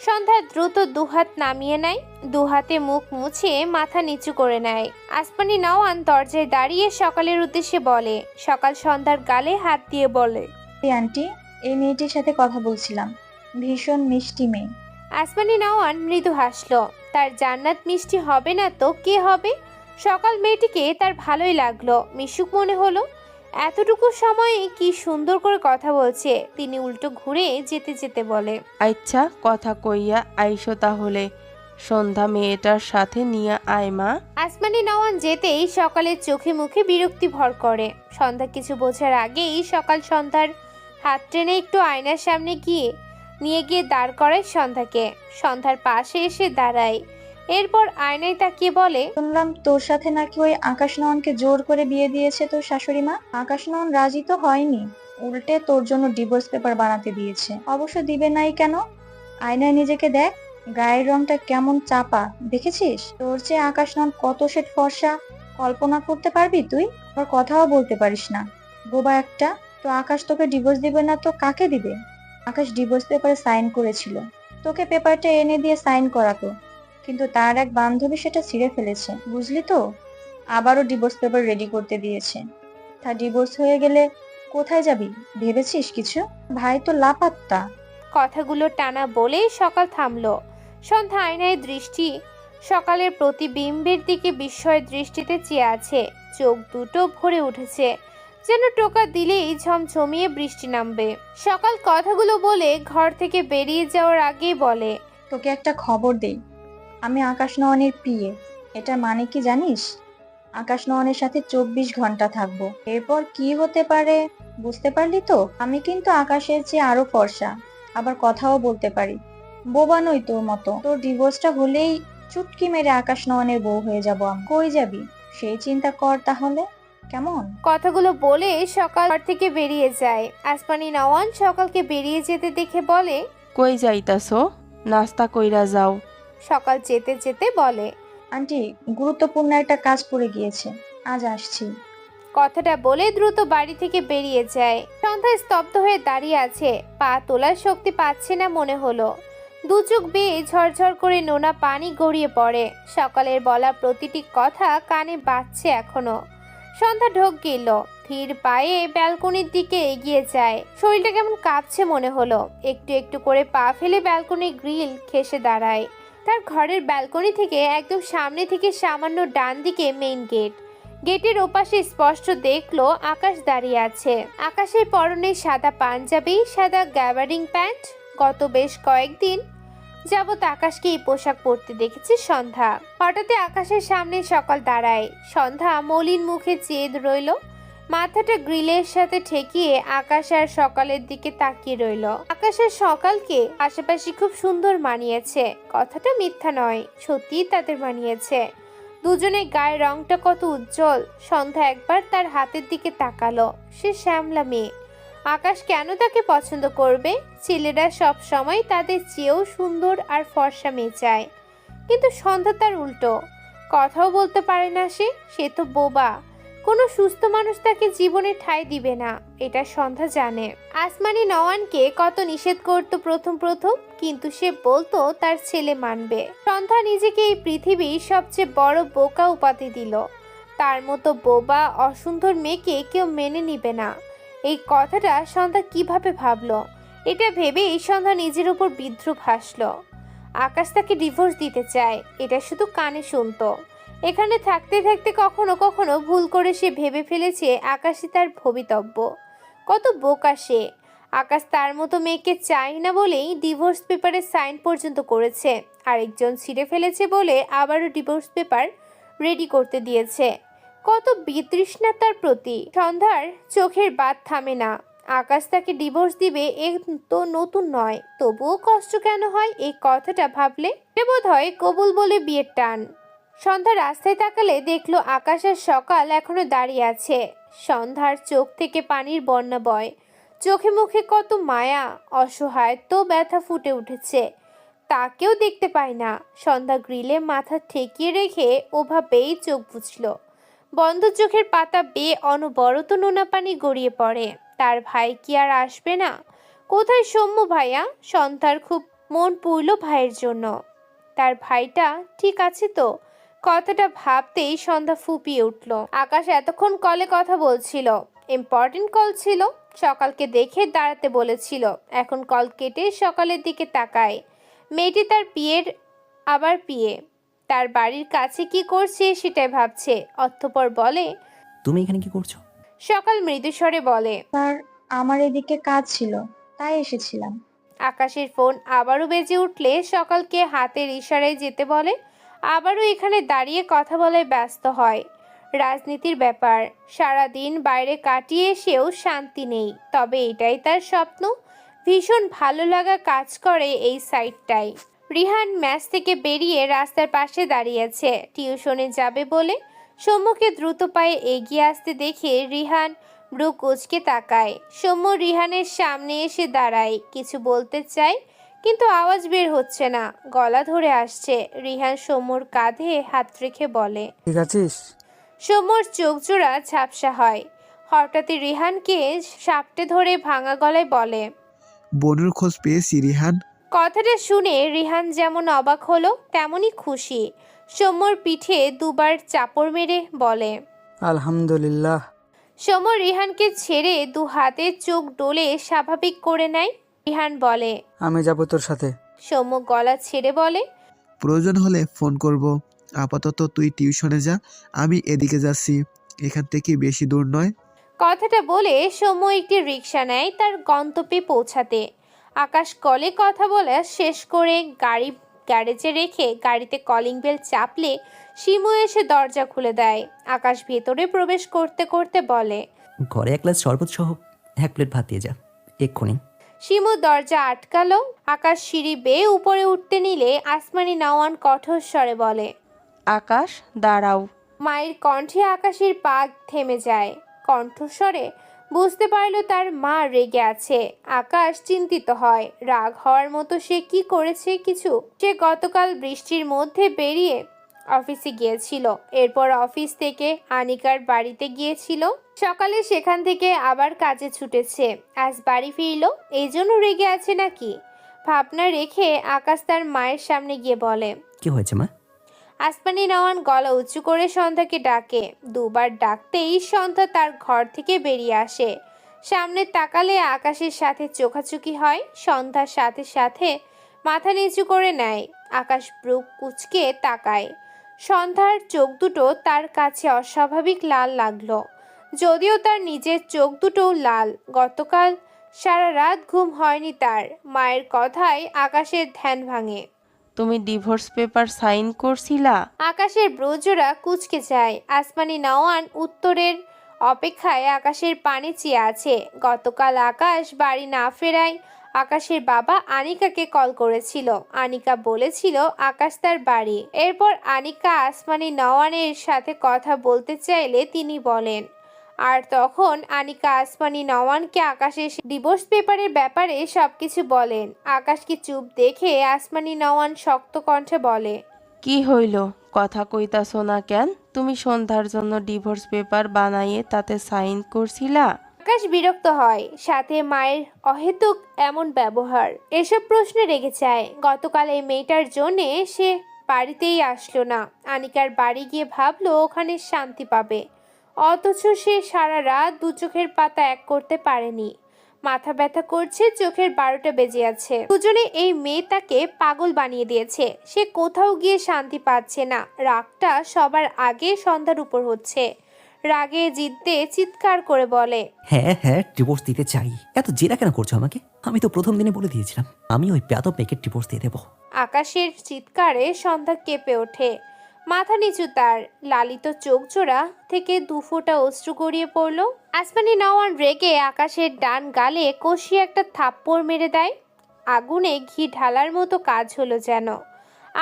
সন্ধ্যা দ্রুত দুহাত নামিয়ে নেয়। দুহাতে মুখ মুছে মাথা নিচু করে নেয়। আসমানি নওয়ান দরজায় দাঁড়িয়ে সকালের উদ্দেশ্যে বলে। সকাল সন্ধ্যার গালে হাত দিয়ে বলে, আন্টি, এই মেয়েটির সাথে কথা বলছিলাম, ভীষণ মিষ্টি মেয়ে। আসমানি নওয়ান মৃদু হাসলো। তার জান্নাত মিষ্টি হবে না তো কে হবে? সকাল মেয়েটিকে তার ভালোই লাগলো, মিশুক মনে হলো। এতটুকু সময়ে কি সুন্দর করে কথা বলছে। তিনি উল্টো ঘুরে যেতে যেতে বলে, আচ্ছা, কথা কইয়া আইসো তাহলে, সন্ধ্যা মেয়েটার সাথে নিয়ে আয় মা। আসমানি নওয়ান যেতেই সকালের চোখে মুখে বিরক্তি ভর করে। সন্ধ্যা কিছু বোঝার আগেই সকাল সন্ধ্যার হাত টেনে একটু আয়নার সামনে নিয়ে গিয়ে দাঁড় করায় সন্ধ্যাকে। সন্ধ্যার পাশে এসে দাঁড়ায়। এরপর আয়নায় তাকিয়ে বলে, শুনলাম তোর সাথে নাকি ওই আকাশ নয়নকে জোর করে বিয়ে দিয়েছে তোর শাশুড়ি মা। আকাশ নয়ন রাজি তো হয়নি, উল্টে তোর জন্য ডিভোর্স পেপার বানাতে দিয়েছে। অবশ্য দিবে নাই কেন? আয়নায় নিজেকে দেখ, গায়ের রংটা কেমন চাপা দেখেছিস? তোর চেয়ে আকাশ নয়ন কত সেট ফর্সা কল্পনা করতে পারবি তুই? আবার কথাও বলতে পারিস না, বোবা একটা। তো আকাশ তোকে ডিভোর্স দিবে না তো কাকে দিবে? আকাশ ডিভোর্স পেপারে সাইন করেছিল, তোকে পেপারটা এনে দিয়ে সাইন করাতো, কিন্তু তার এক বান্ধবী সেটা ছিঁড়ে ফেলেছে, বুঝলি তো? আবারও ডিভোর্স পেপার রেডি করতে দিয়েছে। তা ডিভোর্স হয়ে গেলে কোথায় যাবি ভেবেছিস কিছু? ভাই তো লাপাত্তা। কথাগুলো টানা বলে সকাল থামলো। সন্ধ্যা আয়নায় দৃষ্টি সকালের প্রতিবিম্বের দিকে বিস্ময় দৃষ্টিতে চেয়ে আছে। চোখ দুটো ভরে উঠেছে, যেন টোকা দিলেই ঝমঝমিয়ে বৃষ্টি নামবে। সকাল কথাগুলো বলে ঘর থেকে বেরিয়ে যাওয়ার আগেই বলে, তোকে একটা খবর দেই, আমি আকাশ নয়নের পিয়ে। এটার মানে কি জানিস? আকাশ নয়নের সাথে 24 ঘন্টা থাকবো। এরপর কি হতে পারে বুঝতে পারলি তো? আমি কিন্তু আকাশের চেয়ে আরো ফর্সা, আবার কথাও বলতে পারি। বোবা নই তোর মতো। তোর ডিভোর্সটা হলেই চুটকি মেরে আকাশ নয়নের বউ হয়ে যাব আমি। কই যাবি সেই চিন্তা কর তাহলে, কেমন? কথাগুলো বলে সকাল ঘর থেকে বেরিয়ে যায়। আসমানি নওয়ান সকালকে বেরিয়ে যেতে দেখে বলে, কই যাইতাছো? নাস্তা কইরা যাও। সকাল যেতে যেতে বলে, আন্টি, গুরুত্বপূর্ণ একটা কাজ পড়ে গিয়েছে, আজ আসছি। কথাটা বলে দ্রুত বাড়ি থেকে বেরিয়ে যায়। সন্ধ্যা স্তব্ধ হয়ে দাঁড়িয়ে আছে, পা তোলার শক্তি পাচ্ছে না মনে হলো। দু চোখ বেয়ে ঝরঝর করে নোনা পানি গড়িয়ে পড়ে। সকালের বলা প্রতিটি কথা কানে বাজছে এখনো। সন্ধ্যা ঢোক গেল, ধীর পায়ে ব্যালকনির দিকে এগিয়ে যায়। শরীরটা কেমন কাঁপছে মনে হলো। একটু একটু করে পা ফেলে ব্যালকনির গ্রিল ঘেঁষে দাঁড়ায়। তার ঘরের ব্যালকনি থেকে একদম সামনে থেকে সামান্য ডান দিকে মেইন গেট। গেটের ওপাশে স্পষ্ট দেখলো আকাশ দাঁড়িয়ে আছে। আকাশের পরনে সাদা পাঞ্জাবি, সাদা গ্যাবারিং প্যান্ট। গত বেশ কয়েকদিন যাবত আকাশকে এই পোশাক পরতে দেখেছে সন্ধ্যা। হঠাৎ আকাশের সামনে সকাল দাঁড়ায়। সন্ধ্যা মলিন মুখে চেয়ে রইল, মাথাটা গ্রিলের সাথে ঠেকিয়ে আকাশ আর সকালের দিকে তাকিয়ে রইল। আকাশের সকালকে আশেপাশে খুব সুন্দর মানিয়েছে, কথাটা মিথ্যা নয়, সত্যিই তাদের মানিয়েছে। দুজনের গায়ের রংটা কত উজ্জ্বল। সন্ধ্যা একবার তার হাতের দিকে তাকালো। সে শ্যামলা মেয়ে, আকাশ কেন তাকে পছন্দ করবে? ছেলেরা সব সময় তাদের চেয়েও সুন্দর আর ফর্সা মেয়ে চায়, কিন্তু সন্ধ্যা তার উল্টো। কথাও বলতে পারে না সে তো বোবা। কোনো সুস্থ মানুষ তাকে জীবনে ঠাঁই দিবে না, এটা সন্ধ্যা জানে। আসমানি নওয়ানকে কত নিষেধ করতো প্রথম প্রথম, কিন্তু সে বলতো তার ছেলে মানবে। সন্ধ্যা নিজেকে এই পৃথিবীর সবচেয়ে বড় বোকা উপাধি দিল। তার মতো বোবা অসুন্দর মেয়েকে কেউ মেনে নিবে না, এই কথাটা সন্ধ্যা কিভাবে ভাবলো? এটা ভেবেই সন্ধ্যা নিজের উপর বিদ্রুপ হাসল। আকাশ তাকে ডিভোর্স দিতে চায়, এটা শুধু কানে শুনতো। এখানে থাকতে থাকতে কখনো কখনো ভুল করে সে ভেবে ফেলেছে আকাশই তার ভবিতব্য। কত বোকা সে! আকাশ তার মতো মেয়েকে চায় না বলেই ডিভোর্স পেপারে সাইন পর্যন্ত করেছে। আরেকজন ছিঁড়ে ফেলেছে বলে আবারও ডিভোর্স পেপার রেডি করতে দিয়েছে। কত বিতৃষ্ণা তার প্রতি! সন্ধ্যার চোখের বাদ থামে না। আকাশ তাকে ডিভোর্স দিবে এ তো নতুন নয়, তবুও কষ্ট কেন হয় এই কথাটা ভাবলে? বোধ হয় কবুল বলে বিয়ের টান। সন্ধ্যা রাস্তায় তাকালে দেখলো আকাশ আর সকাল এখনো দাঁড়িয়ে আছে। সন্ধ্যার চোখ থেকে পানির বন্যা বয়, চোখে মুখে কত মায়া, অসহায় তো ব্যথা ফুটে উঠেছে। তাকেও দেখতে পায় না। সন্ধ্যা গ্রিলে মাথা ঠেকিয়ে রেখে ওভাবেই চোখ বুঝল। বন্ধ চোখের পাতা বেয়ে অনবরত নোনা পানি গড়িয়ে পড়ে। তার ভাই কি আর আসবে না? কোথায় সৌম্য ভাইয়া? সন্ধ্যার খুব মন পুড়ল ভাইয়ের জন্য। তার ভাইটা ঠিক আছে তো? কথাটা ভাবতেই সন্ধ্যা ফুপিয়ে উঠল। আকাশ এতক্ষণ কলে কথা বলছিল, ইম্পর্টেন্ট কল ছিল। সকালকে দেখে দাঁড়াতে বলেছিল। এখন কল কেটে সকালের দিকে তাকায়। মেয়েটি তার পিয়ের আবার পিয়ে তার বাড়ির কাছে কি করছে সেটাই ভাবছে। অতঃপর বলে, তুমি এখানে কি করছো? সকাল মৃদুস্বরে বলে, স্যার, আমার এদিকে কাজ ছিল, তাই এসেছিলাম। আকাশের ফোন আবারও বেজে উঠলে সকালকে হাতের ইশারায় যেতে বলে। আবারও এখানে দাঁড়িয়ে কথা বলায় ব্যস্ত হয়। রাজনীতির ব্যাপার। সারাদিন বাইরে কাটিয়ে এসেও শান্তি নেই, তবে এটাই তার স্বপ্ন। ভীষণ ভালো লাগা কাজ করে এই সাইডটাই। রিহান ম্যাচ থেকে বেরিয়ে রাস্তার পাশে দাঁড়িয়েছে, টিউশনে যাবে বলে। সৌম্যকে দ্রুত পায়ে এগিয়ে আসতে দেখে রিহান ব্রু কুঁচকে তাকায়। সৌম্য রিহানের সামনে এসে দাঁড়ায়, কিছু বলতে চায় কিন্তু আওয়াজ বের হচ্ছে না, গলা ধরে আসছে। রিহান সৌম্যর কাঁধে হাত রেখে বলে, ঠিক আছিস? সৌম্যর চোখ জোড়া ঝাপসা হয়। হঠাৎই রিহানকে সাপটে ধরে ভাঙা গলায় বলে, বোনের খোঁজ পেয়েছি রিহান। কথাটা শুনে রিহান যেমন অবাক হলো তেমনই খুশি। সৌম্যর পিঠে দুবার চাপড় মেরে বলে, আলহামদুলিল্লাহ। সৌম্য রিহানকে ছেড়ে দু হাতে চোখ ডোলে স্বাভাবিক করে নেয়। রিহান বলে, আমি যাব তোর সাথে। সৌম্য গলা ছেড়ে বলে, প্রয়োজন হলে ফোন করব। আপাতত তুই টিউশনে যা, আমি এদিকে যাচ্ছি, এখান থেকে বেশি দূর নয়। কথাটা বলে সৌম্য একটি রিক্সা নেয় তার গন্তব্যে পৌঁছাতে। আকাশ কলে কথা বলা শেষ করে গাড়ি গ্যারেজে রেখে গাড়িতে কলিং বেল চাপলে শিমু এসে দরজা খুলে দেয়। আকাশ ভেতরে প্রবেশ করতে করতে বলে, ঘরে এক গ্লাস শরবত সহ 1 প্লেট ভাত দিয়ে যা এক্ষুনি। শিমু দরজা আটকালো। আকাশ সিঁড়ি বেয়ে উপরে উঠতে নিলে আসমানি নাওয়ান কঠোর স্বরে বলে, আকাশ দাঁড়াও। মায়ের কণ্ঠে আকাশের পা থেমে যায়। কণ্ঠস্বরে বুঝতে পারল তার মা রেগে আছে। আকাশ চিন্তিত হয়। রাগ হওয়ার মতো সে কি করেছে কিছু? সে গতকাল বৃষ্টির মধ্যে বেরিয়ে অফিসে গিয়েছিল, এরপর অফিস থেকে আনিকার বাড়িতে গিয়েছিল, সকালে সেখান থেকে আবার কাজে ছুটেছে, আজ বাড়ি ফিরল, এই জন্য রেগে আছে নাকি? ভাবনা রেখে আকাশ তার মায়ের সামনে গিয়ে বলে, কি হয়েছে মা? আসমানি নাওয়ান গলা উঁচু করে সন্ধ্যাকে ডাকে। দুবার ডাকতেই সন্ধ্যা তার ঘর থেকে বেরিয়ে আসে। সামনে তাকালে আকাশের সাথে চোখাচোখি হয়। সন্ধ্যার সাথে সাথে মাথা নিচু করে নেয়। আকাশ ব্রু কুচকে তাকায়। সন্ধ্যার চোখ দুটো তার কাছে অস্বাভাবিক লাল লাগলো, যদিও তার নিজের চোখ দুটো লাল। গতকাল সারা রাত ঘুম হয়নি তার। মায়ের কথায় আকাশের ধ্যান ভাঙে। তুমি ডিভোর্স পেপার সাইন করছিলা? আকাশের ব্রোজোরা কুচকে যায়। আসমানি নাওয়ান উত্তরের অপেক্ষায় আকাশের পানে চেয়ে আছে। গতকাল আকাশ বাড়ি না ফেরায় আকাশের বাবা আনিকাকে কল করেছিল। আনিকা বলেছিল আকাশ তার বাড়ি। এরপর আনিকা আসমানি নাওয়ানের সাথে কথা বলতে চাইলে তিনি বলেন, আর তখন আনিকা আসমানি নওয়ানকে আকাশের ডিভোর্স পেপারের ব্যাপারে সবকিছু বলেন। আকাশকে চুপ দেখে আসমানি নওয়ান শক্ত কণ্ঠে বলে, কি হইল? কথা কইতাছো না কেন? তুমি সন্ধ্যার জন্য ডিভোর্স পেপার বানাইয়ে তাতে সাইন করছিলা? আকাশ বিরক্ত হয়, সাথে মায়ের অহেতুক এমন ব্যবহার। এসব প্রশ্নে রেগে যায়। গতকাল এই মেয়েটার জন্যে সে বাড়িতেই আসলো না। আনিকার বাড়ি গিয়ে ভাবলো ওখানে শান্তি পাবে, অথচ সে সারা রাত দু চোখের পাতা এক করতে পারেনি। মাথা ব্যথা করছে, চোখের 12টা বেজে আছে। দুজনে এই মেয়ে তাকে পাগল বানিয়ে দিয়েছে। সে কোথাও গিয়ে শান্তি পাচ্ছে না। রাগটা সবার আগে সন্ধ্যার উপর হচ্ছে। রাগে জিদ্দে চিৎকার করে বলে, হ্যাঁ হ্যাঁ ডিভোর্স দিতে চাই। এত জেরা কেন করছো আমাকে? আমি তো প্রথম দিনে বলে দিয়েছিলাম আমি ওই বেয়াদব মেয়েকে ডিভোর্স দিয়ে দেবো। আকাশের চিৎকারে সন্ধ্যা কেঁপে ওঠে। মাথা নিচু তার। লালিত চোখ জোড়া থেকে 2 ফোঁটা অশ্রু গড়িয়ে পড়ল। আসমানি নওয়ান রেগে আকাশের ডান গালে কষিয়ে একটা থাপ্পড় মেরে দেয়। আগুনে ঘি ঢালার মতো কাজ হলো যেন।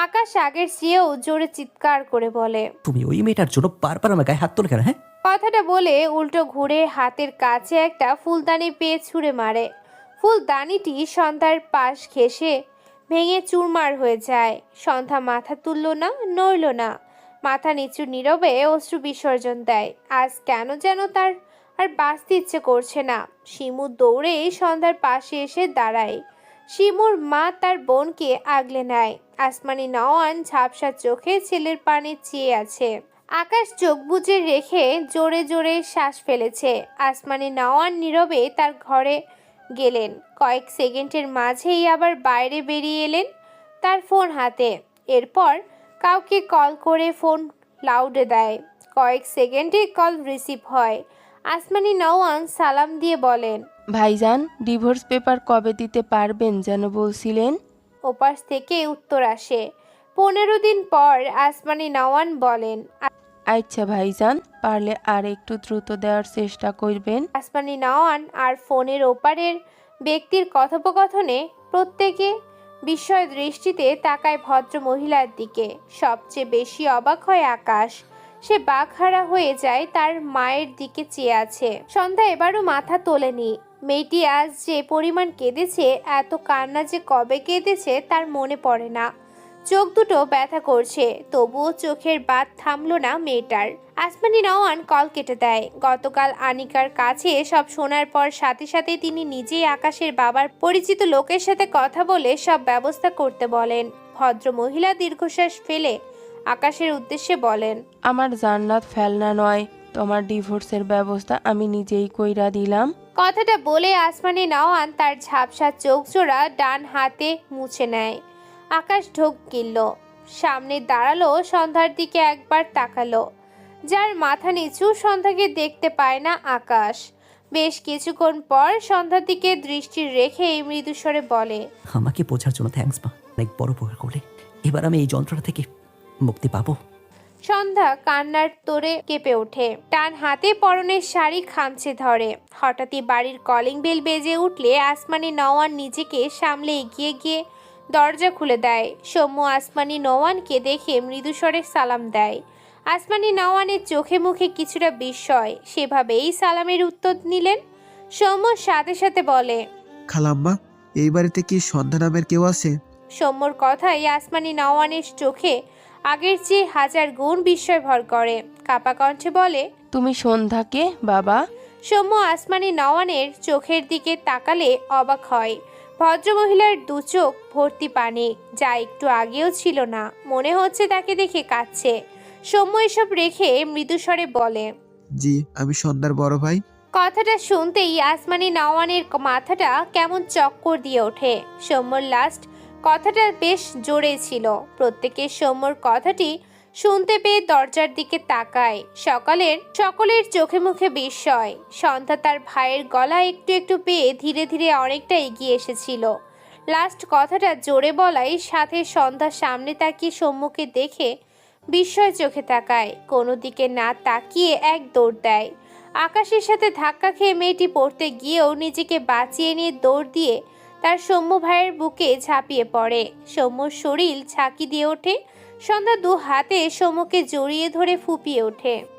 আকাশ আগের চেয়েও জোরে চিৎকার করে বলে, তুমি ওই মেয়েটার জন্য বারবার আমার গায়ে হাত তোলে কেন? হ্যাঁ, কথাটা বলে উল্টো ঘুরে হাতের কাছে একটা ফুলদানি পেয়ে ছুঁড়ে মারে। ফুলদানিটি সন্ধ্যার পাশ ঘেঁষে ভেঙে চুরমার হয়ে যায়। সন্ধ্যা মাথা তুলল না, নড়ল না, মাথা নিচু নীরবে অশ্রু বিসর্জন দেয়। আজ কেন যেন তার আর বাঁচতে ইচ্ছে করছে না। শিমু দৌড়ে সন্ধ্যার পাশে এসে দাঁড়ায়। শিমুর মা তার বোনকে আগলে নেয়। আসমানি নওয়ান ঝাপসা চোখে ছেলের পানে চেয়ে আছে। আকাশ চোখ বুজে রেখে জোরে জোরে শ্বাস ফেলেছে। আসমানি নওয়ান নীরবে তার ঘরে গেলেন। কয়েক সেকেন্ডের মাঝেই আবার বাইরে বেরিয়ে এলেন, তার ফোন হাতে। এরপর কাউকে কল করে ফোন লাউডে দেয়। কয়েক সেকেন্ডে কল রিসিভ হয়। আসমানি নওয়ান সালাম দিয়ে বলেন, ভাইজান ডিভোর্স পেপার কবে দিতে পারবেন যেন বলছিলেন? ওপাশ থেকে উত্তর আসে, 15 দিন পর। আসমানি নওয়ান বলেন, আচ্ছা ভাইজান, পারলে আর একটু দ্রুত দেওয়ার চেষ্টা করবেন। আসমানি নওয়ান আর ফোনের ওপারের ব্যক্তির কথোপকথনে প্রত্যেকে বিস্ময় দৃষ্টিতে তাকায় ভদ্র মহিলার দিকে। সবচেয়ে বেশি অবাক হয় আকাশ। সে বাকহারা হয়ে যায়, তার মায়ের দিকে চেয়ে আছে। সন্ধ্যা এবারও মাথা তোলেনি। মেয়েটি আজ যে পরিমাণ কেঁদেছে, এত কান্না যে কবে কেঁদেছে তার মনে পড়ে না। চোখ দুটো ব্যথা করছে, তবুও চোখের বাত থামলো না মেয়েটার। আসমানি নওয়ান কল কেটে দেয়। গতকাল আনিকার কাছে সব শোনার পর সাথে সাথে তিনি নিজেই আকাশের বাবার পরিচিত লোকের সাথে কথা বলে সব ব্যবস্থা করতে বলেন। ভদ্র মহিলা দীর্ঘশ্বাস ফেলে আকাশের উদ্দেশ্যে বলেন, আমার জান্নাত ফেলনা নয়, তোমার ডিভোর্সের ব্যবস্থা আমি নিজেই কইরা দিলাম। কথাটা বলে আসমানি নওয়ান তার ঝাপসা চোখ জোড়া ডান হাতে মুছে নেয়। আকাশ ঢোক গিলল, সামনে দাঁড়ালো, সন্ধ্যার দিকে একবার তাকালো। যার মাথা নিচু, সন্ধ্যাকে দেখতে পায় না আকাশ। বেশ কিছুক্ষণ পর সন্ধ্যার দিকে দৃষ্টি রেখে মৃদুস্বরে বলে, আমাকে বোঝার জন্য থ্যাঙ্কস মা, অনেক বড় উপকার করলে। এবার আমি এই যন্ত্রণা থেকে মুক্তি পাবো। সন্ধ্যা কান্নার তোড়ে কেঁপে ওঠে, টান হাতে পরনের শাড়ি খামচে ধরে। হঠাৎই বাড়ির কলিং বেল বেজে উঠলে আসমানি নওয়ান নিজেকে সামলে এগিয়ে গিয়ে দরজা খুলে দেয়। সৌম্য আসমানি নওয়ানকে দেখে মৃদুস্বরে সালাম দেয়। আসমানি নওয়ানের চোখে মুখে কিছুটা বিস্ময়, সেভাবেই সালামের উত্তর নিলেন। সৌম্য সাথে সাথে বলে, খালাম্মা, এই বাড়িতে কি সন্ধ্যা নামের কেউ আছে? সৌম্যর কথাই আসমানি নওয়ানের চোখে আগের চেয়ে 1000 গুণ বিস্ময় ভর করে। কাপা কণ্ঠে বলে, তুমি সন্ধ্যাকে বাবা? সৌম্য আসমানি নওয়ানের চোখের দিকে তাকালে অবাক হয়। ভদ্রমহিলার দু চোখ ভর্তি পানি, যা একটু আগেও ছিল না। মনে হচ্ছে তাকে দেখে কাঁদছে। সৌম্য এসব রেখে মৃদুস্বরে বলে, জি, আমি সন্ধ্যার বড় ভাই। কথাটা শুনতেই আসমানি নওয়ানের মাথাটা কেমন চক্কর দিয়ে ওঠে। সৌম্যর লাস্ট কথাটা বেশ জোরে ছিল। প্রত্যেকে সৌম্যর কথাটি শুনতে পেয়ে দরজার দিকে তাকায়। সকলের চোখে মুখে বিস্ময়। সন্ধ্যা তার ভাইয়ের গলা একটু একটু পেয়ে ধীরে ধীরে অনেকটা এগিয়ে এসেছিল। লাস্ট কথাটা জোরে বলাই সাথে সন্ধ্যা সামনে তাকিয়ে সৌম্যকে দেখে বিস্ময় চোখে তাকায়। কোনো দিকে না তাকিয়ে এক দৌড় দেয়। আকাশের সাথে ধাক্কা খেয়ে মেয়েটি পড়তে গিয়েও নিজেকে বাঁচিয়ে নিয়ে দৌড় দিয়ে তার সৌম্য ভাইয়ের বুকে ঝাঁপিয়ে পড়ে। সৌম্যর শরীর ঝাঁকি দিয়ে ওঠে। সন্ধ্যা 2 হাতে সৌম্যকে জড়িয়ে ধরে ফুঁপিয়ে ওঠে।